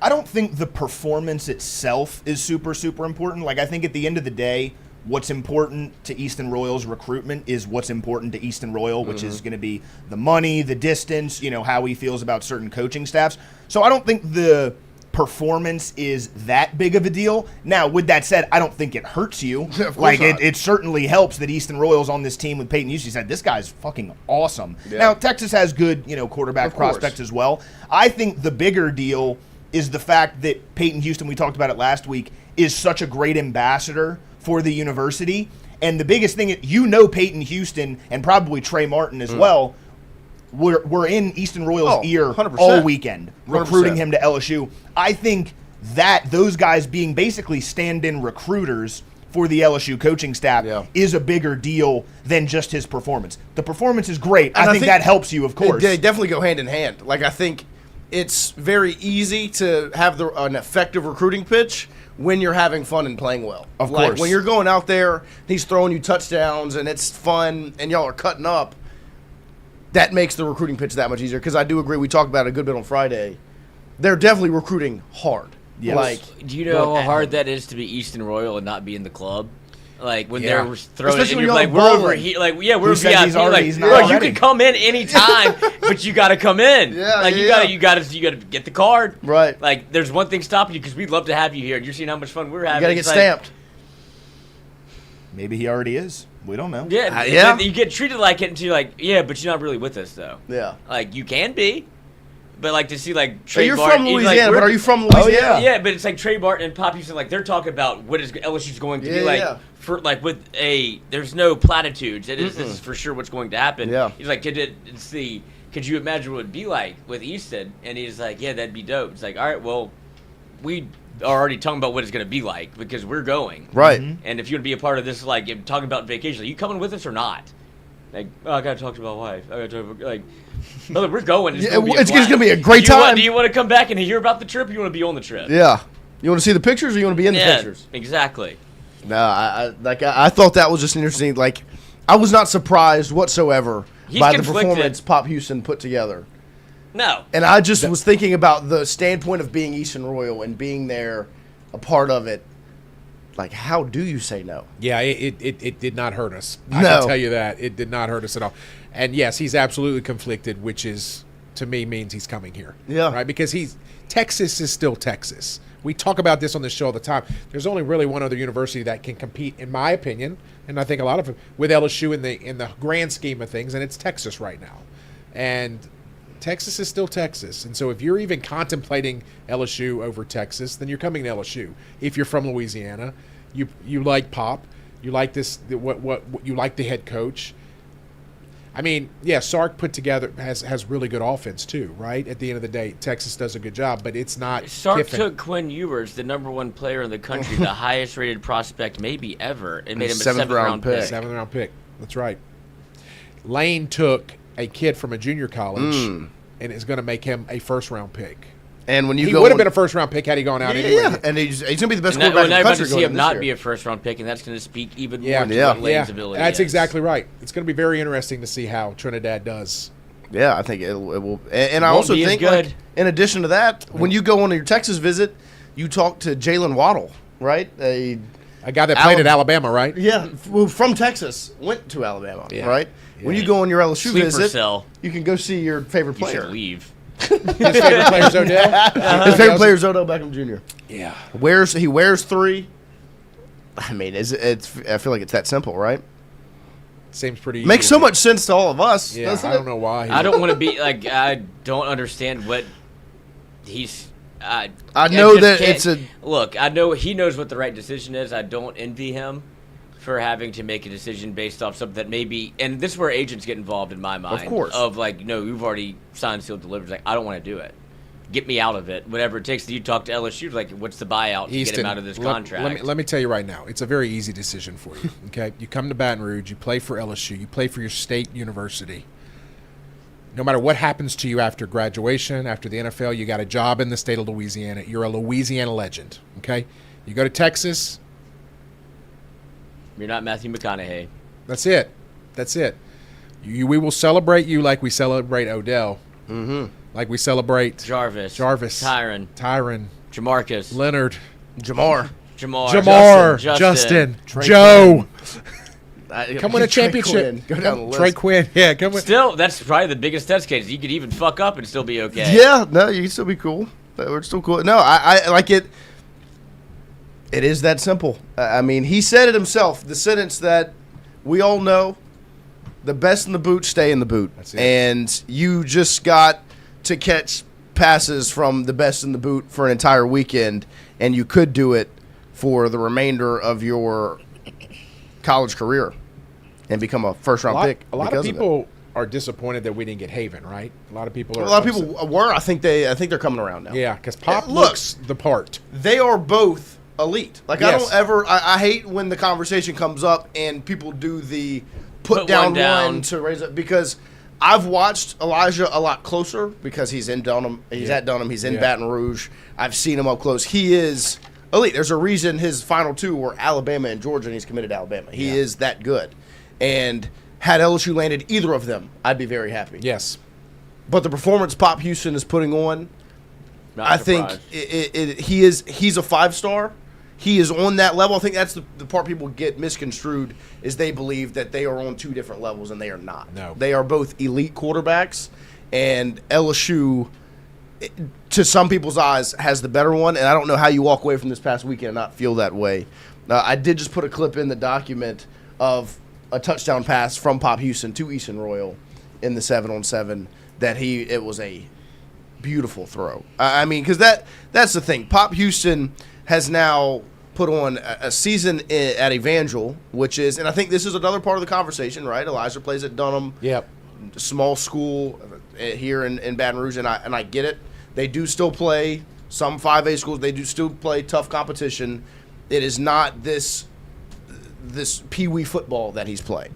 Speaker 5: I don't think the performance itself is super, super important. Like, I think at the end of the day, what's important to Easton Royal's recruitment is what's important to Easton Royal, which is going to be the money, the distance, how he feels about certain coaching staffs. So I don't think the performance is that big of a deal. Now, with that said, I don't think it hurts you. Like, it certainly helps that Easton Royal's on this team with Peyton Houston. He said, this guy's fucking awesome. Yeah. Now, Texas has good, quarterback prospects as well. I think the bigger deal is the fact that Peyton Houston, we talked about it last week, is such a great ambassador for the university. And the biggest thing, Peyton Houston and probably Trey Martin as well, we're in Easton Royal's ear
Speaker 2: 100%.
Speaker 5: all weekend,
Speaker 2: 100%.
Speaker 5: recruiting him to LSU. I think that those guys being basically stand-in recruiters for the LSU coaching staff is a bigger deal than just his performance. The performance is great. I think that helps you, of course.
Speaker 2: They definitely go hand in hand. Like, I think it's very easy to have an effective recruiting pitch when you're having fun and playing well.
Speaker 5: Of
Speaker 2: like,
Speaker 5: course.
Speaker 2: when you're going out there, he's throwing you touchdowns, and it's fun, and y'all are cutting up, that makes the recruiting pitch that much easier. Because I do agree, we talked about it a good bit on Friday. They're definitely recruiting hard.
Speaker 5: Yes.
Speaker 2: Like,
Speaker 3: Do you know how hard that is to be Easton Royal and not be in the club? Like when
Speaker 5: Yeah.
Speaker 3: they're throwing
Speaker 2: Especially
Speaker 3: it, and you're
Speaker 2: when
Speaker 3: like,
Speaker 2: y'all
Speaker 3: we're over
Speaker 2: bowling.
Speaker 3: here. Like, yeah, we're
Speaker 5: Who said
Speaker 3: VIP.
Speaker 5: he's already-
Speaker 3: Like,
Speaker 5: he's not
Speaker 3: bro, you
Speaker 5: already?
Speaker 3: can come in anytime, but you got to come in.
Speaker 2: Yeah,
Speaker 3: like
Speaker 2: yeah.
Speaker 3: you gotta get the card.
Speaker 2: Right.
Speaker 3: Like, there's one thing stopping you because we'd love to have you here, and you're seeing how much fun we're having.
Speaker 2: you got to get
Speaker 3: It's like,
Speaker 2: stamped.
Speaker 5: Maybe he already is. We don't know.
Speaker 3: Yeah,
Speaker 2: yeah.
Speaker 3: You get treated like it, and you're like, yeah, but you're not really with us though.
Speaker 2: Yeah.
Speaker 3: Like you can be, but like to see like
Speaker 2: So
Speaker 3: Trey
Speaker 2: you're
Speaker 3: Barton,
Speaker 2: from
Speaker 3: he's
Speaker 2: Louisiana,
Speaker 3: like,
Speaker 2: but
Speaker 3: we're-
Speaker 2: are you from
Speaker 5: Oh,
Speaker 2: Louisiana?
Speaker 3: Yeah, but it's like Trey Barton and Pop Houston, like they're talking about what is LSU's going to be
Speaker 2: Yeah,
Speaker 3: like
Speaker 2: yeah.
Speaker 3: for like with there's no platitudes. This is for sure what's going to happen.
Speaker 2: Yeah.
Speaker 3: He's like, could you imagine what it'd be like with Easton? And he's like, yeah, that'd be dope. It's like, all right, well, we are already talking about what it's going to be like because we're going.
Speaker 2: Right.
Speaker 3: And if you want to be a part of this, like if talking about vacation, are you coming with us or not? Like, oh, I gotta talk to my wife. I gotta talk like, brother, we're going. It's
Speaker 2: Yeah,
Speaker 3: gonna be a
Speaker 2: it's
Speaker 3: blast.
Speaker 2: gonna be a great time.
Speaker 3: Do you want to come back and hear about the trip, or you want to be on the trip?
Speaker 2: Yeah. You want to see the pictures, or you want to be in the pictures?
Speaker 3: Exactly.
Speaker 2: No, I thought that was just interesting. Like, I was not surprised whatsoever
Speaker 3: He's
Speaker 2: by
Speaker 3: conflicted.
Speaker 2: the performance Pop Houston put together.
Speaker 3: No.
Speaker 2: And I just was thinking about the standpoint of being Easton Royal and being there, a part of it. Like, how do you say no?
Speaker 10: Yeah, it did not hurt us. I
Speaker 2: No.
Speaker 10: can tell you that. It did not hurt us at all. And yes, he's absolutely conflicted, which is, to me, means he's coming here.
Speaker 2: Yeah.
Speaker 10: Right? Because Texas is still Texas. We talk about this on the show all the time. There's only really one other university that can compete, in my opinion, and I think a lot of them, with LSU in the grand scheme of things, and it's Texas right now. And Texas is still Texas. And so if you're even contemplating LSU over Texas, then you're coming to LSU. If you're from Louisiana, you like Pop, you like what you like the head coach. I mean, yeah, Sark put together has really good offense too, right? At the end of the day, Texas does a good job, but it's not
Speaker 3: Sark
Speaker 10: Kiffin.
Speaker 3: took Quinn Ewers, the #1 player in the country, the highest rated prospect maybe ever, and made him a 7th round pick.
Speaker 10: 7th round pick. That's right. Lane took a kid from a junior college and is going to make him a 1st round pick.
Speaker 2: And when you
Speaker 10: He
Speaker 2: go
Speaker 10: would have
Speaker 2: on-
Speaker 10: been a 1st round pick had he gone out
Speaker 2: yeah,
Speaker 10: anyway.
Speaker 2: yeah. And he's going to be the best
Speaker 3: And now,
Speaker 2: quarterback in
Speaker 3: now
Speaker 2: the
Speaker 3: you're about
Speaker 2: country
Speaker 3: to see
Speaker 2: going
Speaker 3: him
Speaker 2: in
Speaker 3: not
Speaker 2: this
Speaker 3: be
Speaker 2: year.
Speaker 3: a 1st round pick, and that's going to speak even
Speaker 10: Yeah,
Speaker 3: more to
Speaker 2: yeah.
Speaker 3: what Lane's ability
Speaker 10: That's
Speaker 3: is.
Speaker 10: exactly right. It's going to be very interesting to see how Trinidad does.
Speaker 2: Yeah, I think it will. And I
Speaker 3: Won't
Speaker 2: also
Speaker 3: be as
Speaker 2: think,
Speaker 3: good.
Speaker 2: like, in addition to that, when you go on your Texas visit, you talk to Jalen Waddle, right?
Speaker 10: A guy that played at Alabama, right?
Speaker 2: Yeah, well, from Texas, went to Alabama,
Speaker 10: Yeah.
Speaker 2: right? When you go on your LSU
Speaker 3: Sleeper
Speaker 2: visit,
Speaker 3: cell.
Speaker 2: you can go see your favorite
Speaker 3: You
Speaker 2: player.
Speaker 3: should leave.
Speaker 10: His favorite player's Odell.
Speaker 2: His favorite player is Odell Beckham Jr.
Speaker 10: Yeah.
Speaker 2: He wears 3. I mean, I feel like it's that simple, right?
Speaker 10: Seems pretty easy.
Speaker 2: Makes so much sense to all of us.
Speaker 10: Yeah,
Speaker 2: doesn't
Speaker 10: I
Speaker 2: it?
Speaker 10: don't know why.
Speaker 3: I don't want to be like. I don't understand what he's.
Speaker 2: I know
Speaker 3: just
Speaker 2: that
Speaker 3: can't-
Speaker 2: it's a.
Speaker 3: Look, I know he knows what the right decision is. I don't envy him for having to make a decision based off something that maybe. And this is where agents get involved in my mind.
Speaker 2: Of course.
Speaker 3: Of like, no, you've already signed, sealed, delivered. Like, I don't want to do it. Get me out of it. Whatever it takes. You talk to LSU. Like, what's the buyout to get him out of this contract?
Speaker 10: Let me tell you right now, it's a very easy decision for you. Okay, you come to Baton Rouge, you play for LSU, you play for your state university. No matter what happens to you after graduation, after the NFL, you got a job in the state of Louisiana. You're a Louisiana legend. Okay, you go to Texas.
Speaker 3: You're not Matthew McConaughey.
Speaker 10: That's it. That's it. We will celebrate you like we celebrate Odell. Mm-hmm. Like we celebrate
Speaker 3: Jarvis,
Speaker 10: Tyron,
Speaker 3: Jamarcus,
Speaker 10: Leonard,
Speaker 2: Jamar.
Speaker 10: Justin,
Speaker 5: Trey
Speaker 10: Joe.
Speaker 2: Come
Speaker 10: win a championship.
Speaker 2: Go down the list.
Speaker 10: Trey Quinn. Yeah, come win.
Speaker 3: Still, that's probably the biggest test case. You could even fuck up and still be okay.
Speaker 2: Yeah, no, you can still be cool. We're still cool. No, I like it. It is that simple. I mean, he said it himself. The sentence that we all know: the best in the boot stay in the boot.
Speaker 10: That's it.
Speaker 2: And you just got to catch passes from the best in the boot for an entire weekend, and you could do it for the remainder of your college career and become a first-round pick.
Speaker 10: A lot of
Speaker 2: because it.
Speaker 10: people are disappointed that we didn't get Haven, right? A lot of people are.
Speaker 2: A lot of
Speaker 10: upset.
Speaker 2: people were. I think they're coming around now.
Speaker 10: Yeah, because Pop
Speaker 2: Look.
Speaker 10: looks the part.
Speaker 2: They are both elite. Like, I
Speaker 10: Yes.
Speaker 2: don't ever. I hate when the conversation comes up and people do the put
Speaker 3: Put
Speaker 2: down
Speaker 3: one down.
Speaker 2: one to raise it, because I've watched Elijah a lot closer because he's in Dunham. He's at Dunham. He's in Baton Rouge. I've seen him up close. He is elite. There's a reason his final 2 were Alabama and Georgia, and he's committed to Alabama. He is that good. And had LSU landed either of them, I'd be very happy.
Speaker 10: Yes.
Speaker 2: But the performance Pop Houston is putting on, I think he's a 5-star. He is on that level. I think that's the part people get misconstrued is they believe that they are on 2 different levels, and they are not.
Speaker 10: No.
Speaker 2: They are both elite quarterbacks, and LSU, to some people's eyes, has the better one, and I don't know how you walk away from this past weekend and not feel that way. I did just put a clip in the document of a touchdown pass from Pop Houston to Easton Royal in the 7-on-7 it was a beautiful throw. I mean, because that's the thing. Pop Houston has now put on a season at Evangel, which is, and I think this is another part of the conversation, right? Elijah plays at Dunham, small school here in Baton Rouge, and I get it. They do still play some 5A schools. They do still play tough competition. It is not this peewee football that he's playing.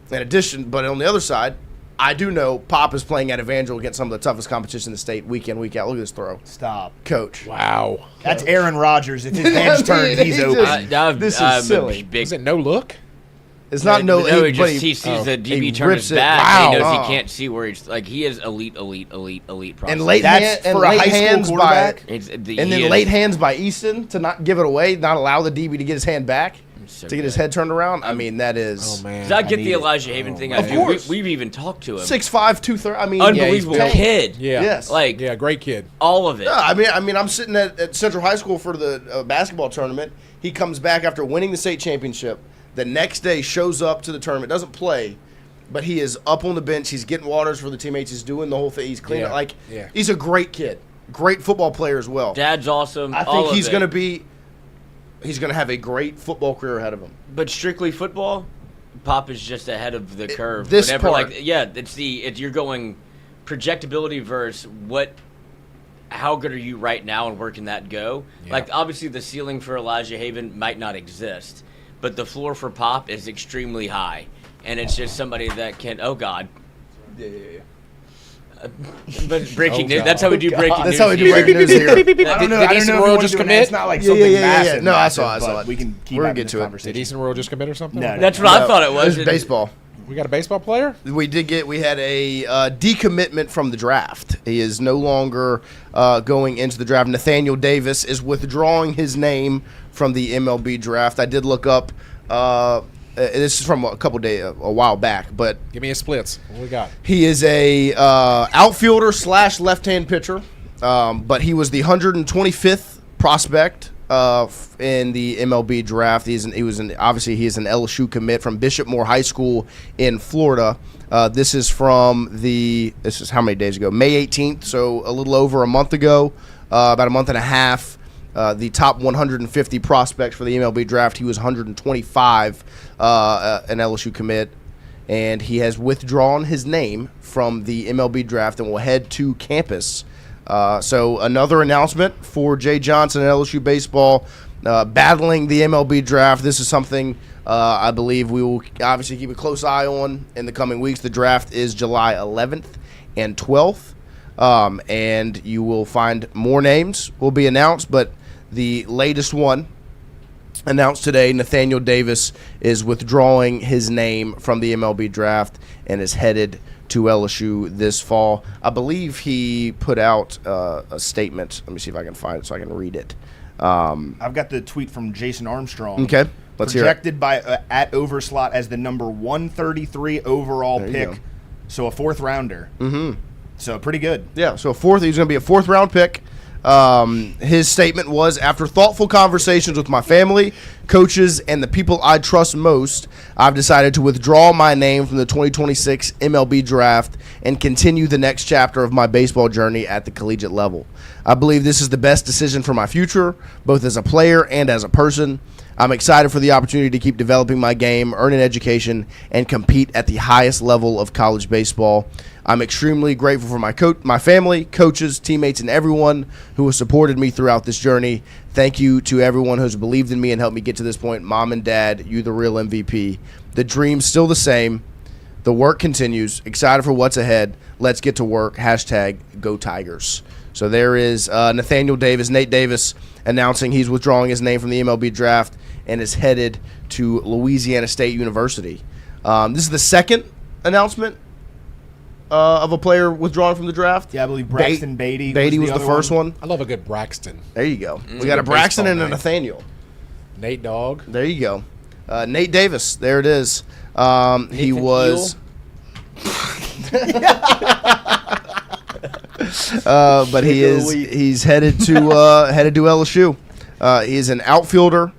Speaker 2: In addition, but on the other side, I do know Pop is playing at Evangel against some of the toughest competition in the state week in, week out. Look at this throw.
Speaker 5: Stop.
Speaker 2: Coach.
Speaker 10: Wow.
Speaker 5: That's Aaron Rodgers. If his hands turn, he's open.
Speaker 2: This is silly.
Speaker 10: Is it no look?
Speaker 2: It's not no.
Speaker 3: He sees the DB turn his back.
Speaker 2: Wow.
Speaker 3: And he knows he can't see where he's like. He is elite prospect.
Speaker 2: And late hands by, and then late hands by Easton to not give it away, not allow the DB to get his hand back. To get his head turned around, I mean, that is.
Speaker 10: Oh man!
Speaker 3: I get the Elijah Haven thing.
Speaker 2: Of course.
Speaker 3: We've even talked to him.
Speaker 2: 6'5", 230. I mean,
Speaker 3: unbelievable kid.
Speaker 10: Yeah.
Speaker 2: Yes.
Speaker 10: Great kid.
Speaker 3: All of it.
Speaker 2: Yeah, I mean, I'm sitting at Central High School for the basketball tournament. He comes back after winning the state championship. The next day, shows up to the tournament. Doesn't play, but he is up on the bench. He's getting waters for the teammates. He's doing the whole thing. He's cleaning. He's a great kid. Great football player as well.
Speaker 3: Dad's awesome.
Speaker 2: I think he's going to be. He's going to have a great football career ahead of him.
Speaker 3: But strictly football, Pop is just ahead of the curve.
Speaker 2: This part.
Speaker 3: You're going projectability versus how good are you right now and where can that go? Yeah. Obviously the ceiling for Elijah Haven might not exist, but the floor for Pop is extremely high. And it's just somebody that can, oh God.
Speaker 2: Yeah.
Speaker 3: But breaking news. That's how we do breaking news.
Speaker 2: That's how we do breaking news here.
Speaker 10: Did Easton Royal just commit?
Speaker 5: It's not like something massive.
Speaker 2: No, I saw it.
Speaker 5: We can keep
Speaker 2: having this
Speaker 5: conversation.
Speaker 10: Did Easton Royal just commit or something?
Speaker 5: No.
Speaker 3: That's what I thought it was.
Speaker 2: It was baseball.
Speaker 10: We got a baseball player?
Speaker 2: We had a decommitment from the draft. He is no longer going into the draft. Nathaniel Davis is withdrawing his name from the MLB draft. I did look up. This is from a while back, but
Speaker 10: give me his splits. What we got?
Speaker 2: He is a outfielder / left-hand pitcher, but he was the 125th prospect in the MLB draft. He is an LSU commit from Bishop Moore High School in Florida. This is how many days ago? May 18th, so a little over a month ago, about a month and a half. The top 150 prospects for the MLB draft, he was 125, an LSU commit, and he has withdrawn his name from the MLB draft and will head to campus. So another announcement for Jay Johnson and LSU baseball, battling the MLB draft. This is something I believe we will obviously keep a close eye on in the coming weeks. The draft is July 11th and 12th, and you will find more names will be announced, but the latest one announced today, Nathaniel Davis is withdrawing his name from the MLB draft and is headed to LSU this fall. I believe he put out a statement. Let me see if I can find it so I can read it.
Speaker 5: I've got the tweet from Jason Armstrong.
Speaker 2: Okay, let's hear it.
Speaker 5: Projected by at Overslot as the number 133 overall pick, so a fourth rounder.
Speaker 2: Mm-hmm.
Speaker 5: So pretty good.
Speaker 2: Yeah, so he's going to be a fourth round pick. His statement was, after thoughtful conversations with my family, coaches, and the people I trust most, I've decided to withdraw my name from the 2026 MLB draft and continue the next chapter of my baseball journey at the collegiate level. I believe this is the best decision for my future, both as a player and as a person. I'm excited for the opportunity to keep developing my game, earn an education, and compete at the highest level of college baseball. I'm extremely grateful for my family, coaches, teammates, and everyone who has supported me throughout this journey. Thank you to everyone who's believed in me and helped me get to this point. Mom and Dad, you the real MVP. The dream's still the same, The work continues. Excited for what's ahead. Let's get to work. Hashtag Go Tigers. So there is Nathaniel Davis, Nate Davis, announcing he's withdrawing his name from the MLB draft and is headed to Louisiana State University. This is the second announcement of a player withdrawing from the draft.
Speaker 5: Yeah, I believe Braxton Beatty.
Speaker 2: Beatty was the first one.
Speaker 10: I love a good Braxton.
Speaker 2: There you go. We got a Braxton and a Nathaniel.
Speaker 10: Nate Dogg.
Speaker 2: There you go. Nate Davis. There it is. He was. But he's headed to LSU. He's an outfielder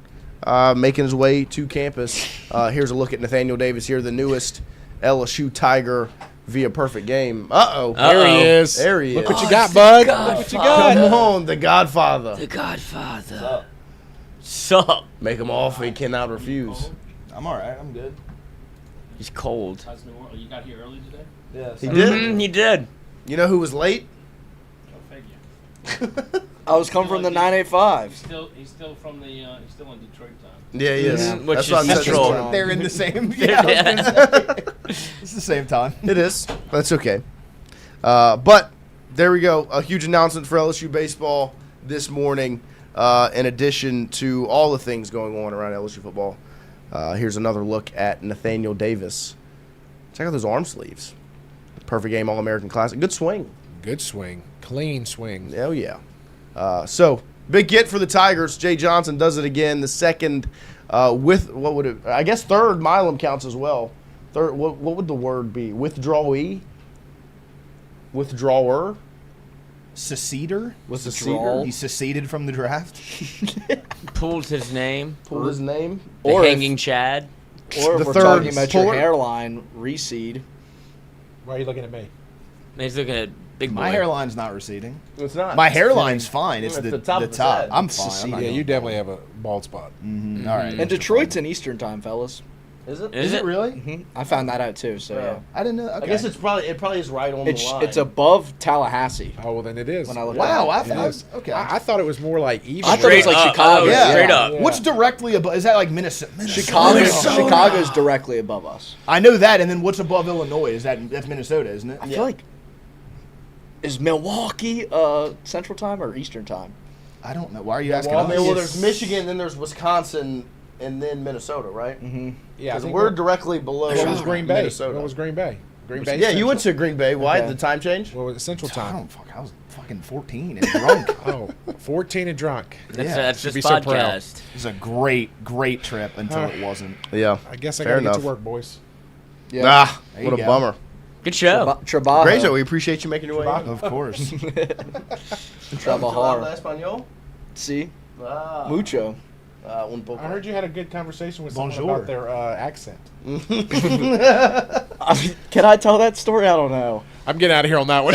Speaker 2: making his way to campus. Here's a look at Nathaniel Davis here, the newest LSU Tiger via perfect game.
Speaker 10: There he is.
Speaker 2: There he is.
Speaker 10: Look what you got, bud. Look what you got.
Speaker 2: Come on, the Godfather.
Speaker 3: The Godfather. Sup?
Speaker 2: Make him offer he cannot refuse.
Speaker 5: I'm all right. I'm good.
Speaker 3: He's cold.
Speaker 11: You got here early today?
Speaker 5: Yes.
Speaker 2: He did.
Speaker 3: He did.
Speaker 2: You know who was late?
Speaker 4: I was coming from the 985.
Speaker 11: He's still from the. He's still in Detroit time.
Speaker 2: Yeah, he is.
Speaker 3: Which
Speaker 2: That's
Speaker 3: is
Speaker 2: what I said.
Speaker 3: central.
Speaker 5: They're in the same. It's the same time.
Speaker 2: It is. That's okay. But there we go. A huge announcement for LSU baseball this morning. In addition to all the things going on around LSU football, here's another look at Nathaniel Davis. Check out those arm sleeves. Perfect game, All-American Classic. Good swing.
Speaker 10: Good swing. Clean swing.
Speaker 2: Hell yeah. So, big get for the Tigers. Jay Johnson does it again. The second with, what would it, I guess third Milam counts as well. Third, what would the word be? Withdrawee? Withdrawer?
Speaker 5: Seceder?
Speaker 2: Was seceder?
Speaker 5: He seceded from the draft.
Speaker 3: Pulled his name.
Speaker 2: Pulled his name.
Speaker 3: The
Speaker 4: Or if-
Speaker 3: hanging Chad.
Speaker 4: Or
Speaker 2: The
Speaker 4: if we're
Speaker 2: third
Speaker 4: talking about your
Speaker 2: puller?
Speaker 4: hairline, reseed.
Speaker 10: Why are you looking at me?
Speaker 3: He's looking at big boy.
Speaker 5: My hairline's not receding.
Speaker 2: It's not.
Speaker 5: My hairline's fine. It's
Speaker 2: It's
Speaker 5: the
Speaker 2: the top
Speaker 5: top.
Speaker 2: of his head.
Speaker 5: I'm fine. I'm not
Speaker 10: Yeah,
Speaker 5: going
Speaker 10: you definitely have a bald spot.
Speaker 5: All right.
Speaker 4: And Detroit's in Eastern time, fellas.
Speaker 2: Is it?
Speaker 3: Is it?
Speaker 5: really?
Speaker 4: I found that out too. So yeah,
Speaker 5: I didn't know. Okay.
Speaker 2: I guess it probably is right on the line.
Speaker 4: it's above Tallahassee.
Speaker 10: Oh, well, then it is.
Speaker 4: When I look
Speaker 5: Wow.
Speaker 4: at
Speaker 5: I
Speaker 10: It is.
Speaker 5: thought. Okay.
Speaker 10: I thought it was more like even.
Speaker 4: I thought it was like
Speaker 3: Straight up.
Speaker 4: Chicago.
Speaker 3: Oh,
Speaker 5: Yeah.
Speaker 3: Straight up.
Speaker 10: Yeah.
Speaker 5: What's directly above? Is that like Minnesota?
Speaker 4: Chicago's directly above us.
Speaker 5: I know that. And then what's above Illinois? That's Minnesota, isn't it?
Speaker 4: I feel like is Milwaukee Central time or Eastern time?
Speaker 5: I don't know. Why are you asking?
Speaker 2: Well,
Speaker 5: us?
Speaker 2: there's Michigan, then there's Wisconsin, and then Minnesota, right? Mm-hmm.
Speaker 10: Yeah, I
Speaker 2: Because
Speaker 10: think
Speaker 2: we're directly below
Speaker 10: What was Green Bay?
Speaker 2: Minnesota.
Speaker 10: What was Green Bay? Green Bay.
Speaker 2: Yeah, you went
Speaker 10: Central?
Speaker 2: to Green Bay. Why
Speaker 4: Okay.
Speaker 2: the time change?
Speaker 10: What was it? Central
Speaker 5: I
Speaker 10: time?
Speaker 5: don't fuck. I was fucking 14 and drunk.
Speaker 10: Oh, 14 and drunk.
Speaker 3: That's
Speaker 10: Should
Speaker 3: this
Speaker 10: be so proud.
Speaker 3: podcast.
Speaker 5: It was a great trip until it wasn't.
Speaker 2: Yeah,
Speaker 10: I guess I
Speaker 2: fair
Speaker 10: gotta get
Speaker 2: enough.
Speaker 10: to work, boys.
Speaker 2: Ah,
Speaker 5: There
Speaker 2: what a
Speaker 5: you go.
Speaker 2: bummer.
Speaker 3: Good show.
Speaker 4: Trabajo.
Speaker 2: Great show. We appreciate you making your way.
Speaker 5: Of course.
Speaker 4: Trabajar.
Speaker 2: Español?
Speaker 4: See,
Speaker 2: Ah,
Speaker 4: mucho.
Speaker 2: un poco.
Speaker 10: I heard you had a good conversation with someone
Speaker 5: Bonjour.
Speaker 10: about their accent.
Speaker 4: Can I tell that story? I don't know.
Speaker 10: I'm getting out of here on that one.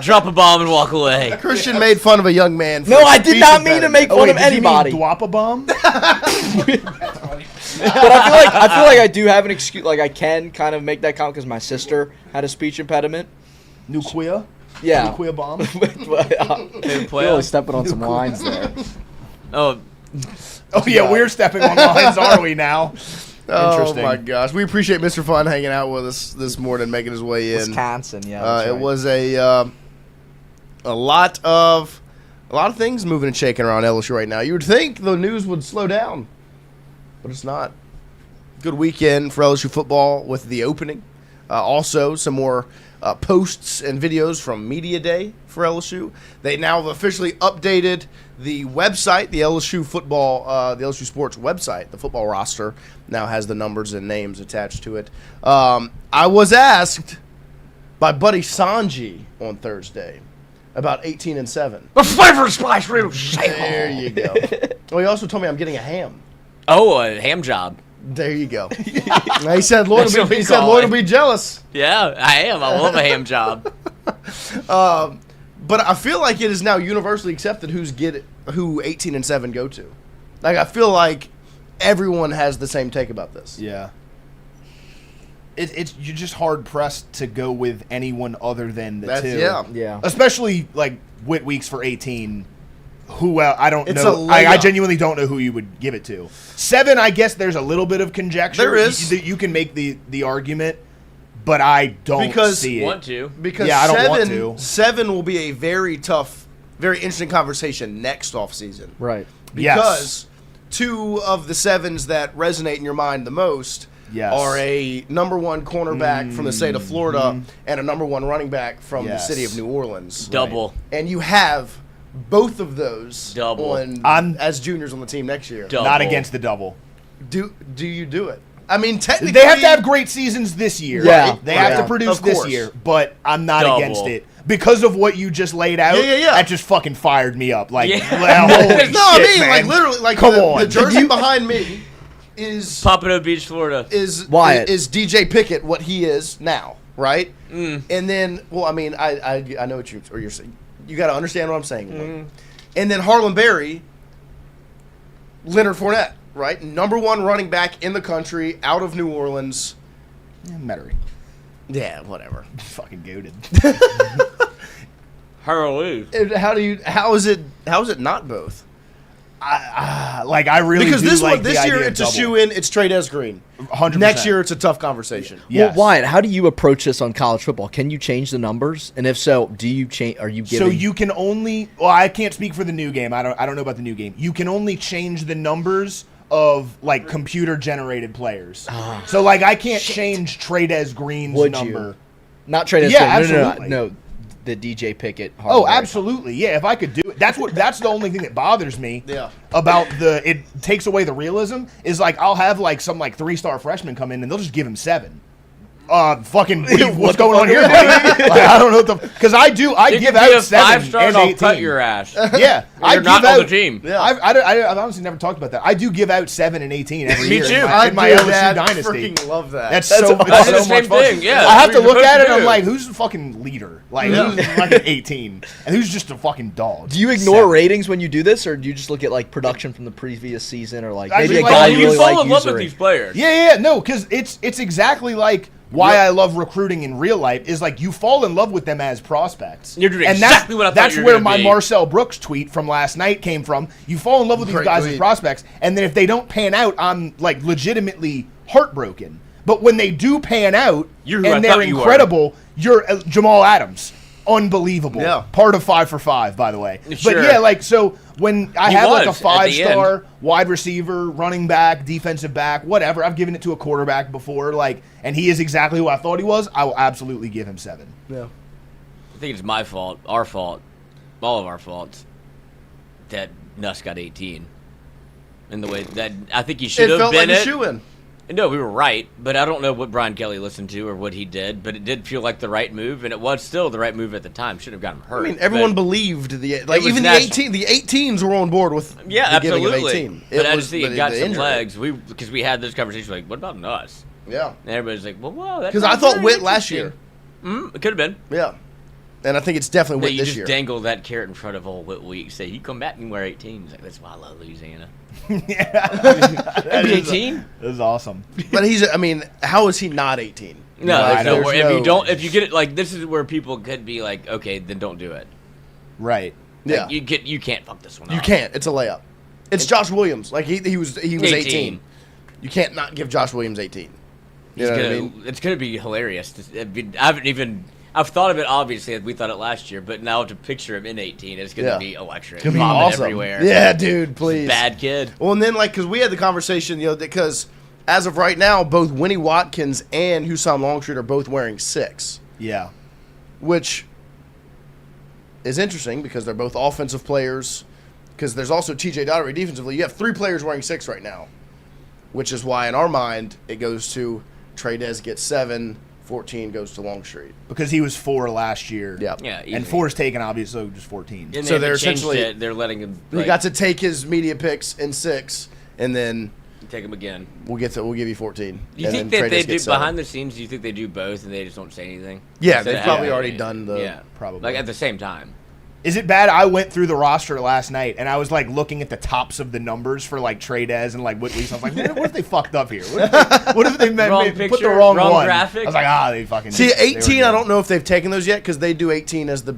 Speaker 3: Drop a bomb and walk away.
Speaker 2: Christian made fun of a young man.
Speaker 4: No, I did not mean to make fun of anybody.
Speaker 5: Dwapa bomb?
Speaker 4: But I feel like I do have an excuse. Like I can kind of make that count because my sister had a speech impediment.
Speaker 5: Nuquia?
Speaker 4: Yeah.
Speaker 5: Nuquia bomb?
Speaker 4: Really stepping on some lines there.
Speaker 3: Oh,
Speaker 5: Oh, yeah, we're stepping on lines, are we now?
Speaker 2: Oh
Speaker 5: Interesting.
Speaker 2: my gosh, we appreciate Mr. Fun hanging out with us this morning, making his way in.
Speaker 4: Wisconsin, yeah. that's
Speaker 2: It
Speaker 4: right.
Speaker 2: was a lot of things moving and shaking around LSU right now. You would think the news would slow down, but it's not. Good weekend for LSU football with the opening. Also, some more posts and videos from Media Day for LSU. They now have officially updated the website, the LSU football, the LSU sports website. The football roster now has the numbers and names attached to it. I was asked by Buddy Sanji on Thursday about 18-7.
Speaker 3: the flavor splash real
Speaker 2: There you go. Oh, he also told me I'm getting a ham.
Speaker 3: Oh, a ham job.
Speaker 2: There you go. He said Lloyd
Speaker 3: That's what we
Speaker 2: he said
Speaker 3: call
Speaker 2: Lloyd
Speaker 3: it.
Speaker 2: will be jealous.
Speaker 3: Yeah, I am. I love a ham job.
Speaker 2: But I feel like it is now universally accepted who 18-7 go to. Like I feel like everyone has the same take about this.
Speaker 5: Yeah. It's you're just hard pressed to go with anyone other than the
Speaker 2: That's
Speaker 5: two.
Speaker 4: Yeah.
Speaker 5: Especially like Whit Weeks for 18. Who I don't
Speaker 2: It's
Speaker 5: know.
Speaker 2: a layup.
Speaker 5: I genuinely don't know who you would give it to. 7, I guess there's a little bit of conjecture.
Speaker 2: There is.
Speaker 5: You can make the argument but I don't see it.
Speaker 3: Want to.
Speaker 2: Because
Speaker 5: Yeah, I don't want to.
Speaker 2: 7 will be a very tough, very interesting conversation next offseason.
Speaker 4: Right.
Speaker 2: Because 2 of the 7s that resonate in your mind the most are a number 1 cornerback from the state of Florida and a number 1 running back from the city of New Orleans.
Speaker 3: Double.
Speaker 2: And you have both of those
Speaker 3: Double.
Speaker 2: as juniors on the team next year.
Speaker 3: Double.
Speaker 5: Not against the double.
Speaker 2: Do you do it? I mean, technically,
Speaker 5: They have to have great seasons this year.
Speaker 4: Yeah.
Speaker 5: They have to
Speaker 2: Of
Speaker 5: produce this
Speaker 2: course.
Speaker 5: year, but I'm not
Speaker 3: Double.
Speaker 5: against it. Because of what you just laid out,
Speaker 2: Yeah.
Speaker 5: that just fucking fired me up. Like,
Speaker 3: Yeah.
Speaker 5: well, holy
Speaker 2: No, I
Speaker 5: shit,
Speaker 2: mean,
Speaker 5: man.
Speaker 2: like literally, like
Speaker 5: Come
Speaker 2: the
Speaker 5: on.
Speaker 2: jersey behind me is
Speaker 3: Pompano Beach, Florida.
Speaker 4: Wyatt.
Speaker 2: is DJ Pickett what he is now, right? And then, well, I mean, I know what you're saying. You got to understand what I'm saying. And then Harlan Berry, Leonard Fournette, right? Number 1 running back in the country, out of New Orleans.
Speaker 5: Yeah, Metairie.
Speaker 2: Yeah, whatever.
Speaker 5: Fucking goated.
Speaker 3: Hurley.
Speaker 2: How is it not both?
Speaker 5: Like, I really
Speaker 2: Because
Speaker 5: do
Speaker 2: this
Speaker 5: like
Speaker 2: one, this
Speaker 5: the
Speaker 2: year
Speaker 5: idea
Speaker 2: it's
Speaker 5: of
Speaker 2: a
Speaker 5: double.
Speaker 2: shoe-in. It's Trey Green.
Speaker 5: 100%.
Speaker 2: Next year it's a tough conversation.
Speaker 5: Yes.
Speaker 4: Well, Wyatt, how do you approach this on college football? Can you change the numbers? And if so, do you change? Are you giving?
Speaker 5: So you can only. Well, I can't speak for the new game. I don't know about the new game. You can only change the numbers of like computer generated players. So like I can't change Trey Green's
Speaker 4: Would
Speaker 5: number.
Speaker 4: you? Not trade us.
Speaker 5: Yeah,
Speaker 4: No,
Speaker 5: absolutely.
Speaker 4: no, the DJ Pickett.
Speaker 5: Oh, absolutely. Yeah, if I could do it. That's the only thing that bothers me about it takes away the realism is like I'll have like some like 3-star freshman come in and they'll just give him 7. Fucking what's going on here, buddy? Like, I don't know because I give out 7
Speaker 3: 5-star
Speaker 5: and
Speaker 3: I'll
Speaker 5: 18.
Speaker 3: cut your ass.
Speaker 5: Yeah, I
Speaker 3: You're
Speaker 5: give
Speaker 3: not
Speaker 5: out,
Speaker 3: on the team.
Speaker 2: Yeah.
Speaker 5: I've honestly never talked about that. I do give out 7 and 18 every
Speaker 3: Me
Speaker 5: year
Speaker 3: too.
Speaker 5: in my LSU dynasty.
Speaker 2: Freaking love that.
Speaker 5: That's so
Speaker 3: I do the
Speaker 5: so
Speaker 3: same
Speaker 5: much fun.
Speaker 3: thing, yeah.
Speaker 5: I have to
Speaker 3: That's what
Speaker 5: look
Speaker 3: you're
Speaker 5: at it.
Speaker 3: supposed to
Speaker 5: I'm
Speaker 3: do.
Speaker 5: like, who's the fucking leader? Like, who's fucking 18, and who's just a fucking dog?
Speaker 4: Do you ignore
Speaker 5: 7.
Speaker 4: ratings when you do this, or do you just look at like production from the previous season, or like
Speaker 5: I
Speaker 4: maybe a
Speaker 5: mean,
Speaker 4: guy
Speaker 5: like,
Speaker 4: you
Speaker 3: you
Speaker 4: really
Speaker 3: fall
Speaker 4: like
Speaker 3: in love with
Speaker 4: usering?
Speaker 3: these players.
Speaker 5: Yeah, no, because it's exactly like why I love recruiting in real life is like you fall in love with them as prospects.
Speaker 3: You're doing
Speaker 5: and
Speaker 3: exactly what I thought
Speaker 5: that's
Speaker 3: you were
Speaker 5: where
Speaker 3: gonna
Speaker 5: my
Speaker 3: be.
Speaker 5: Marcel Brooks tweet from last night came from. You fall in love with these
Speaker 2: Great
Speaker 5: guys as
Speaker 2: tweet.
Speaker 5: prospects, and then if they don't pan out, I'm like legitimately heartbroken. But when they do pan out
Speaker 3: You're who I
Speaker 5: and they're
Speaker 3: thought you were.
Speaker 5: incredible, you're Jamal Adams. Unbelievable.
Speaker 2: Yeah.
Speaker 5: Part of 5 for 5, by the way.
Speaker 3: Sure.
Speaker 5: But yeah, like so when I
Speaker 3: He
Speaker 5: have like a
Speaker 3: was at the
Speaker 5: 5-star wide receiver, running back, defensive back, whatever. I've given it to a quarterback before, like, and he is exactly who I thought he was. I will absolutely give him 7.
Speaker 2: Yeah.
Speaker 3: I think it's my fault, our fault, all of our faults, that Nuss got 18. In the way that I think he should
Speaker 2: It
Speaker 3: have
Speaker 2: felt
Speaker 3: been
Speaker 2: like a
Speaker 3: it.
Speaker 2: shoe-in.
Speaker 3: No, we were right, but I don't know what Brian Kelly listened to or what he did, but it did feel like the right move, and it was still the right move at the time. Should have got him hurt.
Speaker 2: I mean, everyone
Speaker 3: but-
Speaker 2: believed
Speaker 3: was
Speaker 2: even
Speaker 3: natural.
Speaker 2: the 18s were on board with
Speaker 3: Yeah,
Speaker 2: the giving of
Speaker 3: absolutely.
Speaker 2: 18.
Speaker 3: But I just think it got
Speaker 2: the
Speaker 3: some
Speaker 2: injury.
Speaker 3: legs. Because we had this conversation like, what about Nuss?
Speaker 2: Yeah,
Speaker 3: And everybody's like, well, wow, that's
Speaker 2: because I thought Witt last year.
Speaker 3: It could have been.
Speaker 2: Yeah, and I think it's definitely
Speaker 3: That
Speaker 2: Witt
Speaker 3: you
Speaker 2: this
Speaker 3: just
Speaker 2: year.
Speaker 3: dangle that carrot in front of old Witt Week. Say, you come back and wear 18. He's like, that's why I love Louisiana.
Speaker 5: That
Speaker 3: Be
Speaker 5: is
Speaker 3: 18?
Speaker 5: That is awesome.
Speaker 2: But I mean, how is he not 18?
Speaker 3: No,
Speaker 5: I
Speaker 3: there's
Speaker 5: know.
Speaker 3: no way.
Speaker 2: There's
Speaker 3: If you get it, like, this is where people could be like, okay, then don't do it.
Speaker 5: Right.
Speaker 2: Yeah,
Speaker 3: Like, you can't fuck this one up.
Speaker 2: you can't. It's a layup. It's Josh Williams. Like he was 18. You can't not give Josh Williams 18. You know what I mean?
Speaker 3: It's gonna be hilarious. I've thought of it, obviously, we thought it last year, but now to picture him in 18, it's going to
Speaker 2: Yeah.
Speaker 3: be electric.
Speaker 2: It's gonna be
Speaker 3: Vomit
Speaker 2: awesome.
Speaker 3: everywhere.
Speaker 2: Yeah, dude, please.
Speaker 3: Bad kid.
Speaker 2: Well, and then, like, because we had the conversation, because as of right now, both Winnie Watkins and Hussam Longstreet are both wearing 6,
Speaker 5: Yeah.
Speaker 2: which is interesting because they're both offensive players. Because there's also TJ Dottery defensively. You have 3 players wearing 6 right now, which is why, in our mind, it goes to Trey Des gets 7, 14 goes to Longstreet.
Speaker 5: Because he was 4 last year.
Speaker 2: Yeah.
Speaker 3: Yeah,
Speaker 5: And
Speaker 3: easy.
Speaker 5: 4 is taken, obviously, so just 14.
Speaker 3: And
Speaker 2: So
Speaker 3: they
Speaker 2: they're
Speaker 3: haven't changed
Speaker 2: essentially-
Speaker 3: it. They're letting him.
Speaker 2: He got to take his media picks in 6, and then
Speaker 3: take him again.
Speaker 2: we'll give you 14.
Speaker 3: Do you
Speaker 2: and
Speaker 3: think
Speaker 2: then
Speaker 3: that
Speaker 2: Trey
Speaker 3: they
Speaker 2: Des
Speaker 3: do
Speaker 2: gets 7.
Speaker 3: behind the scenes? Do you think they do both and they just don't say anything?
Speaker 2: Yeah,
Speaker 3: Instead
Speaker 2: they've
Speaker 3: of
Speaker 2: probably
Speaker 3: having
Speaker 2: already
Speaker 3: any-
Speaker 2: done the.
Speaker 3: Yeah,
Speaker 5: probably.
Speaker 3: like at the same time.
Speaker 5: Is it bad? I went through the roster last night, and I was, like, looking at the tops of the numbers for, like, Trey Des and, like, Whitley. So I was like, man, what if they fucked up here? What if they
Speaker 3: Wrong
Speaker 5: put the
Speaker 3: picture,
Speaker 5: wrong
Speaker 3: wrong
Speaker 5: one?
Speaker 3: graphic?
Speaker 5: I was like, they fucking...
Speaker 2: See,
Speaker 5: they were
Speaker 2: 18,
Speaker 5: good.
Speaker 2: I don't know if they've taken those yet because they do 18 as the,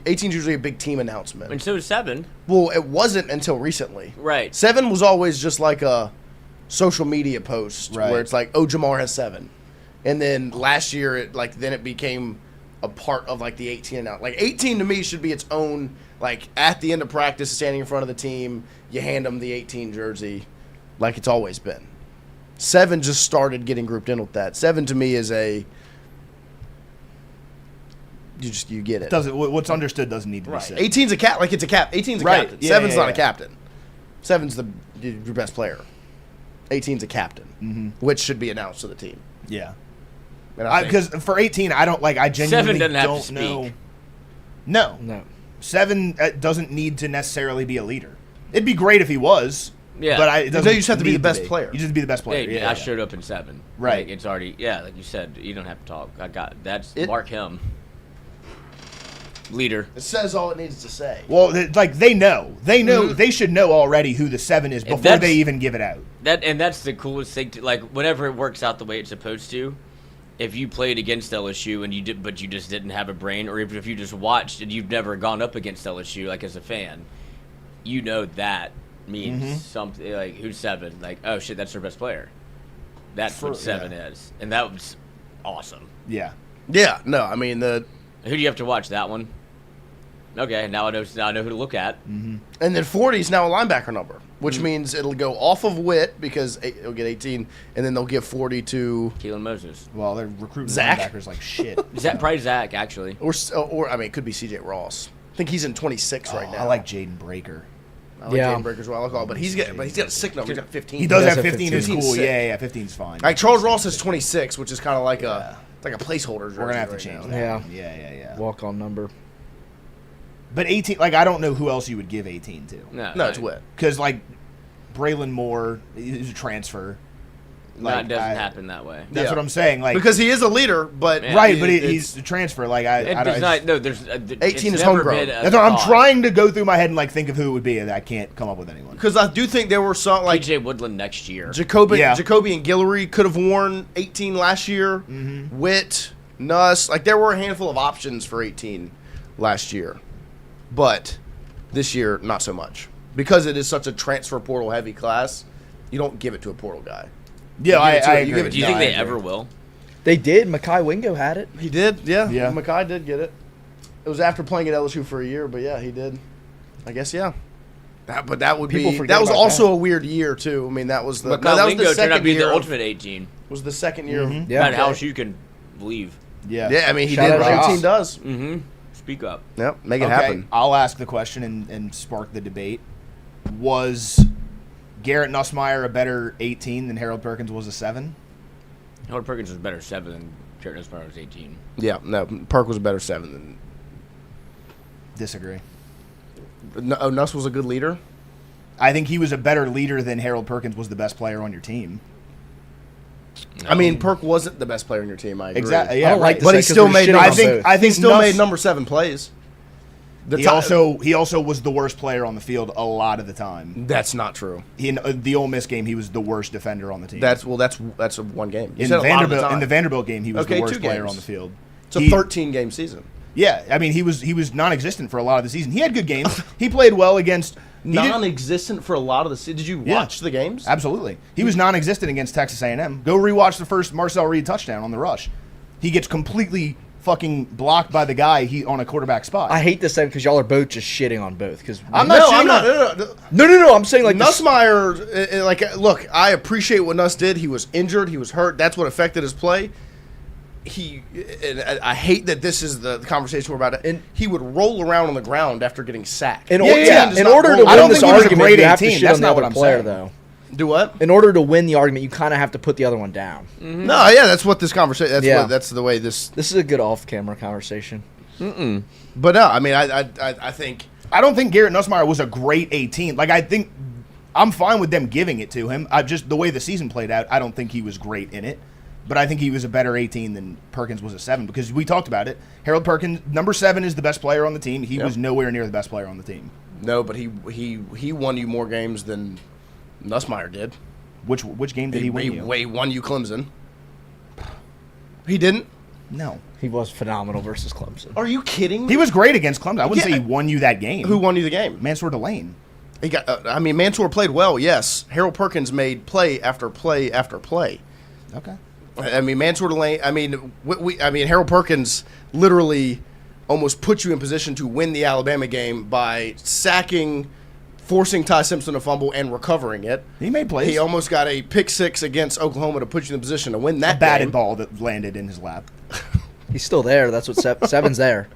Speaker 2: 18 is usually a big team announcement.
Speaker 3: And so is 7.
Speaker 2: Well, it wasn't until recently.
Speaker 3: Right.
Speaker 2: 7 was always just like a social media post
Speaker 5: Right.
Speaker 2: where it's like, oh, Jamar has 7. And then last year, it became a part of like the 18 and out. Like 18 to me should be its own. Like at the end of practice, standing in front of the team, you hand them the 18 jersey, like it's always been. 7 just started getting grouped in with that. 7 to me is you get it.
Speaker 5: What's understood doesn't need to be said.
Speaker 2: 18's a cap. Like it's a cap. 18's a captain.
Speaker 5: Yeah,
Speaker 2: 7's not a captain. 7's your best player. 18's a captain, which should be announced to the team.
Speaker 5: Yeah.
Speaker 2: Because
Speaker 5: for 18, I genuinely
Speaker 3: 7 doesn't have to
Speaker 5: don't
Speaker 3: speak.
Speaker 5: know. No. 7 doesn't need to necessarily be a leader. It'd be great if he was.
Speaker 3: Yeah.
Speaker 5: But
Speaker 2: you just have to be the best player.
Speaker 5: You just have to be the best player.
Speaker 3: Hey, I showed up in 7.
Speaker 5: Right.
Speaker 3: Like, it's already, like you said, you don't have to talk. Mark him. Leader.
Speaker 2: It says all it needs to say.
Speaker 5: Well, they know. They know. They should know already who the 7 is before they even give it out.
Speaker 3: That's the coolest thing. Whenever it works out the way it's supposed to, if you played against LSU and but you just didn't have a brain, or even if you just watched and you've never gone up against LSU, like as a fan, you know that means something. Like who's 7? Like, oh shit, that's their best player. That's what 7 is, and that was awesome.
Speaker 5: Yeah.
Speaker 2: Yeah. No, I mean
Speaker 3: Who do you have to watch? That one? Okay, now I know who to look at.
Speaker 2: And then 40 is now a linebacker number, which means it'll go off of Witt because it'll get 18, and then they'll give 40 to
Speaker 3: Keelan Moses.
Speaker 5: Well, they're recruiting
Speaker 2: Zach?
Speaker 5: linebackers like shit.
Speaker 3: Probably Zach, actually.
Speaker 2: Or I mean, it could be C.J. Ross. I think he's in 26 right now.
Speaker 5: I like Jaden Breaker.
Speaker 2: I like Jaden Breaker as well. I like all, but he's got a sick number. He's got 15.
Speaker 5: He does have 15.
Speaker 2: 15's
Speaker 5: Cool.
Speaker 2: sick.
Speaker 5: Yeah, 15's fine.
Speaker 2: Like Charles Ross is 26, which is kind of like a placeholder jersey.
Speaker 5: We're gonna have to
Speaker 2: right
Speaker 5: change
Speaker 2: now.
Speaker 5: that. Yeah.
Speaker 4: Walk-on number.
Speaker 5: But 18, I don't know who else you would give 18 to.
Speaker 2: No, it's Witt.
Speaker 5: Because Braylon Moore is a transfer.
Speaker 3: That doesn't happen that way.
Speaker 5: That's what I'm saying.
Speaker 2: Because he is a leader, but
Speaker 5: but he's a transfer.
Speaker 3: There's
Speaker 2: 18 is homegrown.
Speaker 5: That's what I'm trying to go through my head and think of who it would be, and I can't come up with anyone.
Speaker 2: Because I do think there were some
Speaker 3: PJ Woodland next year.
Speaker 2: Jacoby and Guillory could have worn 18 last year. Witt, Nuss, there were a handful of options for 18 last year, but this year not so much because it is such a transfer portal heavy class. You don't give it to a portal guy.
Speaker 5: Yeah, I agree.
Speaker 3: Do you think they ever will?
Speaker 4: They did. Makai Wingo had it.
Speaker 2: He did, yeah. Makai did get it. It was after playing at LSU for a year, but yeah, he did. I guess, yeah. That was also a weird year too. I mean, that was the
Speaker 3: Makai Wingo
Speaker 2: the
Speaker 3: turned out to be the
Speaker 2: year
Speaker 3: ultimate 18.
Speaker 2: Was the second year.
Speaker 3: About how you can leave.
Speaker 2: Yeah. I mean, he
Speaker 4: Shout
Speaker 2: did
Speaker 4: out
Speaker 2: what
Speaker 4: Josh.
Speaker 2: 18 does.
Speaker 3: Speak up.
Speaker 2: Yep, make it happen.
Speaker 5: I'll ask the question and spark the debate. Was Garrett Nussmeier a better 18 than Harold Perkins was a 7?
Speaker 3: Harold Perkins was better 7 than Garrett Nussmeier was 18.
Speaker 2: Yeah, no, Perk was a better 7 than.
Speaker 5: Disagree.
Speaker 2: Nuss was a good leader.
Speaker 5: I think he was a better leader than Harold Perkins was the best player on your team.
Speaker 2: No. I mean, Perk wasn't the best player on your team. I agree.
Speaker 5: Exactly. Yeah,
Speaker 4: I don't like
Speaker 2: but he still made. I think
Speaker 5: he
Speaker 2: still
Speaker 5: Nuss,
Speaker 2: made number 7 plays.
Speaker 5: He also was the worst player on the field a lot of the time.
Speaker 2: That's not true.
Speaker 5: The Ole Miss game, he was the worst defender on the team.
Speaker 2: That's a one game.
Speaker 5: In the Vanderbilt game, he was the worst player on the field.
Speaker 2: It's a 13-game season.
Speaker 5: Yeah, I mean he was non-existent for a lot of the season. He had good games. He played well against
Speaker 2: non-existent for a lot of the season. Did you watch the games?
Speaker 5: Absolutely. He was non-existent against Texas A&M. Go rewatch the first Marcel Reed touchdown on the rush. He gets completely fucking blocked by the guy on a quarterback spot.
Speaker 4: I hate this because y'all are both just shitting on both. Because
Speaker 2: I'm not shitting.
Speaker 4: No. I'm saying
Speaker 2: Nussmeier. Look, I appreciate what Nuss did. He was injured. He was hurt. That's what affected his play. I hate that this is the conversation we're about. And he would roll around on the ground after getting sacked.
Speaker 4: In order to win this argument, you have to shit on the other player, though.
Speaker 2: Do what?
Speaker 4: In order to win the argument, you kind of have to put the other one down.
Speaker 2: Mm-hmm. No, yeah, that's what this conversation. That's the way this.
Speaker 4: This is a good off-camera conversation.
Speaker 2: But no, I mean, I think
Speaker 5: I don't think Garrett Nussmeier was a great 18. I think I'm fine with them giving it to him. Just the way the season played out, I don't think he was great in it. But I think he was a better 18 than Perkins was a 7 because we talked about it. Harold Perkins, number 7, is the best player on the team. He was nowhere near the best player on the team.
Speaker 2: No, but he won you more games than Nussmeier did.
Speaker 5: Which game did he win you?
Speaker 2: He won you Clemson. He didn't?
Speaker 5: No.
Speaker 4: He was phenomenal versus Clemson.
Speaker 2: Are you kidding me?
Speaker 5: He was great against Clemson. I wouldn't say he won you that game.
Speaker 2: Who won you the game?
Speaker 5: Mansour Delane.
Speaker 2: He got. Mansour played well, yes. Harold Perkins made play after play after play.
Speaker 5: Okay.
Speaker 2: I mean, Mansour Lane. I mean, Harold Perkins literally almost put you in position to win the Alabama game by sacking, forcing Ty Simpson to fumble, and recovering it.
Speaker 5: He made plays.
Speaker 2: He almost got a pick six against Oklahoma to put you in the position to win that
Speaker 5: A batted
Speaker 2: game.
Speaker 5: ball that landed in his lap.
Speaker 4: He's still there. That's what Seven's there.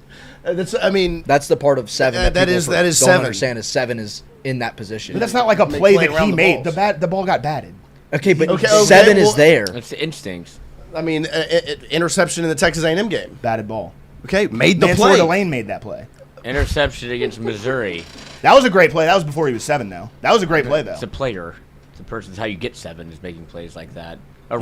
Speaker 2: That's the
Speaker 4: part of Seven.
Speaker 2: that is
Speaker 4: don't
Speaker 2: Seven.
Speaker 4: Understand is Seven is in that position.
Speaker 5: But that's not like a play that
Speaker 2: around
Speaker 5: he
Speaker 2: the
Speaker 5: made.
Speaker 2: balls.
Speaker 5: The ball got batted.
Speaker 4: Okay, but
Speaker 2: Okay,
Speaker 4: Seven
Speaker 2: well,
Speaker 4: is there.
Speaker 3: It's the instincts.
Speaker 2: I mean, interception in the Texas A&M game.
Speaker 5: Batted ball.
Speaker 2: Okay, made the
Speaker 5: Mansour
Speaker 2: play.
Speaker 5: Delane made that play.
Speaker 3: Interception against Missouri.
Speaker 5: That was a great play. That was before he was 7, though. That was a great play, though.
Speaker 3: It's a player. It's a person. It's how you get 7 is making plays like that.
Speaker 5: I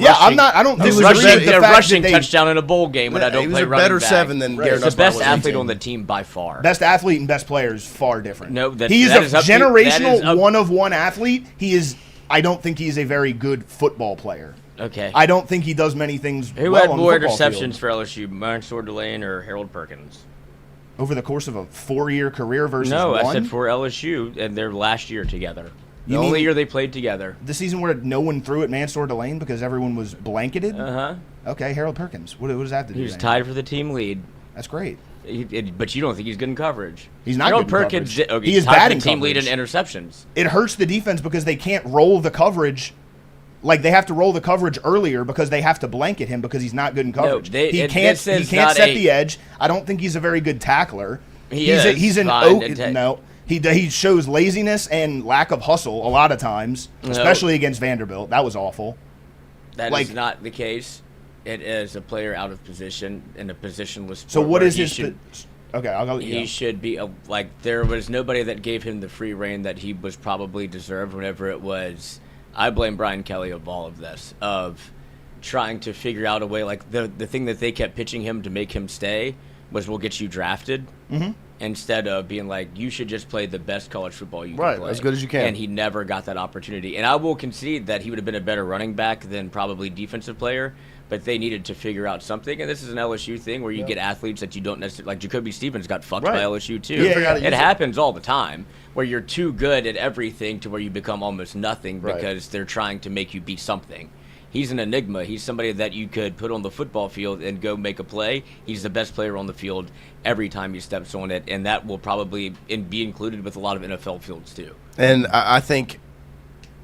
Speaker 5: don't
Speaker 3: rushing, a rushing touchdown in a bowl game when I don't play running back.
Speaker 2: He was a better 7 than Garrett
Speaker 3: He's the best
Speaker 2: Nussbaum was.
Speaker 3: athlete on the team by far.
Speaker 5: Best athlete and best player is far different.
Speaker 3: No,
Speaker 5: he's
Speaker 3: that
Speaker 5: a
Speaker 3: is up to-
Speaker 5: generational
Speaker 3: that is up-
Speaker 5: one-of-one athlete. I don't think he's a very good football player.
Speaker 3: Okay.
Speaker 5: I don't think he does many things
Speaker 3: Who
Speaker 5: well
Speaker 3: had
Speaker 5: on the
Speaker 3: more
Speaker 5: football
Speaker 3: interceptions
Speaker 5: field.
Speaker 3: for LSU, Mansour Delane or Harold Perkins?
Speaker 5: Over the course of a 4-year career versus
Speaker 3: No,
Speaker 5: one?
Speaker 3: I said for LSU and their last year together. The
Speaker 5: You
Speaker 3: only
Speaker 5: mean-
Speaker 3: year they played together.
Speaker 5: The season where no one threw at Mansour Delane because everyone was blanketed?
Speaker 3: Uh-huh.
Speaker 5: Okay, Harold Perkins. What does that have to do
Speaker 3: He was
Speaker 5: with
Speaker 3: tied for the team lead.
Speaker 5: That's great.
Speaker 3: But you don't think he's good in coverage.
Speaker 5: He's not
Speaker 3: Harold
Speaker 5: good in
Speaker 3: Perkins
Speaker 5: coverage.
Speaker 3: Okay,
Speaker 5: He
Speaker 3: he's
Speaker 5: is
Speaker 3: tied
Speaker 5: bad
Speaker 3: for
Speaker 5: in
Speaker 3: the team lead in
Speaker 5: coverage.
Speaker 3: interceptions.
Speaker 5: It hurts the defense because they can't roll the coverage. Like, they have to roll the coverage earlier because they have to blanket him because he's not good in coverage. He can't set the edge. I don't think he's a very good tackler. He's an no. He shows laziness and lack of hustle a lot of times, especially against Vanderbilt. That was awful.
Speaker 3: That is not the case. It is a player out of position in a positionless sport.
Speaker 5: So what
Speaker 3: where
Speaker 5: is
Speaker 3: he
Speaker 5: his?
Speaker 3: should-
Speaker 5: Okay, I'll go.
Speaker 3: He
Speaker 5: Yeah.
Speaker 3: should be there was nobody that gave him the free reign that he was probably deserved whenever it was. I blame Brian Kelly of all of this, of trying to figure out a way. Like the thing that they kept pitching him to make him stay was, we'll get you drafted.
Speaker 5: Mm-hmm.
Speaker 3: Instead of being like, you should just play the best college football you can
Speaker 2: Right,
Speaker 3: play.
Speaker 2: as good as you can.
Speaker 3: And he never got that opportunity. And I will concede that he would have been a better running back than probably defensive player, but they needed to figure out something. And this is an LSU thing where you get athletes that you don't necessarily, like Jacoby Stevens got fucked by LSU too. It happens all the time where you're too good at everything to where you become almost nothing because they're trying to make you be something. He's an enigma. He's somebody that you could put on the football field and go make a play. He's the best player on the field every time he steps on it, and that will probably be included with a lot of NFL fields too.
Speaker 2: And I think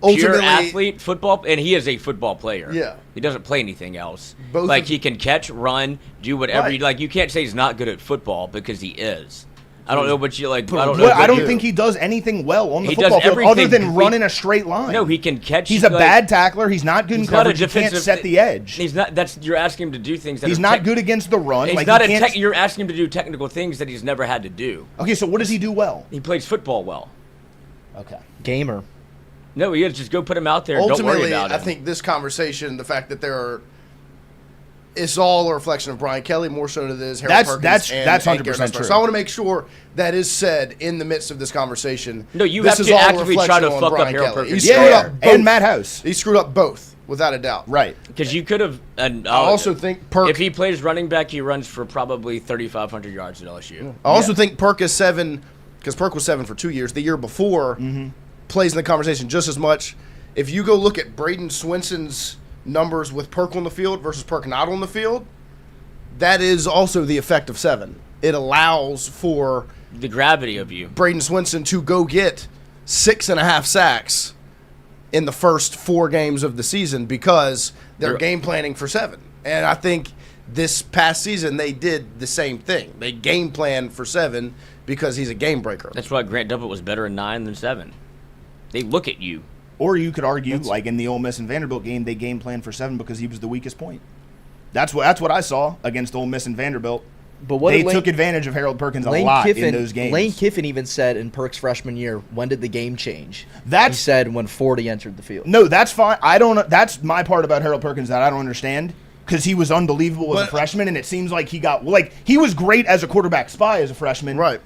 Speaker 2: ultimately,
Speaker 3: pure athlete, football, and he is a football player.
Speaker 2: Yeah.
Speaker 3: He doesn't play anything else.
Speaker 2: Both
Speaker 3: like
Speaker 2: of-
Speaker 3: he can catch, run, do whatever.
Speaker 2: Right.
Speaker 3: Like you can't say he's not good at football because he is. I don't know what you like.
Speaker 5: I don't think he does anything well on the
Speaker 3: He
Speaker 5: football
Speaker 3: does
Speaker 5: field other
Speaker 3: everything.
Speaker 5: than run in a straight line.
Speaker 3: No, he can catch.
Speaker 5: He's a
Speaker 3: like-
Speaker 5: bad tackler. He's not good in
Speaker 3: he's not a
Speaker 5: coverage. He can't
Speaker 3: defensive-
Speaker 5: set the edge.
Speaker 3: He's not. That's you're asking him to do things that
Speaker 5: He's
Speaker 3: are
Speaker 5: not good against the run.
Speaker 3: He's
Speaker 5: Like,
Speaker 3: not
Speaker 5: he can't-
Speaker 3: you're asking him to do technical things that he's never had to do.
Speaker 5: Okay, so what does he do well?
Speaker 3: He plays football well.
Speaker 5: Okay.
Speaker 4: Gamer.
Speaker 3: No, he is. Just go put him out there. And don't worry
Speaker 2: ultimately,
Speaker 3: about
Speaker 2: I
Speaker 3: him.
Speaker 2: think this conversation, the fact that it's all a reflection of Brian Kelly more so than it is Harold Perkins.
Speaker 5: That's
Speaker 2: and
Speaker 5: 100%
Speaker 2: Garrett Nussbaum.
Speaker 5: true.
Speaker 2: So I want to make sure that is said in the midst of this conversation.
Speaker 3: No, you
Speaker 2: this
Speaker 3: have
Speaker 2: is
Speaker 3: to
Speaker 2: all a
Speaker 3: actively try
Speaker 2: reflection
Speaker 3: to
Speaker 2: on
Speaker 3: fuck up
Speaker 2: Brian
Speaker 3: Harold
Speaker 2: Kelly.
Speaker 3: Perkins.
Speaker 2: He screwed up both.
Speaker 5: And Matt House.
Speaker 2: He screwed up both, without a doubt.
Speaker 5: Right.
Speaker 3: Because you could have. I
Speaker 2: also think Perk.
Speaker 3: If he plays running back, he runs for probably 3,500 yards at LSU.
Speaker 2: I also think Perk is 7, because Perk was 7 for 2 years. The year before plays in the conversation just as much. If you go look at Braden Swinson's numbers with Perk on the field versus Perk not on the field, that is also the effect of 7. It allows for
Speaker 3: the gravity of you,
Speaker 2: Braden Swinson, to go get 6.5 sacks in the first 4 games of the season because they're game planning for 7. And I think this past season they did the same thing. They game planned for 7 because he's a game breaker.
Speaker 3: That's why Grant Delpit was better in 9 than 7. They look at you.
Speaker 5: Or you could argue, like in the Ole Miss and Vanderbilt game, they game planned for 7 because he was the weakest point. That's what I saw against Ole Miss and Vanderbilt.
Speaker 4: But what
Speaker 5: they
Speaker 4: did
Speaker 5: took advantage of Harold Perkins
Speaker 4: Lane
Speaker 5: a lot
Speaker 4: Kiffin,
Speaker 5: in those games.
Speaker 4: Lane Kiffin even said in Perk's freshman year, when did the game change?
Speaker 5: That's-
Speaker 4: he said when 40 entered the field.
Speaker 5: No, that's fine. That's my part about Harold Perkins that I don't understand because he was unbelievable as a freshman, and it seems like he was great as a quarterback spy as a freshman,
Speaker 2: right?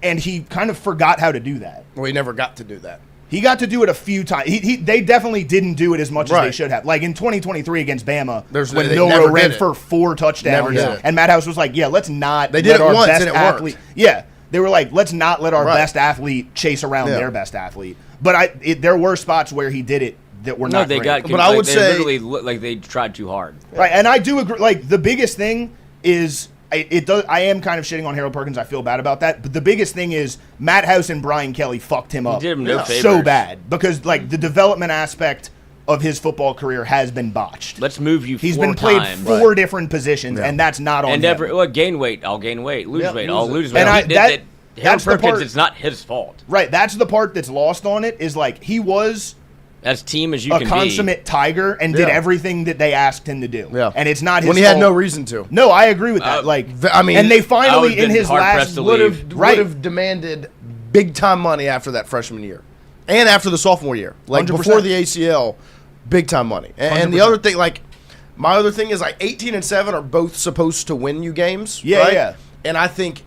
Speaker 5: And he kind of forgot how to do that.
Speaker 2: Well, he never got to do that.
Speaker 5: He got to do it a few times. They definitely didn't do it as much as they
Speaker 2: Right.
Speaker 5: should have. Like in 2023 against Bama, when
Speaker 2: they
Speaker 5: Milroe
Speaker 2: never
Speaker 5: ran
Speaker 2: did it.
Speaker 5: for 4 touchdowns,
Speaker 2: Never did it.
Speaker 5: and Matt House was like, "Yeah, let's not."
Speaker 2: They did
Speaker 5: let
Speaker 2: it
Speaker 5: our
Speaker 2: once
Speaker 5: best
Speaker 2: and it worked.
Speaker 5: athlete. Yeah, they were like, "Let's not let our
Speaker 2: Right.
Speaker 5: best athlete chase around
Speaker 2: Yeah.
Speaker 5: their best athlete." But there were spots where he did it that were
Speaker 3: No,
Speaker 5: not
Speaker 3: they
Speaker 5: great.
Speaker 3: got.
Speaker 2: But I would
Speaker 3: they
Speaker 2: say-
Speaker 3: literally looked like they tried too hard.
Speaker 5: Right, and I do agree. Like, the biggest thing is it does. I am kind of shitting on Harold Perkins. I feel bad about that. But the biggest thing is Matt House and Brian Kelly fucked him up
Speaker 3: did him no
Speaker 5: so
Speaker 3: favors.
Speaker 5: bad because like the development aspect of his football career has been botched.
Speaker 3: Let's move you.
Speaker 5: He's
Speaker 3: 4
Speaker 5: been played
Speaker 3: times.
Speaker 5: 4 different positions, and that's not on
Speaker 3: And
Speaker 5: him.
Speaker 3: gain weight. I'll gain weight. Lose
Speaker 5: Yeah,
Speaker 3: weight.
Speaker 5: lose
Speaker 3: I'll
Speaker 5: it.
Speaker 3: lose weight.
Speaker 5: And
Speaker 3: Harold
Speaker 5: that's the
Speaker 3: Perkins.
Speaker 5: part-
Speaker 3: It's not his fault.
Speaker 5: Right, that's the part that's lost on it. Is like he was
Speaker 3: As team as you
Speaker 5: a
Speaker 3: can
Speaker 5: consummate Tiger and did everything that they asked him to do.
Speaker 2: Yeah.
Speaker 5: And it's not his
Speaker 2: when he had
Speaker 5: fault.
Speaker 2: no reason to.
Speaker 5: No, I agree with that.
Speaker 2: I mean,
Speaker 5: and they
Speaker 3: I
Speaker 5: finally
Speaker 3: would've
Speaker 5: in
Speaker 3: been
Speaker 5: his
Speaker 3: hard-pressed
Speaker 5: last
Speaker 3: to
Speaker 2: would
Speaker 3: leave.
Speaker 2: have
Speaker 5: Right.
Speaker 2: demanded big time money after that freshman year, and after the sophomore year, like
Speaker 5: 100%.
Speaker 2: before the ACL, big time money. And the
Speaker 5: 100%.
Speaker 2: other thing, like my other thing is like 18 and 7 are both supposed to win you games.
Speaker 5: Yeah,
Speaker 2: right?
Speaker 5: yeah.
Speaker 2: And I think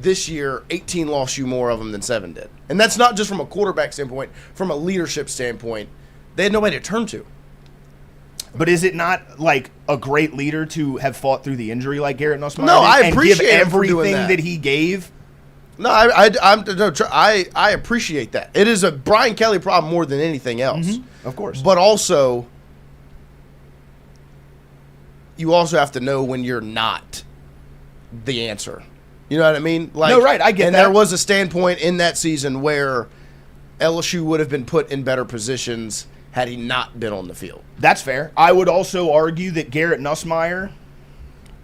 Speaker 2: this year 18 lost you more of them than 7 did, and that's not just from a quarterback standpoint, from a leadership standpoint. They had nobody to turn to.
Speaker 5: But is it not like a great leader to have fought through the injury like Garrett Nussmeier?
Speaker 2: No, I
Speaker 5: and
Speaker 2: appreciate
Speaker 5: give
Speaker 2: him for doing
Speaker 5: everything
Speaker 2: that.
Speaker 5: he gave.
Speaker 2: No, I appreciate that. It is a Brian Kelly problem more than anything else.
Speaker 5: Of course.
Speaker 2: But also, you also have to know when you're not the answer. You know what I mean? Like,
Speaker 5: No, right, I get
Speaker 2: and
Speaker 5: that.
Speaker 2: there was a standpoint in that season where LSU would have been put in better positions had he not been on the field.
Speaker 5: That's fair. I would also argue that Garrett Nussmeier,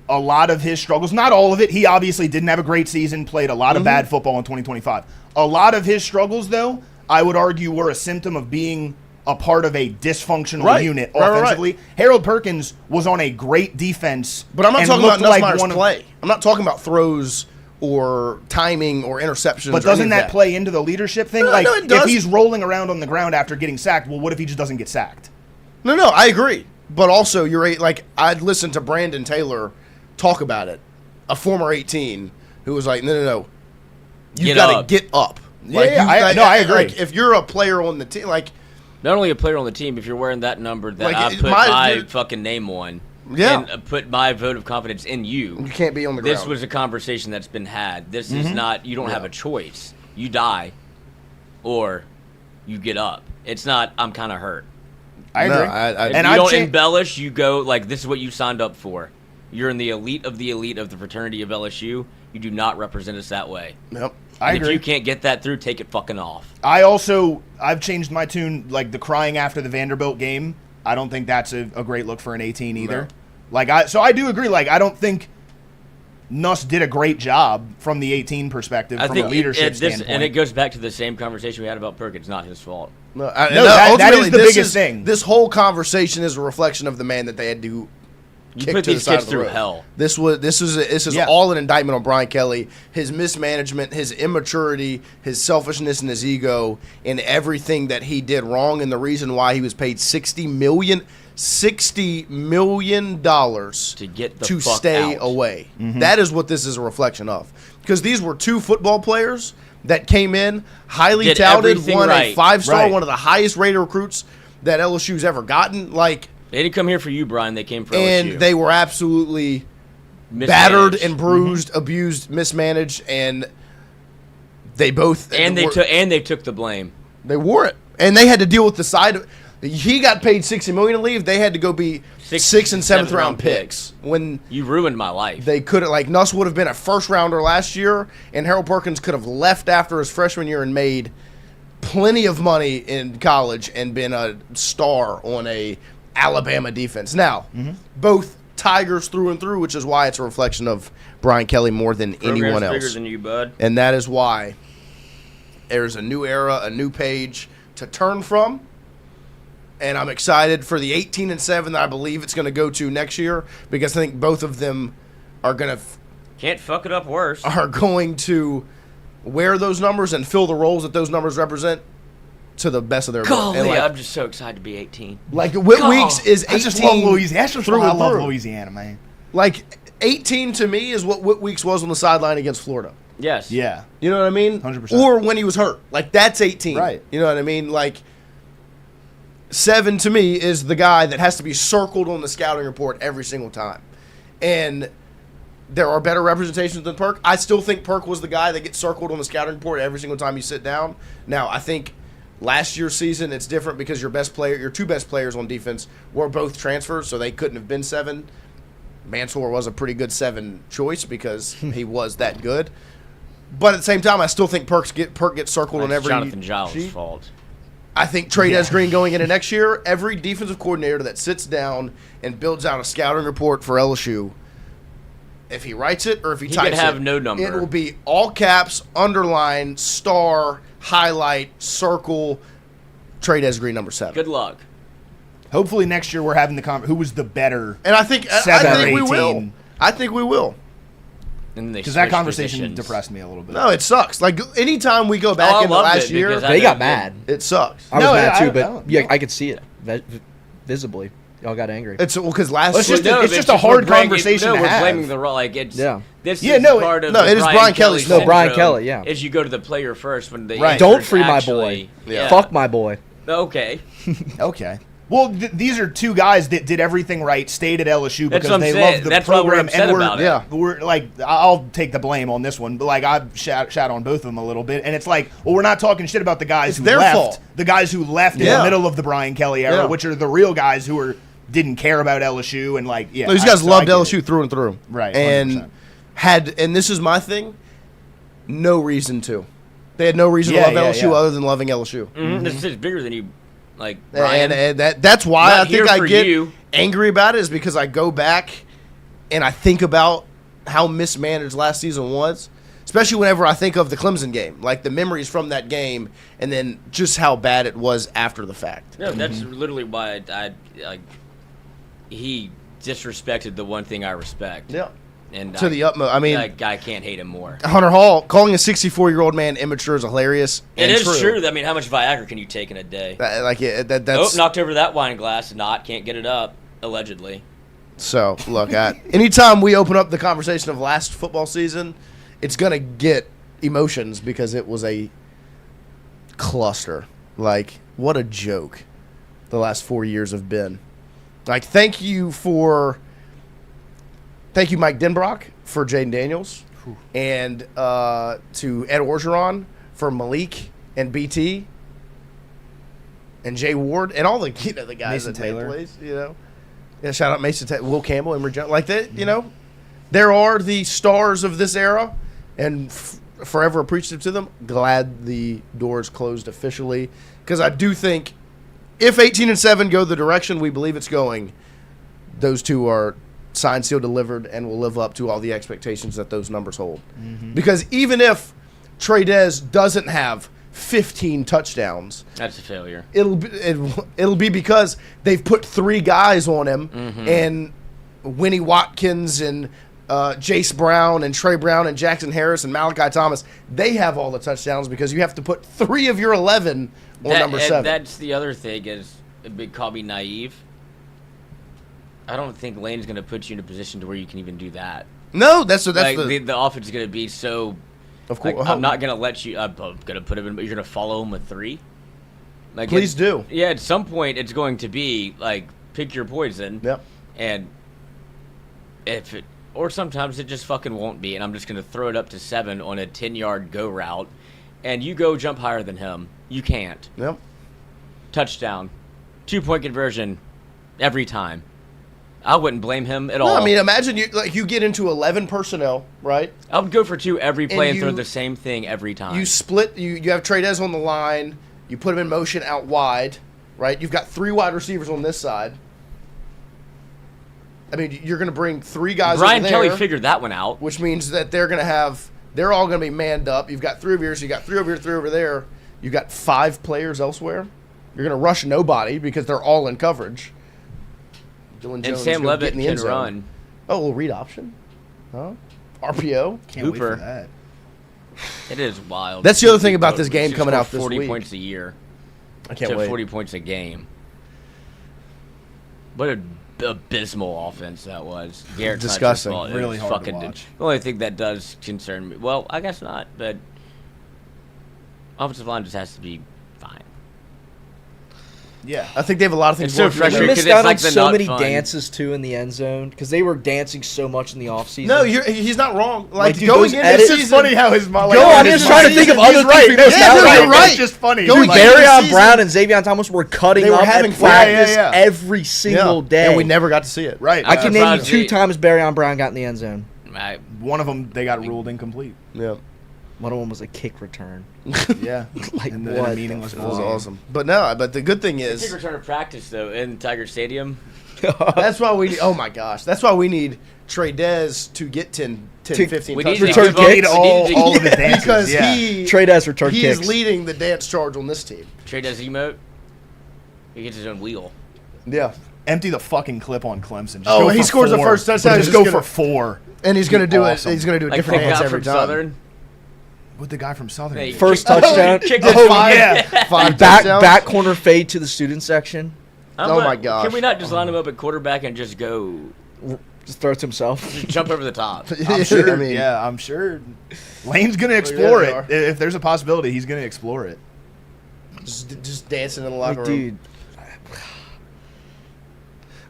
Speaker 5: a lot of his struggles, not all of it, he obviously didn't have a great season, played a lot of bad football in 2025. A lot of his struggles, though, I would argue were a symptom of being a part of a dysfunctional unit offensively.
Speaker 2: Right.
Speaker 5: Harold Perkins was on a great defense.
Speaker 2: But I'm not
Speaker 5: and
Speaker 2: talking about
Speaker 5: looked like
Speaker 2: Nussmeier's
Speaker 5: one of-
Speaker 2: play. I'm not talking about throws or timing or interceptions.
Speaker 5: But
Speaker 2: or any
Speaker 5: doesn't
Speaker 2: of
Speaker 5: that play into the leadership thing?
Speaker 2: No,
Speaker 5: like,
Speaker 2: no, it
Speaker 5: if
Speaker 2: does.
Speaker 5: he's rolling around on the ground after getting sacked, well, what if he just doesn't get sacked?
Speaker 2: No, I agree. But also, I'd listen to Brandon Taylor talk about it, a former 18 who was like, no, you
Speaker 3: Get
Speaker 2: got to
Speaker 3: up.
Speaker 2: get up.
Speaker 5: I agree.
Speaker 2: Like, if you're a player on the team, like,
Speaker 3: Not only a player on the team, if you're wearing that number that
Speaker 2: Like,
Speaker 3: I put
Speaker 2: my-
Speaker 3: my fucking name on,
Speaker 2: Yeah.
Speaker 3: and put my vote of confidence in you.
Speaker 2: you can't be on the
Speaker 3: This
Speaker 2: ground.
Speaker 3: was a conversation that's been had. This is not. You don't have a choice. You die, or you get up. It's not. I'm kind of hurt.
Speaker 5: I
Speaker 2: No,
Speaker 5: agree.
Speaker 3: If
Speaker 5: And
Speaker 3: you
Speaker 5: I've
Speaker 3: don't
Speaker 5: cha-
Speaker 3: embellish, you go like this is what you signed up for. You're in the elite of the fraternity of LSU. You do not represent us that way.
Speaker 2: Yep.
Speaker 5: I
Speaker 3: And
Speaker 5: agree.
Speaker 3: If you can't get that through, take it fucking off.
Speaker 5: I've changed my tune, like the crying after the Vanderbilt game. I don't think that's a great look for an 18 either.
Speaker 2: No.
Speaker 5: So I do agree. Like, I don't think Nuss did a great job from the 18 perspective, from a leadership standpoint.
Speaker 3: and it goes back to the same conversation we had about Perk. It's not his fault.
Speaker 2: No,
Speaker 5: that
Speaker 2: ultimately,
Speaker 5: is the
Speaker 2: this
Speaker 5: biggest thing.
Speaker 2: This whole conversation is a reflection of the man that they had to
Speaker 3: You
Speaker 2: kick
Speaker 3: put
Speaker 2: to the
Speaker 3: these
Speaker 2: side
Speaker 3: kids
Speaker 2: of the
Speaker 3: through
Speaker 2: road.
Speaker 3: hell.
Speaker 2: This is
Speaker 5: Yeah.
Speaker 2: all an indictment on Brian Kelly, his mismanagement, his immaturity, his selfishness, and his ego, and everything that he did wrong, and the reason why he was paid $60 million
Speaker 3: To get the
Speaker 2: to
Speaker 3: fuck
Speaker 2: stay
Speaker 3: out.
Speaker 2: away. That is what this is a reflection of, because these were 2 football players that came in highly
Speaker 3: Did
Speaker 2: touted,
Speaker 3: everything
Speaker 2: won a
Speaker 3: right.
Speaker 2: 5-star,
Speaker 5: Right.
Speaker 2: one of the highest rated recruits that LSU's ever gotten. Like,
Speaker 3: They didn't come here for you, Brian. They came for
Speaker 2: and
Speaker 3: LSU.
Speaker 2: they were absolutely
Speaker 3: Mismanaged.
Speaker 2: battered and bruised, abused, mismanaged, and they both
Speaker 3: and they
Speaker 2: were-
Speaker 3: took the blame.
Speaker 2: they wore it, and they had to deal with the side. He got paid $60 million to leave. They had to go be 6th and 7th round picks when
Speaker 3: You ruined my life.
Speaker 2: they could have. Like, Nuss would have been a first rounder last year, and Harold Perkins could have left after his freshman year and made plenty of money in college and been a star on a Alabama defense. Now, both Tigers through and through, which is why it's a reflection of Brian Kelly more than anyone
Speaker 3: Program's bigger
Speaker 2: else.
Speaker 3: than you, bud.
Speaker 2: And that is why there's a new era, a new page to turn from. And I'm excited for the 18 and 7 that I believe it's going to go to next year, because I think both of them are going
Speaker 3: Can't fuck it up worse.
Speaker 2: to wear those numbers and fill the roles that those numbers represent to the best of their ability.
Speaker 3: Golly,
Speaker 2: And like,
Speaker 3: I'm just so excited to be 18.
Speaker 2: Whit Weeks is 18
Speaker 5: I just love Louisiana. That's just
Speaker 2: through
Speaker 5: why I
Speaker 2: and
Speaker 5: love
Speaker 2: through.
Speaker 5: Louisiana, man.
Speaker 2: Like, 18 to me is what Whit Weeks was on the sideline against Florida.
Speaker 3: Yes.
Speaker 5: Yeah.
Speaker 2: You know what I mean?
Speaker 5: 100%.
Speaker 2: Or when he was hurt. Like, that's 18.
Speaker 5: Right.
Speaker 2: You know what I mean? Like, 7 to me is the guy that has to be circled on the scouting report every single time. And there are better representations than Perk. I still think Perk was the guy that gets circled on the scouting report every single time you sit down. Now, I think Last year's season, it's different because your two best players on defense were both transfers, so they couldn't have been 7. Mansour was a pretty good 7 choice because he was that good. But at the same time, I still think Perk gets circled on every
Speaker 3: Jonathan Giles'
Speaker 2: sheet.
Speaker 3: fault.
Speaker 2: I think Trey Des Green going into next year, every defensive coordinator that sits down and builds out a scouting report for LSU, if he writes it or if he types
Speaker 3: could have
Speaker 2: it,
Speaker 3: no number.
Speaker 2: it will be all caps, underline, star, highlight, circle, Trey Des Green number 7.
Speaker 3: Good luck.
Speaker 5: Hopefully next year we're having the who was the better.
Speaker 2: And I think
Speaker 5: 7
Speaker 2: we
Speaker 5: or
Speaker 2: will.
Speaker 5: 18.
Speaker 2: I think we will.
Speaker 5: Because that conversation depressed me a little bit.
Speaker 2: No, it sucks. Like anytime we go back into last year,
Speaker 4: they got mad.
Speaker 2: It sucks.
Speaker 4: I was mad too, but yeah, I could see it visibly. Y'all got angry.
Speaker 2: It's because last
Speaker 5: it's just a hard conversation to
Speaker 3: we're
Speaker 5: have.
Speaker 3: blaming the like it's This
Speaker 5: Yeah,
Speaker 3: is
Speaker 5: no,
Speaker 3: part of
Speaker 2: no,
Speaker 3: the
Speaker 2: it is Brian Kelly's
Speaker 3: syndrome.
Speaker 2: fault.
Speaker 4: Brian Kelly, yeah.
Speaker 3: Is you go to the player first when they
Speaker 4: Don't free my boy.
Speaker 3: Yeah.
Speaker 4: Fuck my boy.
Speaker 3: Okay.
Speaker 5: Okay. Well, these are two guys that did everything right, stayed at LSU
Speaker 3: That's
Speaker 5: because
Speaker 3: what I'm
Speaker 5: they
Speaker 3: saying.
Speaker 5: love the
Speaker 3: That's why we're
Speaker 5: program,
Speaker 3: upset
Speaker 5: and we're
Speaker 3: about it.
Speaker 5: we're like, I'll take the blame on this one, but like I've shat on both of them a little bit, and it's like, well, we're not talking shit about the guys who
Speaker 2: their
Speaker 5: left,
Speaker 2: fault.
Speaker 5: the guys who left in the middle of the Brian Kelly era, which are the real guys who didn't care about LSU and like, yeah,
Speaker 2: these guys loved LSU through and through,
Speaker 5: right?
Speaker 2: And
Speaker 5: 100%.
Speaker 2: and this is my thing, no reason to. They had no reason to love LSU other than loving LSU.
Speaker 3: Mm-hmm. This is bigger than you. Like Brian,
Speaker 2: and that's why
Speaker 3: not
Speaker 2: I think
Speaker 3: here
Speaker 2: I
Speaker 3: for
Speaker 2: get
Speaker 3: you.
Speaker 2: angry about it, is because I go back and I think about how mismanaged last season was, especially whenever I think of the Clemson game, like the memories from that game, and then just how bad it was after the fact.
Speaker 3: No, that's literally why I like. He disrespected the one thing I respect.
Speaker 2: Yeah.
Speaker 3: And
Speaker 2: to the utmost. I mean,
Speaker 3: that guy can't hate him more.
Speaker 2: Hunter Hall calling a 64-year-old man immature is hilarious.
Speaker 3: It
Speaker 2: and
Speaker 3: is true. I mean, how much Viagra can you take in a day?
Speaker 2: That's
Speaker 3: knocked over that wine glass. Can't get it up. Allegedly.
Speaker 2: So look, anytime we open up the conversation of last football season, it's gonna get emotions because it was a cluster. Like, what a joke the last 4 years have been. Like, thank you, Mike Denbrock, for Jaden Daniels, and to Ed Orgeron for Malik and BT, and Jay Ward, and all the the guys
Speaker 5: Mason
Speaker 2: that
Speaker 5: Taylor.
Speaker 2: made plays. Yeah, shout out Mason Taylor, Will Campbell, Emory Jones, like that. There are the stars of this era, and forever appreciative to them. Glad the doors closed officially, because I do think if 18-7 go the direction we believe it's going, those two are signed, sealed, delivered, and will live up to all the expectations that those numbers hold. Mm-hmm. Because even if Trey Des doesn't have 15 touchdowns,
Speaker 3: that's a failure.
Speaker 2: It'll be because they've put 3 guys on him, and Winnie Watkins and Jace Brown and Trey Brown and Jackson Harris and Malachi Thomas. They have all the touchdowns because you have to put 3 of your 11 on number 7.
Speaker 3: That's the other thing is call me naive. I don't think Lane's going to put you in a position to where you can even do that.
Speaker 2: No, that's
Speaker 3: the offense is going to be so.
Speaker 2: Of course,
Speaker 3: I'm not going to let you. I'm going to put him in, but you're going to follow him with 3. Like,
Speaker 2: please do.
Speaker 3: Yeah, at some point it's going to be like pick your poison.
Speaker 2: Yep.
Speaker 3: And or sometimes it just fucking won't be, and I'm just going to throw it up to 7 on a 10-yard go route, and you go jump higher than him. You can't.
Speaker 2: Yep.
Speaker 3: Touchdown, 2-point conversion, every time. I wouldn't blame him at all.
Speaker 2: I mean, imagine you get into 11 personnel, right?
Speaker 3: I would go for 2 every play and throw the same thing every time.
Speaker 2: You split. You have Trey Des on the line. You put him in motion out wide, right? You've got 3 wide receivers on this side. I mean, you're going to bring 3 guys
Speaker 3: Brian
Speaker 2: over there.
Speaker 3: Kelly figured that one out.
Speaker 2: Which means that they're all going to be manned up. You've got 3 over here, so you got 3 over here, 3 over there. You've got 5 players elsewhere. You're going to rush nobody because they're all in coverage. Dylan Jones
Speaker 3: and Sam Levitt can run.
Speaker 2: Oh, a little read option. Huh? RPO.
Speaker 5: Can't wait for that.
Speaker 3: It is wild.
Speaker 2: That's the other thing about this game coming out this
Speaker 3: 40
Speaker 2: week.
Speaker 3: points a year.
Speaker 2: I can't wait.
Speaker 3: 40 points a game. What an abysmal offense that was. Garrett
Speaker 2: disgusting.
Speaker 5: Really hard to watch.
Speaker 3: The only thing that does concern me, well, I guess not, but offensive line just has to be fine.
Speaker 5: Yeah.
Speaker 2: I think they have a lot of things.
Speaker 3: It's so
Speaker 2: working
Speaker 3: frustrating.
Speaker 4: We
Speaker 2: there.
Speaker 3: Because
Speaker 4: missed
Speaker 3: it's
Speaker 4: out
Speaker 3: like
Speaker 4: on
Speaker 3: the
Speaker 4: so
Speaker 3: not
Speaker 4: many
Speaker 3: fun.
Speaker 4: dances too in the end zone because they were dancing so much in the offseason.
Speaker 2: No, he's not wrong. Like
Speaker 5: dude,
Speaker 2: going
Speaker 5: those
Speaker 2: into
Speaker 5: edits,
Speaker 2: the
Speaker 5: it's
Speaker 2: season,
Speaker 5: funny how his mom.
Speaker 4: Go on, just trying to think of other things
Speaker 5: right.
Speaker 4: we
Speaker 5: No,
Speaker 4: missed
Speaker 2: yeah,
Speaker 4: out
Speaker 2: no,
Speaker 4: on.
Speaker 2: you're right.
Speaker 5: It's just funny.
Speaker 2: Going
Speaker 5: Like,
Speaker 2: into the
Speaker 4: Barryon
Speaker 2: season-
Speaker 4: Brown and Xavier Thomas were cutting
Speaker 2: They were
Speaker 4: up
Speaker 2: having
Speaker 4: at
Speaker 2: fun.
Speaker 4: practice
Speaker 5: Yeah.
Speaker 4: every single day.
Speaker 2: and we never got to see it.
Speaker 5: Right.
Speaker 4: I can name you
Speaker 3: surprised
Speaker 4: 2
Speaker 3: they-
Speaker 4: times Barryon Brown got in the end zone.
Speaker 5: One of them, they got ruled incomplete.
Speaker 2: Yeah,
Speaker 4: One of them was a kick return.
Speaker 5: Yeah.
Speaker 4: Like,
Speaker 5: in the
Speaker 4: what
Speaker 5: meaningless
Speaker 4: the
Speaker 2: that was
Speaker 5: ball game.
Speaker 2: awesome. But no, but the good thing
Speaker 3: Kick
Speaker 2: is
Speaker 3: return of practice though in Tiger Stadium.
Speaker 2: that's why we. Oh my gosh, that's why we need Trey Dez to get 10, 15
Speaker 3: We need
Speaker 2: touchdowns.
Speaker 3: to
Speaker 4: Return
Speaker 3: give up-
Speaker 4: kicks.
Speaker 3: we need to-
Speaker 5: all of his dances.
Speaker 2: because
Speaker 5: yeah.
Speaker 2: he
Speaker 4: Trade as return
Speaker 2: he
Speaker 4: kicks.
Speaker 2: is leading the dance charge on this team.
Speaker 3: Trey does emote. He gets his own wheel.
Speaker 2: Yeah,
Speaker 5: Empty the fucking clip on Clemson. Just
Speaker 2: Oh,
Speaker 5: go
Speaker 2: he
Speaker 5: for
Speaker 2: scores the
Speaker 5: 4.
Speaker 2: first touchdown,
Speaker 5: Just
Speaker 2: he's
Speaker 5: go
Speaker 2: gonna-
Speaker 5: for 4.
Speaker 2: and he's gonna do
Speaker 5: Awesome.
Speaker 2: it. He's gonna do a
Speaker 3: Like
Speaker 2: different
Speaker 3: the
Speaker 2: dance
Speaker 3: guy
Speaker 2: every
Speaker 3: from
Speaker 2: time.
Speaker 3: Southern.
Speaker 5: With the guy from Southern.
Speaker 3: Hey,
Speaker 4: First
Speaker 3: kick-
Speaker 4: touchdown.
Speaker 3: Kick
Speaker 2: Oh,
Speaker 3: the
Speaker 2: five.
Speaker 5: yeah.
Speaker 2: 5
Speaker 4: back
Speaker 2: touchdowns.
Speaker 4: corner fade to the student section.
Speaker 2: Oh my gosh.
Speaker 3: Can we not just line him up at quarterback and just go
Speaker 4: Just throws himself.
Speaker 3: jump over the top?
Speaker 5: I'm sure.
Speaker 2: I mean,
Speaker 5: yeah, I'm sure. Lane's gonna explore
Speaker 2: they
Speaker 5: it.
Speaker 2: are.
Speaker 5: If there's a possibility, he's gonna explore it.
Speaker 2: just dancing in the locker
Speaker 4: Like,
Speaker 2: room.
Speaker 4: dude,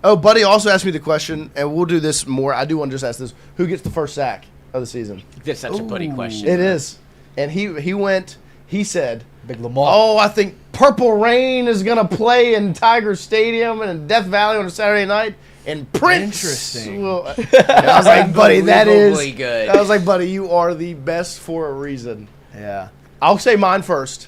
Speaker 2: Oh, Buddy also asked me the question, and we'll do this more. I do want to just ask this: who gets the first sack of the season?
Speaker 3: That's such a buddy question.
Speaker 2: It is, and he said,
Speaker 4: Big Lamar.
Speaker 2: "Oh, I think Purple Rain is gonna play in Tiger Stadium and in Death Valley on a Saturday night." And Prince.
Speaker 5: Interesting.
Speaker 2: Will, I was like, buddy, that is.
Speaker 3: Unbelievably good.
Speaker 2: I was like, buddy, you are the best for a reason.
Speaker 5: Yeah.
Speaker 2: I'll say mine first.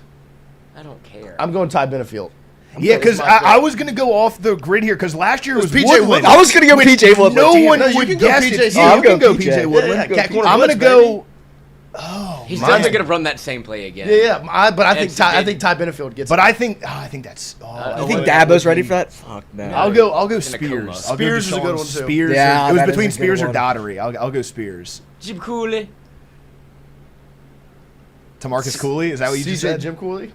Speaker 3: I don't care.
Speaker 2: I'm going Ty Benefield.
Speaker 5: Yeah, because
Speaker 2: my pick.
Speaker 5: I was gonna go off the grid here because last year was
Speaker 2: PJ
Speaker 5: Woodland.
Speaker 2: Woodland.
Speaker 4: I was gonna go PJ Woodland.
Speaker 5: No
Speaker 4: Damn.
Speaker 5: one
Speaker 2: No, you
Speaker 5: would
Speaker 2: can go
Speaker 5: guess
Speaker 2: PJ.
Speaker 5: it.
Speaker 2: Yeah,
Speaker 5: Yeah,
Speaker 2: you
Speaker 5: you
Speaker 2: can
Speaker 5: can
Speaker 2: go
Speaker 5: go
Speaker 2: PJ
Speaker 5: PJ Woodland.
Speaker 2: Yeah, Cat Corner
Speaker 5: I'm gonna
Speaker 2: Blitz,
Speaker 5: go.
Speaker 3: He's
Speaker 2: mine.
Speaker 3: definitely gonna run that same play again.
Speaker 2: Yeah, but I think
Speaker 3: It's-
Speaker 2: I think Ty Benefield gets
Speaker 5: But
Speaker 2: it.
Speaker 5: I think that's.
Speaker 4: I think Dabo's ready for that. Fuck no.
Speaker 5: I'll go
Speaker 3: in a coma.
Speaker 5: Spears. I'll
Speaker 2: Spears
Speaker 5: go
Speaker 2: is a good
Speaker 5: Deshaun
Speaker 2: one, too.
Speaker 5: Spears.
Speaker 4: Yeah,
Speaker 5: it was
Speaker 4: that is
Speaker 5: between
Speaker 4: a good
Speaker 5: Spears or
Speaker 4: one.
Speaker 5: Daughtery. I'll go Spears.
Speaker 3: Jim Cooley.
Speaker 5: Tamarcus Cooley. Is that what you just
Speaker 2: CJ
Speaker 5: said?
Speaker 2: Jim Cooley,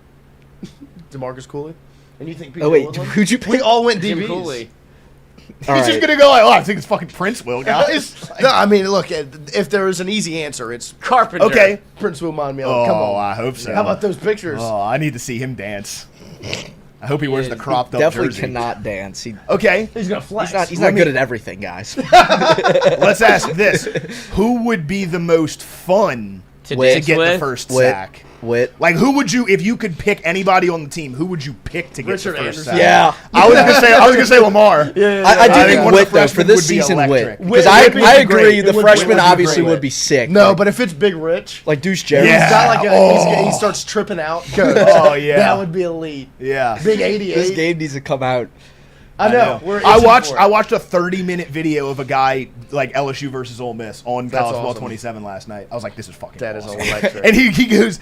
Speaker 2: DeMarcus Cooley, and you think? PJ
Speaker 4: Oh wait,
Speaker 2: Woodland?
Speaker 4: who'd you pick?
Speaker 2: We all went
Speaker 3: Jim
Speaker 2: DBs.
Speaker 3: Cooley.
Speaker 4: All
Speaker 5: He's
Speaker 4: right.
Speaker 5: just gonna go like, oh, I think it's fucking Prince will, guys.
Speaker 2: No, I mean, look, if there is an easy answer, it's
Speaker 3: Carpenter.
Speaker 5: Okay.
Speaker 2: Prince will mind me. Come
Speaker 5: Oh,
Speaker 2: on,
Speaker 5: I hope so.
Speaker 2: how about those pictures?
Speaker 5: Oh, I need to see him dance. I hope he wears the cropped up
Speaker 4: Definitely
Speaker 5: jersey.
Speaker 4: cannot dance.
Speaker 5: Okay,
Speaker 2: He's gonna flex.
Speaker 4: He's not good at everything, guys.
Speaker 5: let's ask this: who would be the most fun
Speaker 3: To
Speaker 5: to
Speaker 3: dance
Speaker 5: get the
Speaker 3: with?
Speaker 5: first
Speaker 4: Wit.
Speaker 5: sack?
Speaker 4: Wit.
Speaker 5: Like, who would you, if you could pick anybody on the team, who would you pick to get
Speaker 2: Richard
Speaker 5: the first
Speaker 2: Anderson.
Speaker 5: sack?
Speaker 4: Yeah.
Speaker 5: I was gonna say Lamar.
Speaker 4: I do
Speaker 5: think
Speaker 4: think
Speaker 5: one of
Speaker 4: Wit
Speaker 5: the
Speaker 4: though for
Speaker 5: freshmen
Speaker 4: this
Speaker 5: would be
Speaker 4: season
Speaker 5: electric.
Speaker 4: Wit because
Speaker 2: Wit would be
Speaker 4: I
Speaker 2: great.
Speaker 4: agree
Speaker 2: It
Speaker 4: the
Speaker 2: would-
Speaker 4: freshman
Speaker 2: Wit would be
Speaker 4: obviously
Speaker 2: great.
Speaker 4: would be sick.
Speaker 2: No,
Speaker 4: like,
Speaker 2: but if it's Big Rich,
Speaker 4: like Deuce Jones.
Speaker 5: Yeah.
Speaker 2: he's got like
Speaker 5: Oh.
Speaker 2: he starts tripping out. Coach.
Speaker 5: Oh, yeah.
Speaker 2: that would be elite.
Speaker 5: Yeah.
Speaker 2: Big 88.
Speaker 4: This game needs to come out.
Speaker 2: I know. We're
Speaker 5: I
Speaker 2: itching
Speaker 5: watched
Speaker 2: for it.
Speaker 5: I watched a 30-minute video of a guy like LSU versus Ole Miss on
Speaker 2: That's
Speaker 5: College Ball
Speaker 2: awesome.
Speaker 5: 27 last night. I was like, this is fucking
Speaker 2: That is
Speaker 5: awesome.
Speaker 2: electric.
Speaker 5: And he goes,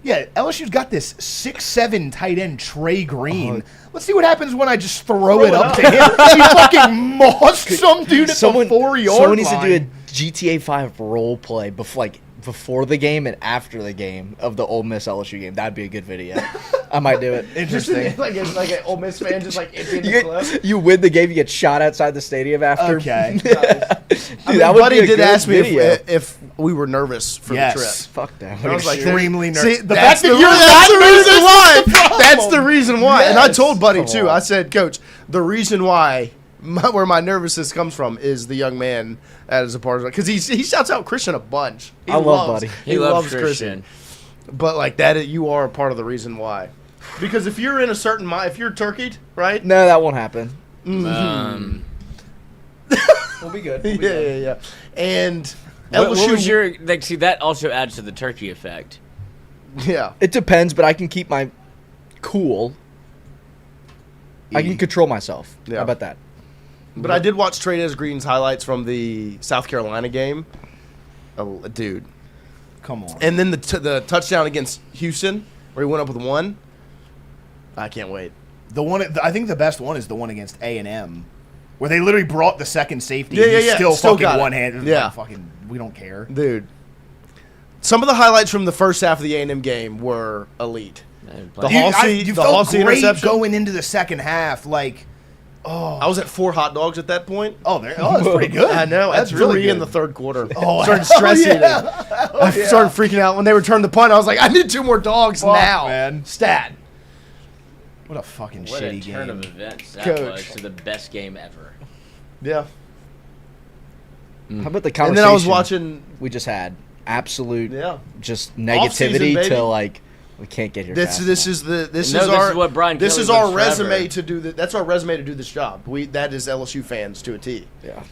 Speaker 5: yeah, LSU's got this 6'7" tight end Trey Green. Let's see what happens when I just throw it up to him. He fucking mossed some dude at the 4-yard line.
Speaker 4: Someone needs to do a GTA 5 role play before the game and after the game of the Ole Miss LSU game. That'd be a good video. I might do it.
Speaker 5: Interesting.
Speaker 2: like an Ole Miss fan just like emptying the clip.
Speaker 4: You win the game, you get shot outside the stadium after.
Speaker 5: Okay.
Speaker 4: Dude,
Speaker 2: I mean,
Speaker 4: that would
Speaker 2: Buddy
Speaker 4: be a
Speaker 2: did
Speaker 4: good
Speaker 2: ask me
Speaker 4: video.
Speaker 2: if we were nervous for
Speaker 5: Yes.
Speaker 2: the trip.
Speaker 4: Fuck that.
Speaker 2: I was like,
Speaker 5: Extremely
Speaker 2: see,
Speaker 5: nervous.
Speaker 2: the fact that you're that's the reason why. That's the reason why. And I told Buddy too. I said, Coach, the reason why where my nervousness comes from is the young man as a part of it because he shouts out Christian a bunch.
Speaker 4: I love Buddy.
Speaker 3: He loves Christian.
Speaker 2: But like that, you are a part of the reason why. Because if you're in a certain mind, if you're turkeyed, right?
Speaker 4: No, that won't happen.
Speaker 2: We'll be good. Yeah. And
Speaker 3: What
Speaker 2: LSU,
Speaker 3: was your like? See, that also adds to the turkey effect.
Speaker 2: yeah.
Speaker 4: It depends, but I can keep my cool. I can control myself.
Speaker 2: Yeah.
Speaker 4: How about that?
Speaker 2: But I did watch Trey Green's highlights from the South Carolina game. Oh, dude.
Speaker 5: Come on.
Speaker 2: And then the touchdown against Houston, where he went up with one. I can't wait.
Speaker 5: I think the best one is the one against A&M, where they literally brought the second safety.
Speaker 2: Yeah,
Speaker 5: and he's
Speaker 2: yeah.
Speaker 5: Still
Speaker 2: Still
Speaker 5: fucking
Speaker 2: got it.
Speaker 5: one-handed.
Speaker 2: Yeah.
Speaker 5: Like, fucking, we don't care.
Speaker 2: Dude. Some of the highlights from the first half of the A&M game were elite. The
Speaker 5: You felt
Speaker 2: Halsey
Speaker 5: great
Speaker 2: interception.
Speaker 5: going into the second half. Like,
Speaker 2: I was at 4 hot dogs at that point.
Speaker 5: that's pretty good.
Speaker 2: I know.
Speaker 5: That's
Speaker 2: At
Speaker 5: really
Speaker 2: 3 in
Speaker 5: good.
Speaker 2: the third quarter.
Speaker 5: Oh,
Speaker 2: started
Speaker 5: hell
Speaker 2: stress eating.
Speaker 5: yeah.
Speaker 2: I started freaking out when they returned the punt. I was like, I need 2 more dogs
Speaker 5: Fuck,
Speaker 2: now.
Speaker 5: man.
Speaker 2: Stat.
Speaker 5: What a fucking
Speaker 3: What a
Speaker 5: shitty
Speaker 3: turn
Speaker 5: game.
Speaker 3: of events that
Speaker 2: Coach.
Speaker 3: was to the best game ever.
Speaker 2: Yeah.
Speaker 4: How about the conversation
Speaker 2: And then I was watching.
Speaker 4: we just had? Absolute
Speaker 2: Yeah.
Speaker 4: just
Speaker 2: Off-season,
Speaker 4: negativity
Speaker 2: baby.
Speaker 4: to like we can't get here.
Speaker 2: This
Speaker 4: fast
Speaker 2: is
Speaker 4: enough.
Speaker 2: this
Speaker 3: No,
Speaker 2: is
Speaker 3: this
Speaker 2: our
Speaker 3: is what Brian
Speaker 2: this
Speaker 3: Kelly
Speaker 2: is our
Speaker 3: was forever.
Speaker 2: resume to do that. That's our resume to do this job. That is LSU fans to a T.
Speaker 4: Yeah.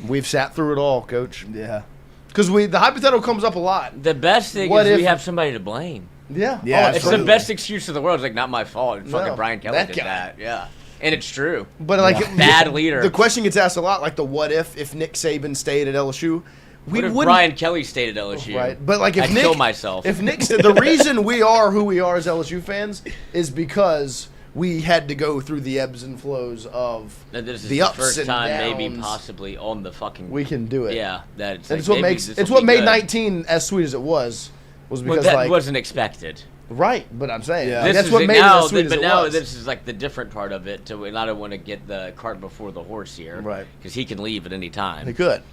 Speaker 2: We've sat through it all, Coach.
Speaker 5: Yeah.
Speaker 2: Because the hypothetical comes up a lot.
Speaker 3: The best thing
Speaker 2: What
Speaker 3: is we
Speaker 2: if-
Speaker 3: have somebody to blame.
Speaker 2: Yeah.
Speaker 5: Yeah,
Speaker 3: It's
Speaker 2: absolutely.
Speaker 3: the best excuse in the world. It's like, not my fault. Fucking
Speaker 2: No,
Speaker 3: Brian Kelly
Speaker 2: that
Speaker 3: did
Speaker 2: guy.
Speaker 3: that. Yeah. And it's true.
Speaker 2: But like
Speaker 3: Bad leader.
Speaker 2: The question gets asked a lot, like the what if Nick Saban stayed at LSU, we
Speaker 3: What if
Speaker 2: wouldn't.
Speaker 3: Brian Kelly stayed at LSU?
Speaker 2: Right, but like if
Speaker 3: I'd
Speaker 2: Nick,
Speaker 3: kill myself.
Speaker 2: If Nick, the reason we are who we are as LSU fans is because we had to go through the ebbs and flows of
Speaker 3: And this is
Speaker 2: the
Speaker 3: the
Speaker 2: ups
Speaker 3: first
Speaker 2: and
Speaker 3: time,
Speaker 2: downs.
Speaker 3: maybe possibly on the fucking.
Speaker 2: We can do it.
Speaker 3: Yeah, that's.
Speaker 2: And it's what makes it's what made 19 as sweet as it was
Speaker 3: Well,
Speaker 2: because
Speaker 3: that
Speaker 2: like
Speaker 3: wasn't expected.
Speaker 2: right. But I'm saying
Speaker 5: Yeah.
Speaker 2: like,
Speaker 3: This
Speaker 2: that's
Speaker 3: is
Speaker 2: what
Speaker 3: it
Speaker 2: made
Speaker 3: now,
Speaker 2: it as sweet
Speaker 3: but
Speaker 2: as it
Speaker 3: now
Speaker 2: was.
Speaker 3: this is like the different part of it. And I don't want to get the cart before the horse here,
Speaker 2: Right.
Speaker 3: Because he can leave at any time.
Speaker 2: He could.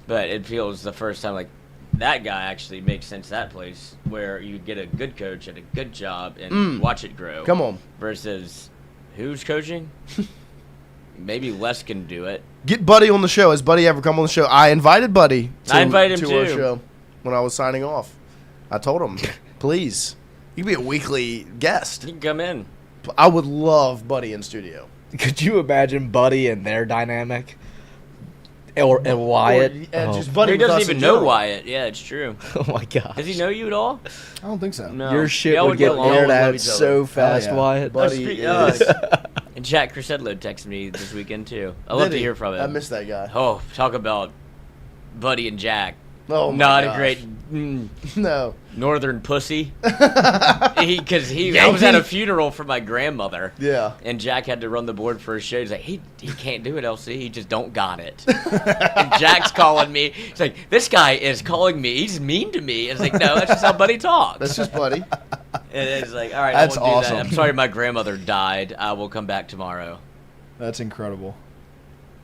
Speaker 3: But it feels the first time like that guy actually makes sense. That place where you get a good coach at a good job and watch it grow.
Speaker 2: Come on.
Speaker 3: Versus who's coaching? Maybe Les can do it.
Speaker 2: Get Buddy on the show. Has Buddy ever come on the show? I invited Buddy
Speaker 3: I invited him
Speaker 2: to our
Speaker 3: too.
Speaker 2: show when I was signing off. I told him, please, you can be a weekly guest.
Speaker 3: He can come in.
Speaker 2: I would love Buddy in studio.
Speaker 4: Could you imagine Buddy and their dynamic? Or and Wyatt?
Speaker 2: And just Buddy
Speaker 3: He
Speaker 2: with
Speaker 3: doesn't
Speaker 2: us
Speaker 3: even
Speaker 2: in
Speaker 3: know
Speaker 2: general.
Speaker 3: Wyatt. Yeah, it's true.
Speaker 4: Oh my god.
Speaker 3: Does he know you at all?
Speaker 5: I don't think so.
Speaker 3: No.
Speaker 4: Your shit
Speaker 3: Y'all
Speaker 4: would get
Speaker 3: along.
Speaker 4: aired
Speaker 2: love
Speaker 4: out
Speaker 2: each
Speaker 4: so
Speaker 2: other.
Speaker 4: fast,
Speaker 5: yeah.
Speaker 4: Wyatt.
Speaker 2: Buddy
Speaker 3: Us.
Speaker 2: is.
Speaker 3: And Jack Crisedlo texted me this weekend too. I love
Speaker 2: Did
Speaker 3: to
Speaker 2: he?
Speaker 3: hear from him.
Speaker 2: I miss that guy.
Speaker 3: Oh, talk about Buddy and Jack.
Speaker 2: Oh my
Speaker 3: Not
Speaker 2: gosh.
Speaker 3: a great
Speaker 2: No.
Speaker 3: northern pussy. Because I was at a funeral for my grandmother.
Speaker 2: Yeah.
Speaker 3: And Jack had to run the board for his show. He's like, he can't do it, LC. He just don't got it. And Jack's calling me. He's like, this guy is calling me. He's mean to me. It's like, no, that's just how Buddy talks.
Speaker 2: That's just Buddy.
Speaker 3: And it's like, all right,
Speaker 5: That's
Speaker 3: I won't do
Speaker 5: awesome.
Speaker 3: that. I'm sorry my grandmother died. I will come back tomorrow.
Speaker 5: That's incredible.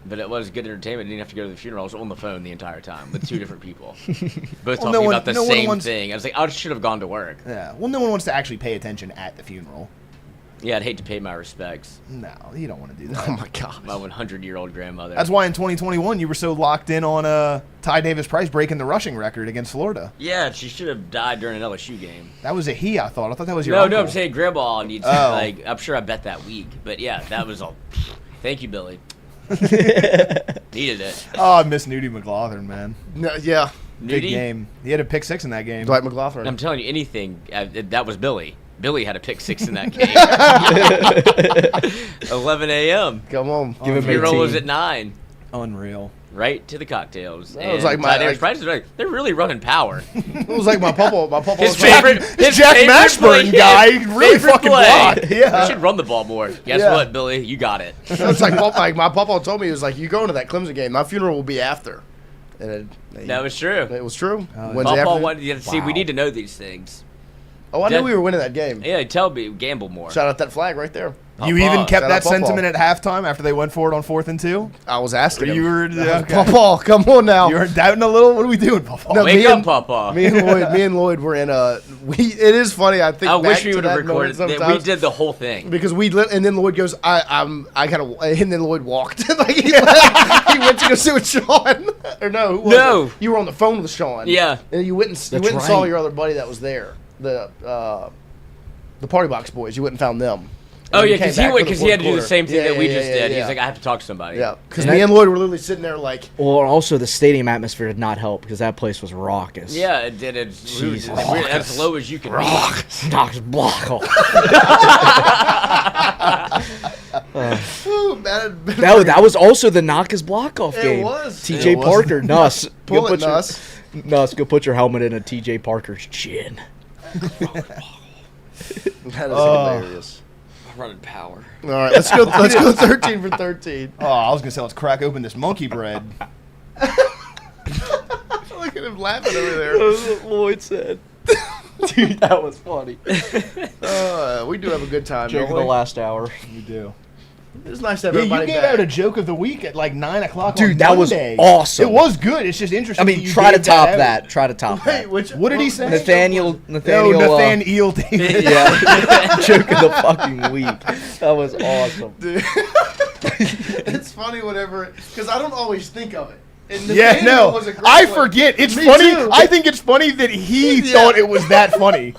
Speaker 3: But it was good entertainment. I didn't have to go to the funeral. I was on the phone the entire time with two different people. Both
Speaker 5: Well,
Speaker 3: talking
Speaker 5: no one-
Speaker 3: about the
Speaker 5: no one
Speaker 3: same
Speaker 5: wants-
Speaker 3: thing. I was like, I should have gone to work.
Speaker 5: Yeah. Well, no one wants to actually pay attention at the funeral.
Speaker 3: Yeah, I'd hate to pay my respects.
Speaker 5: No, you don't want to do that.
Speaker 2: Oh my god.
Speaker 3: My 100-year-old grandmother.
Speaker 5: That's why in 2021 you were so locked in on Ty Davis Price breaking the rushing record against Florida.
Speaker 3: Yeah, she should have died during an LSU game.
Speaker 5: That was a he, I thought. I thought that was your
Speaker 3: No,
Speaker 5: uncle.
Speaker 3: I'm saying grandma needs
Speaker 5: Oh.
Speaker 3: like, I'm sure I bet that week. But yeah, that was all. Thank you, Billy. Needed it.
Speaker 5: Oh, I miss Nudie McLaughlin, man.
Speaker 2: No, yeah.
Speaker 5: Big
Speaker 3: Nudie?
Speaker 5: game. He had a pick six in that game.
Speaker 2: Dwight McLaughlin.
Speaker 3: I'm telling you, anything, that was Billy. Billy had a pick 6 in that game. 11 a.m.
Speaker 2: Come on.
Speaker 4: Give him
Speaker 3: Funeral was
Speaker 4: 18.
Speaker 3: at 9.
Speaker 5: Unreal.
Speaker 3: Right to the cocktails.
Speaker 2: That was
Speaker 3: And
Speaker 2: like my-
Speaker 3: Ty Davis
Speaker 2: like-
Speaker 3: Price was like, they're really running power.
Speaker 2: It was like my papa. My papa
Speaker 3: His
Speaker 2: was like,
Speaker 3: favorite,
Speaker 5: His Jack
Speaker 3: favorite
Speaker 5: Mashburn
Speaker 3: play-
Speaker 5: guy really
Speaker 3: favorite
Speaker 5: fucking
Speaker 3: play.
Speaker 5: blocked. Yeah.
Speaker 3: We should run the ball more. Guess
Speaker 2: Yeah.
Speaker 3: what, Billy? You got it.
Speaker 2: It's like my papa told me, he was like, you going to that Clemson game, my funeral will be after. And
Speaker 3: That was true.
Speaker 2: it was true.
Speaker 5: Oh,
Speaker 2: Wednesday
Speaker 3: Papa
Speaker 2: afternoon.
Speaker 3: wanted you to see, we
Speaker 5: Wow.
Speaker 3: need to know these things.
Speaker 2: Oh, I knew we were winning that game.
Speaker 3: Yeah, tell me, gamble more.
Speaker 2: Shout out that flag right there.
Speaker 5: You
Speaker 3: Papa.
Speaker 5: even kept
Speaker 2: Shout
Speaker 5: that
Speaker 2: out Papa.
Speaker 5: sentiment at halftime after they went for it on 4th and 2?
Speaker 2: I was asking him.
Speaker 5: You were okay.
Speaker 2: Papa, come on now.
Speaker 5: You were doubting a little? What are we doing, Papa?
Speaker 2: No,
Speaker 3: Wake
Speaker 2: me
Speaker 3: up,
Speaker 2: and-
Speaker 3: Papa.
Speaker 2: Me and Lloyd were in a. It is funny. I think.
Speaker 3: I wish
Speaker 2: back
Speaker 3: we
Speaker 2: to
Speaker 3: would have
Speaker 2: that moment
Speaker 3: recorded that. We
Speaker 2: sometimes
Speaker 3: did the whole thing.
Speaker 2: because and then Lloyd goes, I gotta, and then Lloyd walked. Like he went to go sit with Sean, or no, who was
Speaker 3: No.
Speaker 2: it? You were on the phone with Sean.
Speaker 3: Yeah.
Speaker 2: and you went and
Speaker 4: That's
Speaker 2: saw
Speaker 4: right.
Speaker 2: your other buddy that was there, the Party Box Boys. You went and found them.
Speaker 3: Oh
Speaker 2: And
Speaker 3: yeah,
Speaker 2: you came
Speaker 3: because he
Speaker 2: back
Speaker 3: went
Speaker 2: for the
Speaker 3: because he had to do the
Speaker 2: fourth
Speaker 3: same thing
Speaker 2: quarter.
Speaker 3: that we
Speaker 2: Yeah,
Speaker 3: just
Speaker 2: yeah,
Speaker 3: did.
Speaker 2: yeah.
Speaker 3: He's like, I have to talk to somebody.
Speaker 2: Yeah, because
Speaker 4: And
Speaker 2: me
Speaker 4: that-
Speaker 2: and Lloyd were literally sitting there like,
Speaker 4: Well, and also the stadium atmosphere did not help because that place was raucous.
Speaker 3: Yeah, it did. It's
Speaker 4: Jesus.
Speaker 3: as low as you can be.
Speaker 4: Knocks block off.
Speaker 2: ooh, man,
Speaker 4: That was also the knock his block off
Speaker 2: It
Speaker 4: game.
Speaker 2: was.
Speaker 4: TJ
Speaker 2: It was.
Speaker 4: Parker, Nuss.
Speaker 2: Pull it,
Speaker 4: your,
Speaker 2: Nuss.
Speaker 4: Nuss, go put your helmet in a TJ Parker's chin.
Speaker 2: that is hilarious.
Speaker 3: Running power.
Speaker 2: All right, let's go 13 for 13.
Speaker 5: Oh, I was going to say, let's crack open this monkey bread.
Speaker 2: Look at him laughing over there.
Speaker 4: what Lloyd said. Dude, that was funny.
Speaker 2: We do have a good time.
Speaker 4: Joke
Speaker 2: don't
Speaker 4: of the
Speaker 2: we?
Speaker 4: last hour.
Speaker 5: You do.
Speaker 2: It was nice to have
Speaker 5: Yeah,
Speaker 2: everybody
Speaker 5: you gave
Speaker 2: back.
Speaker 5: out a joke of the week at like 9 o'clock.
Speaker 4: Dude,
Speaker 5: on
Speaker 4: that was
Speaker 5: Monday.
Speaker 4: awesome.
Speaker 5: It was good. It's just interesting.
Speaker 4: I mean,
Speaker 5: that you
Speaker 4: try to
Speaker 5: gave
Speaker 4: top
Speaker 5: out.
Speaker 4: that. Try to top that.
Speaker 5: What did he say?
Speaker 4: Nathaniel.
Speaker 5: No, Nathaniel Davis.
Speaker 4: Yeah, joke of the fucking week. That was awesome.
Speaker 2: It's funny whenever, because I don't always think of it. And
Speaker 5: Yeah,
Speaker 2: Nathaniel
Speaker 5: no,
Speaker 2: was a great
Speaker 5: I
Speaker 2: one.
Speaker 5: forget. It's
Speaker 2: Me
Speaker 5: funny.
Speaker 2: too.
Speaker 5: I think it's funny that he thought it was that funny.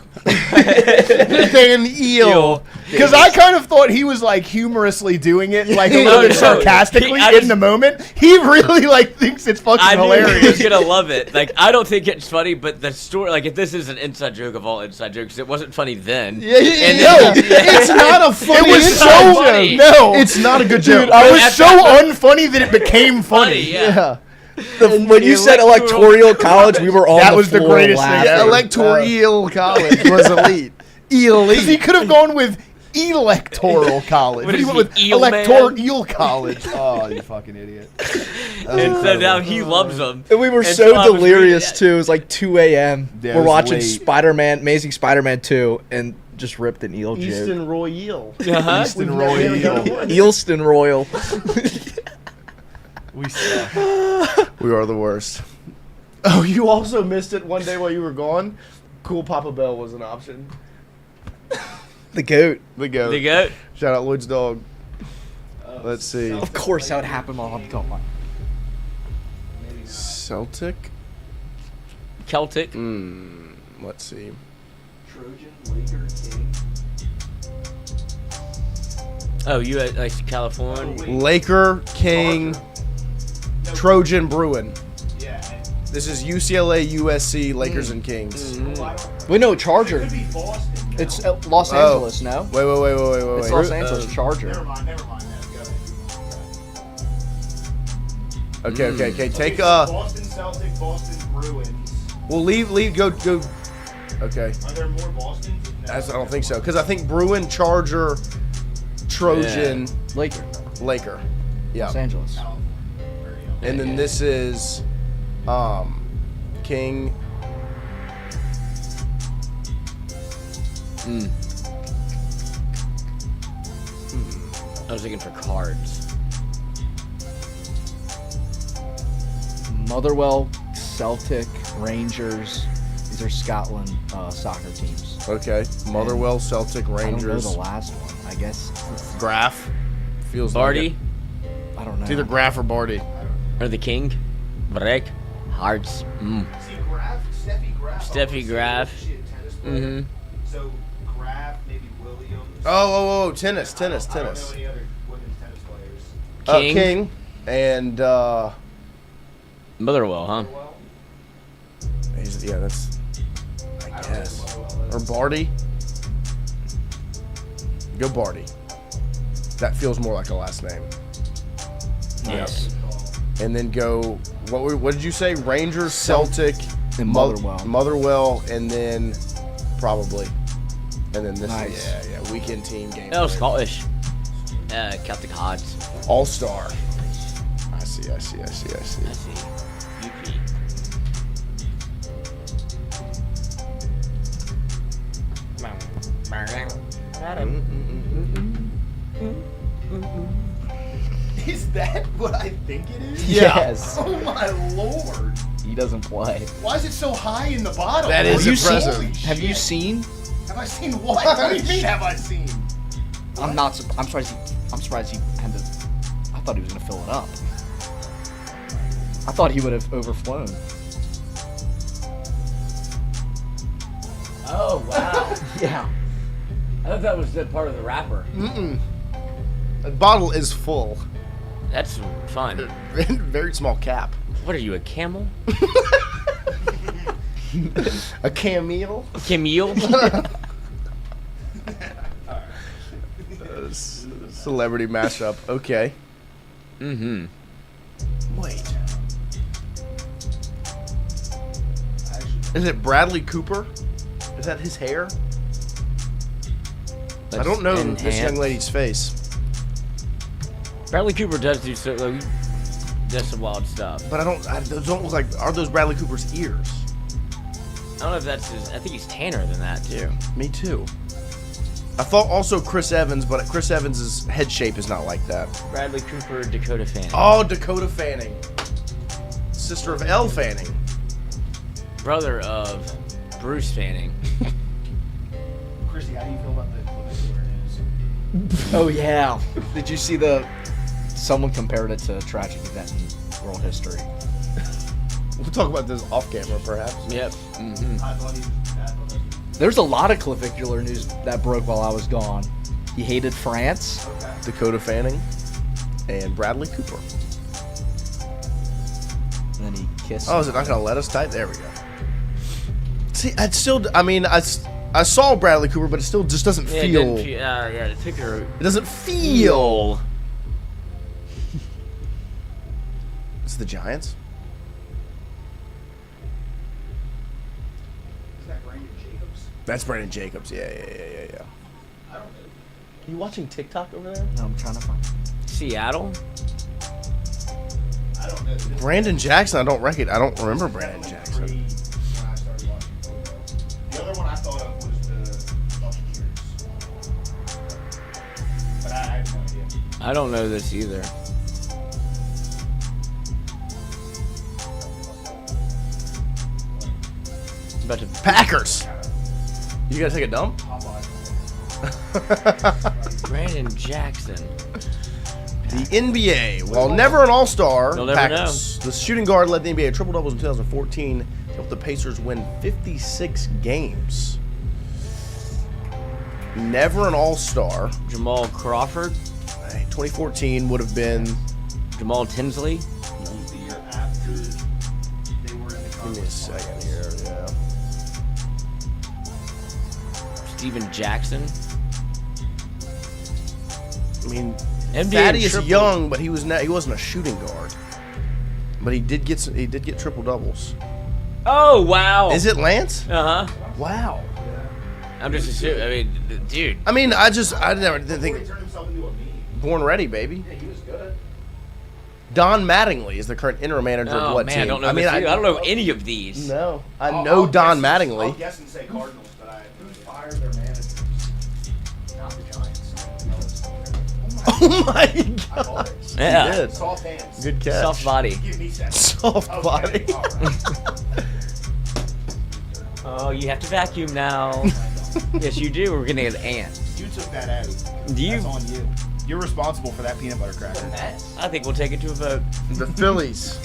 Speaker 2: Nathaniel.
Speaker 5: Because I kind of thought he was like humorously doing it, like a little
Speaker 3: No,
Speaker 5: bit
Speaker 3: no.
Speaker 5: sarcastically
Speaker 3: I
Speaker 5: in
Speaker 3: just-
Speaker 5: the moment. He really like thinks it's fucking
Speaker 3: I knew he
Speaker 5: hilarious.
Speaker 3: was gonna love it. Like, I don't think it's funny, but the story, like, if this is an inside joke of all inside jokes, it wasn't funny then.
Speaker 2: Yeah,
Speaker 3: And
Speaker 2: no,
Speaker 3: then-
Speaker 2: it's not a funny.
Speaker 5: It was
Speaker 2: inside
Speaker 5: so
Speaker 2: joke.
Speaker 3: funny.
Speaker 5: no.
Speaker 2: It's not a good joke.
Speaker 5: Dude, I was
Speaker 3: After-
Speaker 5: so unfunny that it became funny.
Speaker 3: yeah.
Speaker 4: When you said electoral college, we were on
Speaker 5: That
Speaker 4: the
Speaker 5: was the
Speaker 4: floor
Speaker 5: greatest thing
Speaker 4: laughing.
Speaker 5: ever.
Speaker 2: Electoral college was elite.
Speaker 5: Because he
Speaker 2: Elite.
Speaker 5: could have gone with electoral college.
Speaker 3: What
Speaker 5: But he
Speaker 3: is
Speaker 5: went
Speaker 3: he,
Speaker 5: with
Speaker 3: eel man?
Speaker 5: electoral college. Oh, you fucking idiot.
Speaker 3: And so now he loves them.
Speaker 4: And we were
Speaker 3: And
Speaker 4: so
Speaker 3: I was
Speaker 4: delirious
Speaker 3: reading-
Speaker 4: too. It was like 2 a.m.
Speaker 5: Yeah, it
Speaker 4: We're
Speaker 5: was
Speaker 4: watching
Speaker 5: late.
Speaker 4: Spider-Man, Amazing Spider-Man 2, and just ripped an eel joke.
Speaker 2: Easton Royale.
Speaker 3: Uh-huh.
Speaker 5: Easton Royal.
Speaker 4: Eelston Royal.
Speaker 5: We suck.
Speaker 2: We are the worst. Oh, you also missed it one day while you were gone? Cool Papa Bell was an option.
Speaker 4: The goat.
Speaker 2: The goat.
Speaker 3: The goat.
Speaker 2: Shout out Lloyd's dog. Let's see.
Speaker 4: Of course, that would happen while I'm gone.
Speaker 2: Celtic?
Speaker 3: Celtic.
Speaker 2: Let's see.
Speaker 3: Oh, you at like California?
Speaker 2: Laker, King, Trojan, Bruin. This is UCLA, USC, Lakers, and Kings.
Speaker 4: We know Charger. It's Los Angeles, no?
Speaker 2: Wait.
Speaker 4: It's Los Angeles Charger.
Speaker 2: Okay. Take
Speaker 5: Boston Celtic, Boston Bruins.
Speaker 2: We'll leave. Go. Okay.
Speaker 5: Are there more Bostons?
Speaker 2: I don't think so, because I think Bruin, Charger, Trojan,
Speaker 4: Laker.
Speaker 2: Laker. Yeah.
Speaker 4: Los Angeles.
Speaker 2: And then this is King.
Speaker 3: I was looking for cards.
Speaker 4: Motherwell, Celtic, Rangers. These are Scotland soccer teams.
Speaker 2: Okay. Motherwell, Celtic,
Speaker 4: I don't know
Speaker 2: Rangers.
Speaker 4: the last one. I guess it's,
Speaker 2: Graf. Feels
Speaker 3: Barty
Speaker 2: like it.
Speaker 4: I don't know.
Speaker 2: It's either Graf or Barty.
Speaker 3: or the King? Break. Hearts.
Speaker 5: See, Graf, Steffi Graf.
Speaker 3: Steffi Graf. Mm-hmm.
Speaker 5: So, Graf, maybe Williams.
Speaker 2: Oh, tennis.
Speaker 5: I don't know any other women's tennis players.
Speaker 3: King.
Speaker 2: King and
Speaker 3: Motherwell, huh?
Speaker 2: yeah, that's I guess. Or Barty. Go Barty. That feels more like a last name.
Speaker 3: Yes.
Speaker 2: And then go. What did you say? Rangers, Celtic,
Speaker 4: And Motherwell.
Speaker 2: Motherwell, and then probably. And then this.
Speaker 4: Nice.
Speaker 2: Yeah. Weekend team game.
Speaker 3: Oh, Scottish. Celtic Hearts.
Speaker 2: All Star. I see.
Speaker 3: I see. UP.
Speaker 5: Is that what I think it is?
Speaker 4: Yes.
Speaker 5: Oh my lord.
Speaker 4: He doesn't play.
Speaker 5: Why is it so high in the bottom?
Speaker 2: That is
Speaker 4: Have you
Speaker 2: impressive.
Speaker 4: seen? Have you seen?
Speaker 5: Have I seen what? What do you mean have I seen?
Speaker 4: I'm not. I'm surprised he had to. I thought he was gonna fill it up. I thought he would have overflown.
Speaker 3: Oh, wow.
Speaker 4: Yeah.
Speaker 3: I thought that was the part of the wrapper.
Speaker 2: The bottle is full.
Speaker 3: That's fun.
Speaker 2: Very small cap.
Speaker 3: What are you, a camel?
Speaker 2: A camel.
Speaker 3: Camille?
Speaker 2: Celebrity mashup. Okay.
Speaker 3: Mm-hmm.
Speaker 2: Wait. Is it Bradley Cooper? Is that his hair? I don't know this young lady's face,
Speaker 3: Bradley Cooper does do so. Like, does some wild stuff.
Speaker 2: but those don't look like. Are those Bradley Cooper's ears?
Speaker 3: I don't know if that's his. I think he's tanner than that too.
Speaker 2: Me too. I thought also Chris Evans, but Chris Evans' head shape is not like that.
Speaker 3: Bradley Cooper, Dakota Fanning.
Speaker 2: Oh, Dakota Fanning. Sister of Elle Fanning.
Speaker 3: Brother of Bruce Fanning.
Speaker 5: Christy, how do you feel about the clavicular news?
Speaker 4: Oh yeah. Did you see someone compared it to a tragic event in world history?
Speaker 2: We'll talk about this off camera, perhaps.
Speaker 3: Yep.
Speaker 4: There's a lot of clavicular news that broke while I was gone. He hated France.
Speaker 2: Dakota Fanning and Bradley Cooper.
Speaker 4: And then he kissed.
Speaker 2: Oh, is it not going to let us type? There we go. See, I saw Bradley Cooper, but it still just doesn't feel.
Speaker 3: Yeah, the picture.
Speaker 2: It doesn't feel. It's the Giants. That's Brandon Jacobs. Yeah. I don't know. You watching TikTok over there?
Speaker 4: No, I'm trying to find
Speaker 3: Seattle?
Speaker 5: I don't know.
Speaker 2: Brandon Jackson, I don't remember Brandon Jackson.
Speaker 5: When I started watching football. The other one I thought of was the Buccaneers. But I have no idea.
Speaker 3: I don't know this either. About to
Speaker 2: Packers. You gotta take a dump?
Speaker 3: Brandon Jackson.
Speaker 2: The NBA, while never an all-star,
Speaker 3: You'll never
Speaker 2: Packers. The shooting guard led the NBA triple-doubles in 2014 to help the Pacers win 56 games. Never an all-star.
Speaker 3: Jamal Crawford.
Speaker 2: 2014 would have been
Speaker 3: Jamal Tinsley.
Speaker 5: The year after they were in the
Speaker 2: Give me a second here. Yeah.
Speaker 3: Steven Jackson.
Speaker 2: I mean,
Speaker 3: NBA
Speaker 2: Thaddeus
Speaker 3: triple.
Speaker 2: Young, but he wasn't a shooting guard. But he did get triple doubles.
Speaker 3: Oh wow!
Speaker 2: Is it Lance?
Speaker 3: Uh huh.
Speaker 2: Wow.
Speaker 3: I'm just assuming. I mean, dude.
Speaker 2: I mean, I never didn't think.
Speaker 5: He turned himself into a meme.
Speaker 2: Born ready, baby.
Speaker 5: Yeah, he was good.
Speaker 2: Don Mattingly is the current interim manager of
Speaker 3: Oh
Speaker 2: what
Speaker 3: man,
Speaker 2: team?
Speaker 3: I don't know. I don't know any of these.
Speaker 2: No, I know Don Mattingly.
Speaker 5: I'll guess and say Cardinals, but who fired their managers? Not the Giants.
Speaker 2: Oh my gosh.
Speaker 3: Yeah.
Speaker 2: He did.
Speaker 5: Soft hands.
Speaker 2: Good catch.
Speaker 3: Soft body.
Speaker 5: Give me seconds.
Speaker 2: Soft body.
Speaker 5: All right.
Speaker 3: Oh, you have to vacuum now. Yes, you do. We're gonna get ants.
Speaker 5: You took that out.
Speaker 3: Do you?
Speaker 5: That's on you. You're responsible for that peanut butter cracker.
Speaker 3: I think we'll take it to a vote.
Speaker 2: The Phillies.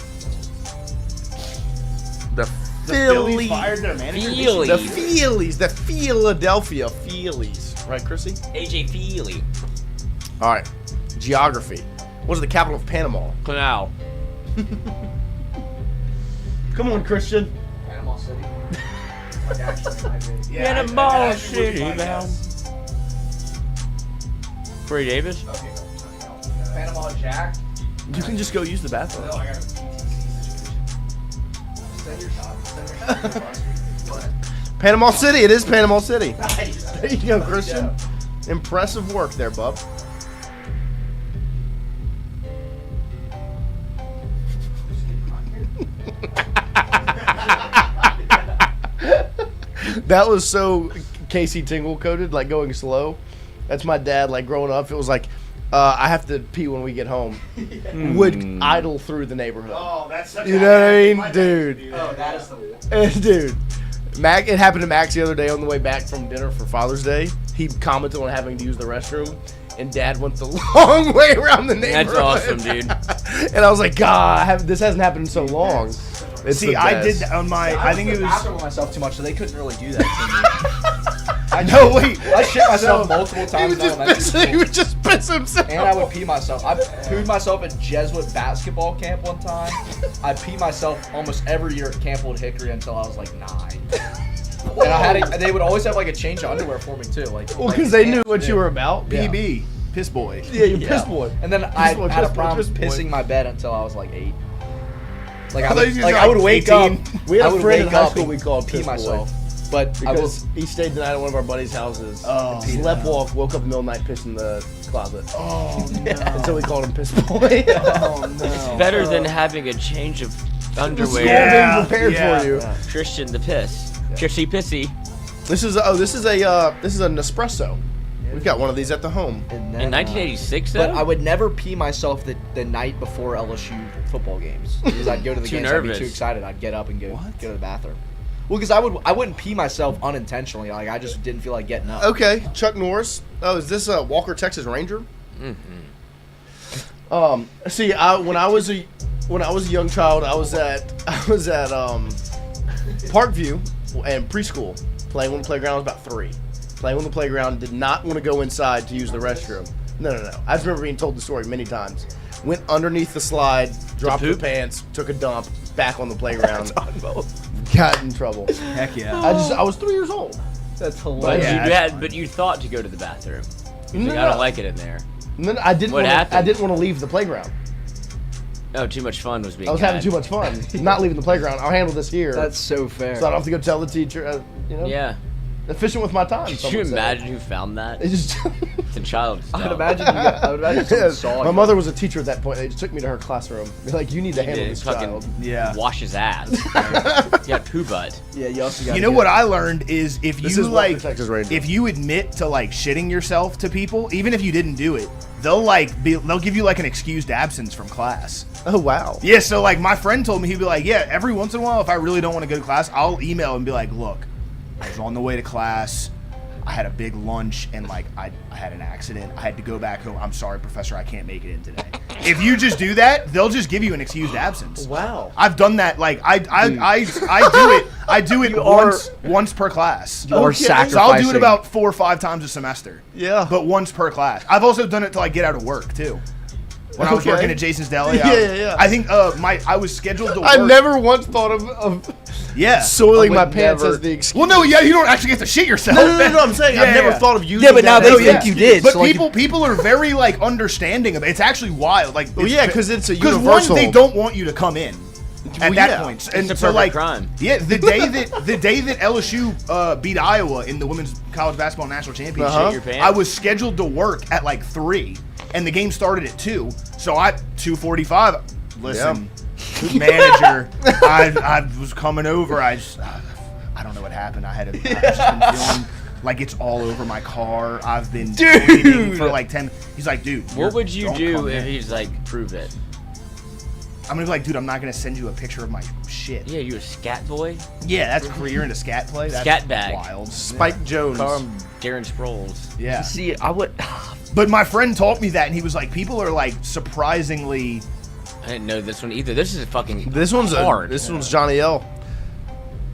Speaker 2: The
Speaker 5: Phillies fired their manager.
Speaker 3: Phillies.
Speaker 2: The Phillies. The Philadelphia Phillies. Right, Chrissy?
Speaker 3: AJ Feely.
Speaker 2: All right. Geography. What is the capital of Panama?
Speaker 3: Canal.
Speaker 2: Come on, Christian.
Speaker 5: Panama City.
Speaker 3: Panama City, man. Corey Davis.
Speaker 5: Okay. Panama Jack.
Speaker 2: You can just go use the bathroom.
Speaker 5: No, I got a PTC situation. Send your shot.
Speaker 2: Panama City. It is Panama City.
Speaker 5: Nice.
Speaker 2: There you go, Christian. Impressive work there, bub. That was so Casey Tingle coded, like going slow. That's my dad, like growing up. It was like, I have to pee when we get home. Would idle through the neighborhood.
Speaker 5: Oh, that's such
Speaker 2: You
Speaker 5: a
Speaker 2: know what I mean?
Speaker 5: my dad
Speaker 2: Dude.
Speaker 5: used to do that. Oh, that is the
Speaker 2: Dude. Mac, it happened to Max the other day on the way back from dinner for Father's Day. He commented on having to use the restroom, and Dad went the long way around the neighborhood.
Speaker 3: That's awesome, dude.
Speaker 2: And I was like, God, this hasn't happened in so long. It's
Speaker 5: See,
Speaker 2: the
Speaker 5: I
Speaker 2: best.
Speaker 5: did on my. I think it was.
Speaker 4: I with myself too much, so they couldn't really do that to me.
Speaker 5: I know. Wait.
Speaker 4: I shit myself multiple times.
Speaker 2: He would just piss himself.
Speaker 4: And I would pee myself. I pooed myself at Jesuit basketball camp one time. I pee myself almost every year at Camp Old Hickory until I was like 9. And I had they would always have like a change of underwear for me too. Like,
Speaker 2: Well, because they knew what you were about.
Speaker 5: PB. Piss boy.
Speaker 2: Yeah, you piss boy.
Speaker 4: And then I
Speaker 2: boy,
Speaker 4: had a
Speaker 2: piss boy,
Speaker 4: problem
Speaker 2: piss boy.
Speaker 4: pissing my bed until I was like 8. Like
Speaker 5: I thought you were
Speaker 4: I would
Speaker 5: like
Speaker 4: wake
Speaker 5: 18.
Speaker 4: up.
Speaker 2: We had
Speaker 4: I
Speaker 2: a
Speaker 4: would
Speaker 2: friend in
Speaker 4: wake
Speaker 2: high
Speaker 4: up
Speaker 2: school
Speaker 4: and
Speaker 2: we called
Speaker 4: pee
Speaker 2: Piss Boy.
Speaker 4: myself. But
Speaker 2: Because he stayed the night at one of our buddies' houses.
Speaker 5: Oh,
Speaker 2: Slept walk, woke up in the middle of the night, pissed in the closet.
Speaker 5: Oh no.
Speaker 2: Until we called him Piss Boy.
Speaker 5: Oh no.
Speaker 3: It's better than having a change of
Speaker 2: School
Speaker 3: underwear.
Speaker 2: being prepared
Speaker 5: Yeah.
Speaker 2: for you.
Speaker 3: Christian the piss. Chrissy Pissy.
Speaker 2: This is an espresso. We've got one of these at the home.
Speaker 4: And then,
Speaker 3: In 1986, though?
Speaker 4: But I would never pee myself the night before LSU football games because I'd go to the
Speaker 3: Too
Speaker 4: games. I'd be
Speaker 3: nervous.
Speaker 4: too excited. I'd get up and go to the bathroom. Well, because I wouldn't pee myself unintentionally. Like I just didn't feel like getting up.
Speaker 2: Okay, Chuck Norris. Oh, is this a Walker, Texas Ranger?
Speaker 3: Mm-hmm.
Speaker 2: See, when I was a young child, I was at Parkview and preschool, playing on the playground. I was about 3. Playing on the playground, did not want to go inside to use the restroom. No. I just remember being told the story many times. Went underneath the slide, dropped the pants, took a dump, back on the playground. Got in trouble.
Speaker 5: Heck yeah.
Speaker 2: I was 3 years old.
Speaker 4: That's
Speaker 3: But,
Speaker 4: hilarious.
Speaker 3: but you thought to go to the bathroom. You're
Speaker 2: No,
Speaker 3: like, I don't like it in there.
Speaker 2: And then I didn't
Speaker 3: What happened?
Speaker 2: I didn't want to leave the playground.
Speaker 3: Oh, too much fun was being
Speaker 2: I was having too much fun. Not leaving the playground. I'll handle this here.
Speaker 4: That's so fair.
Speaker 2: So I don't have to go tell the teacher.
Speaker 3: Yeah.
Speaker 2: Efficient with my time.
Speaker 3: Could
Speaker 2: some
Speaker 3: you
Speaker 2: would say.
Speaker 3: imagine who found that?
Speaker 2: It's just
Speaker 3: It's a child.
Speaker 4: I would imagine. I would imagine someone saw
Speaker 2: my
Speaker 4: you.
Speaker 2: mother was a teacher at that point. They just took me to her classroom. They're like, you need to handle
Speaker 3: Did
Speaker 2: this
Speaker 3: fucking
Speaker 2: child.
Speaker 5: Yeah.
Speaker 3: wash his ass. He got poo butt.
Speaker 4: Yeah, you also got.
Speaker 5: You know what I learned is if
Speaker 2: This
Speaker 5: you
Speaker 2: is
Speaker 5: like,
Speaker 2: Walker, Texas Ranger.
Speaker 5: if you admit to like shitting yourself to people, even if you didn't do it, they'll give you like an excused absence from class.
Speaker 2: Oh wow.
Speaker 5: Yeah, so like my friend told me, he'd be like, yeah, every once in a while, if I really don't want to go to class, I'll email and be like, look, I was on the way to class. I had a big lunch and like I had an accident. I had to go back home. I'm sorry, professor, I can't make it in today. If you just do that, they'll just give you an excused absence.
Speaker 2: Wow.
Speaker 5: I've done that. Like I do it once per class.
Speaker 4: You are
Speaker 2: Okay.
Speaker 4: sacrificing.
Speaker 5: So I'll do it about 4 or 5 times a semester.
Speaker 2: Yeah.
Speaker 5: But once per class. I've also done it till I get out of work too. When I was
Speaker 2: Okay.
Speaker 5: working at Jason's Deli,
Speaker 2: Yeah.
Speaker 5: I think I was scheduled to work.
Speaker 2: I never once thought of soiling
Speaker 4: I
Speaker 2: my
Speaker 4: would
Speaker 2: pants
Speaker 4: never-
Speaker 2: as the excuse.
Speaker 5: Well, no, yeah, you don't actually get to shit yourself.
Speaker 2: No, I'm saying I've never thought of using.
Speaker 4: Yeah, but now
Speaker 2: that
Speaker 4: they
Speaker 2: as
Speaker 4: think
Speaker 2: an
Speaker 4: you
Speaker 2: excuse.
Speaker 4: did.
Speaker 5: But
Speaker 4: so, like,
Speaker 5: people are very like understanding of it. It's actually wild. Like,
Speaker 2: Well, yeah, because it's a
Speaker 5: because
Speaker 2: universal.
Speaker 5: one, they don't want you to come in at
Speaker 2: Well,
Speaker 5: that
Speaker 2: yeah.
Speaker 5: point,
Speaker 3: It's
Speaker 5: and
Speaker 3: a
Speaker 5: so
Speaker 3: perfect
Speaker 5: like,
Speaker 3: crime.
Speaker 5: yeah, the day that LSU beat Iowa in the women's college basketball national championship,
Speaker 2: Uh-huh.
Speaker 3: Your pants?
Speaker 5: I was scheduled to work at like 3, and the game started at 2. So I 2:45. Listen, manager, I was coming over. I don't know what happened. I've just been feeling like it's all over my car. I've been waiting for like 10. He's like, dude,
Speaker 3: What would you
Speaker 5: don't
Speaker 3: do
Speaker 5: come
Speaker 3: if
Speaker 5: in.
Speaker 3: he's like, prove it?
Speaker 5: I'm gonna be like, dude, I'm not gonna send you a picture of my shit.
Speaker 3: Yeah, you a scat boy?
Speaker 5: Yeah, that's you're into scat play. That's
Speaker 3: Scat bag.
Speaker 5: wild.
Speaker 2: Spike Jones.
Speaker 3: Call him Darren Sproles.
Speaker 5: Yeah.
Speaker 4: see, I would.
Speaker 5: But my friend taught me that, and he was like, people are like surprisingly.
Speaker 3: I didn't know this one either. This is fucking
Speaker 2: This one's
Speaker 3: hard.
Speaker 2: This one's Johnny L.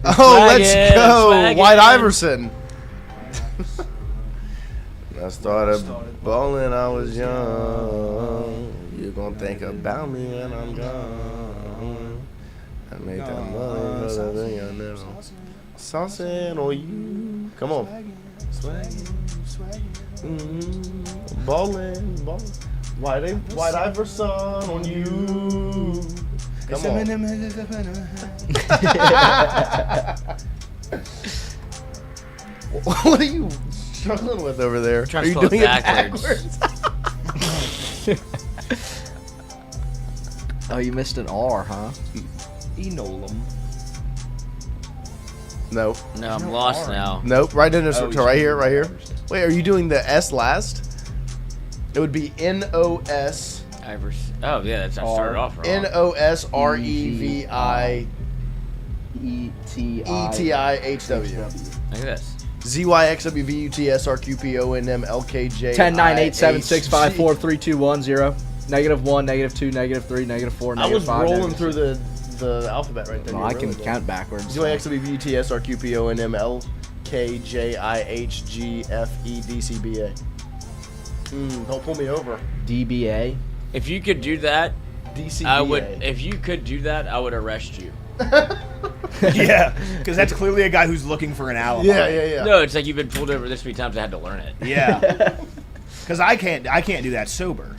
Speaker 2: Oh, let's
Speaker 3: Swaggin',
Speaker 2: go,
Speaker 3: swaggin'.
Speaker 2: White Iverson. I started balling. I was young. You gonna think about me when I'm gone? I made that money for the thing I never. Saucing on you. Come on. Balling. White Iverson on you. Come on. What are you struggling with over there?
Speaker 3: Trying
Speaker 2: Are
Speaker 3: to
Speaker 2: you
Speaker 3: spell it
Speaker 2: doing it
Speaker 3: backwards.
Speaker 4: Oh, you missed an R, huh?
Speaker 5: Enolum.
Speaker 2: Nope.
Speaker 3: No, I'm lost now.
Speaker 2: Nope. Right in this.
Speaker 5: Oh,
Speaker 2: Right here. Wait, are you doing the S last? It would be Nos.
Speaker 3: Iverson. Oh, yeah, that's I started off wrong.
Speaker 2: NOSREVI ETIHW.
Speaker 3: Look at this.
Speaker 2: ZYXWVUTSRQPONMLKJ
Speaker 4: 10, 9, 8, 7, 6, 5, 4, 3, 2, 1, 0. -1, -2, -3, -4,
Speaker 2: I was
Speaker 4: -5.
Speaker 2: rolling through the alphabet right there.
Speaker 4: Well, I can count backwards.
Speaker 2: ZYXWVUTSRQPONMLKJIHGFEDCBA. Don't pull me over.
Speaker 4: DBA.
Speaker 3: If you could do that,
Speaker 2: DCBA.
Speaker 3: I would. If you could do that, I would arrest you.
Speaker 5: Yeah, because that's clearly a guy who's looking for an alibi.
Speaker 2: Yeah.
Speaker 3: No, it's like you've been pulled over this many times. I had to learn it.
Speaker 5: Yeah. Because I can't do that sober.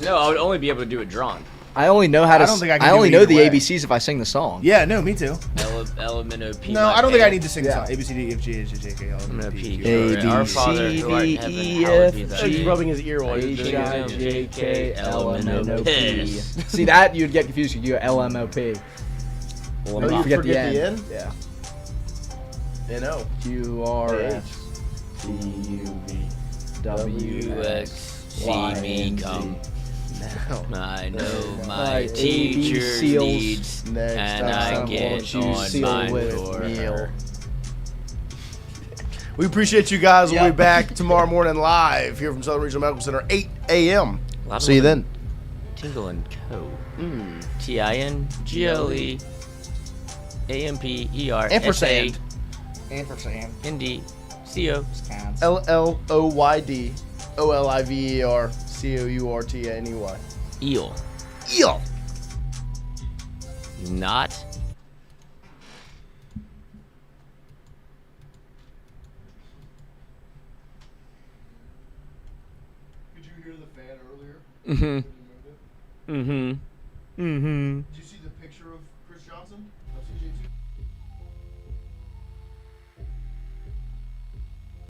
Speaker 3: No, I would only be able to do it drunk.
Speaker 4: I only know how to.
Speaker 5: I don't think I can
Speaker 4: I
Speaker 5: do
Speaker 4: only
Speaker 5: it
Speaker 4: know
Speaker 5: either
Speaker 4: the
Speaker 5: way.
Speaker 4: ABCs if I sing the song.
Speaker 5: Yeah, no, me too.
Speaker 3: LMNOP.
Speaker 5: No, I don't think I need to sing the
Speaker 2: Yeah.
Speaker 5: song. A B C D E F G H I J K L M N O P Q
Speaker 4: A,
Speaker 5: R
Speaker 4: B,
Speaker 3: Our
Speaker 4: C,
Speaker 3: Father who art in
Speaker 4: D,
Speaker 3: heaven,
Speaker 4: E,
Speaker 3: hallowed
Speaker 4: F,
Speaker 3: be thy
Speaker 2: He's
Speaker 3: name.
Speaker 2: rubbing his ear while he's
Speaker 4: H,
Speaker 2: doing
Speaker 4: I,
Speaker 2: it.
Speaker 4: J, K, L, M, N, O, P.
Speaker 3: Piss.
Speaker 4: See that you'd get confused. You go LMOP.
Speaker 2: Oh, you
Speaker 4: Forget
Speaker 2: forget
Speaker 4: the
Speaker 2: the
Speaker 4: N.
Speaker 2: N?
Speaker 4: Yeah.
Speaker 2: N-O.
Speaker 4: Q R F.
Speaker 3: WX, see me come. I know my
Speaker 4: My
Speaker 3: teacher
Speaker 4: AB seals.
Speaker 3: needs,
Speaker 2: Next
Speaker 3: and
Speaker 2: time
Speaker 3: I get
Speaker 4: won't you
Speaker 3: on
Speaker 4: seal
Speaker 3: mine
Speaker 4: with
Speaker 3: for
Speaker 4: meal?
Speaker 3: her.
Speaker 2: We appreciate you guys. We'll
Speaker 4: Yep.
Speaker 2: be back tomorrow morning live here from Southern Regional Medical Center, 8 a.m.
Speaker 3: A lot of
Speaker 2: See you then.
Speaker 3: Tingle and Co. TINGLE AMPER
Speaker 4: Ampersand. Ampersand.
Speaker 3: ND CO.
Speaker 2: LLOYD OLIVER COURTNEY.
Speaker 3: Eel.
Speaker 2: Eel.
Speaker 3: Not.
Speaker 2: Did you hear the fan earlier?
Speaker 3: Mm-hmm. Mm-hmm. Mm-hmm.
Speaker 2: Did you see the picture of Chris Johnson?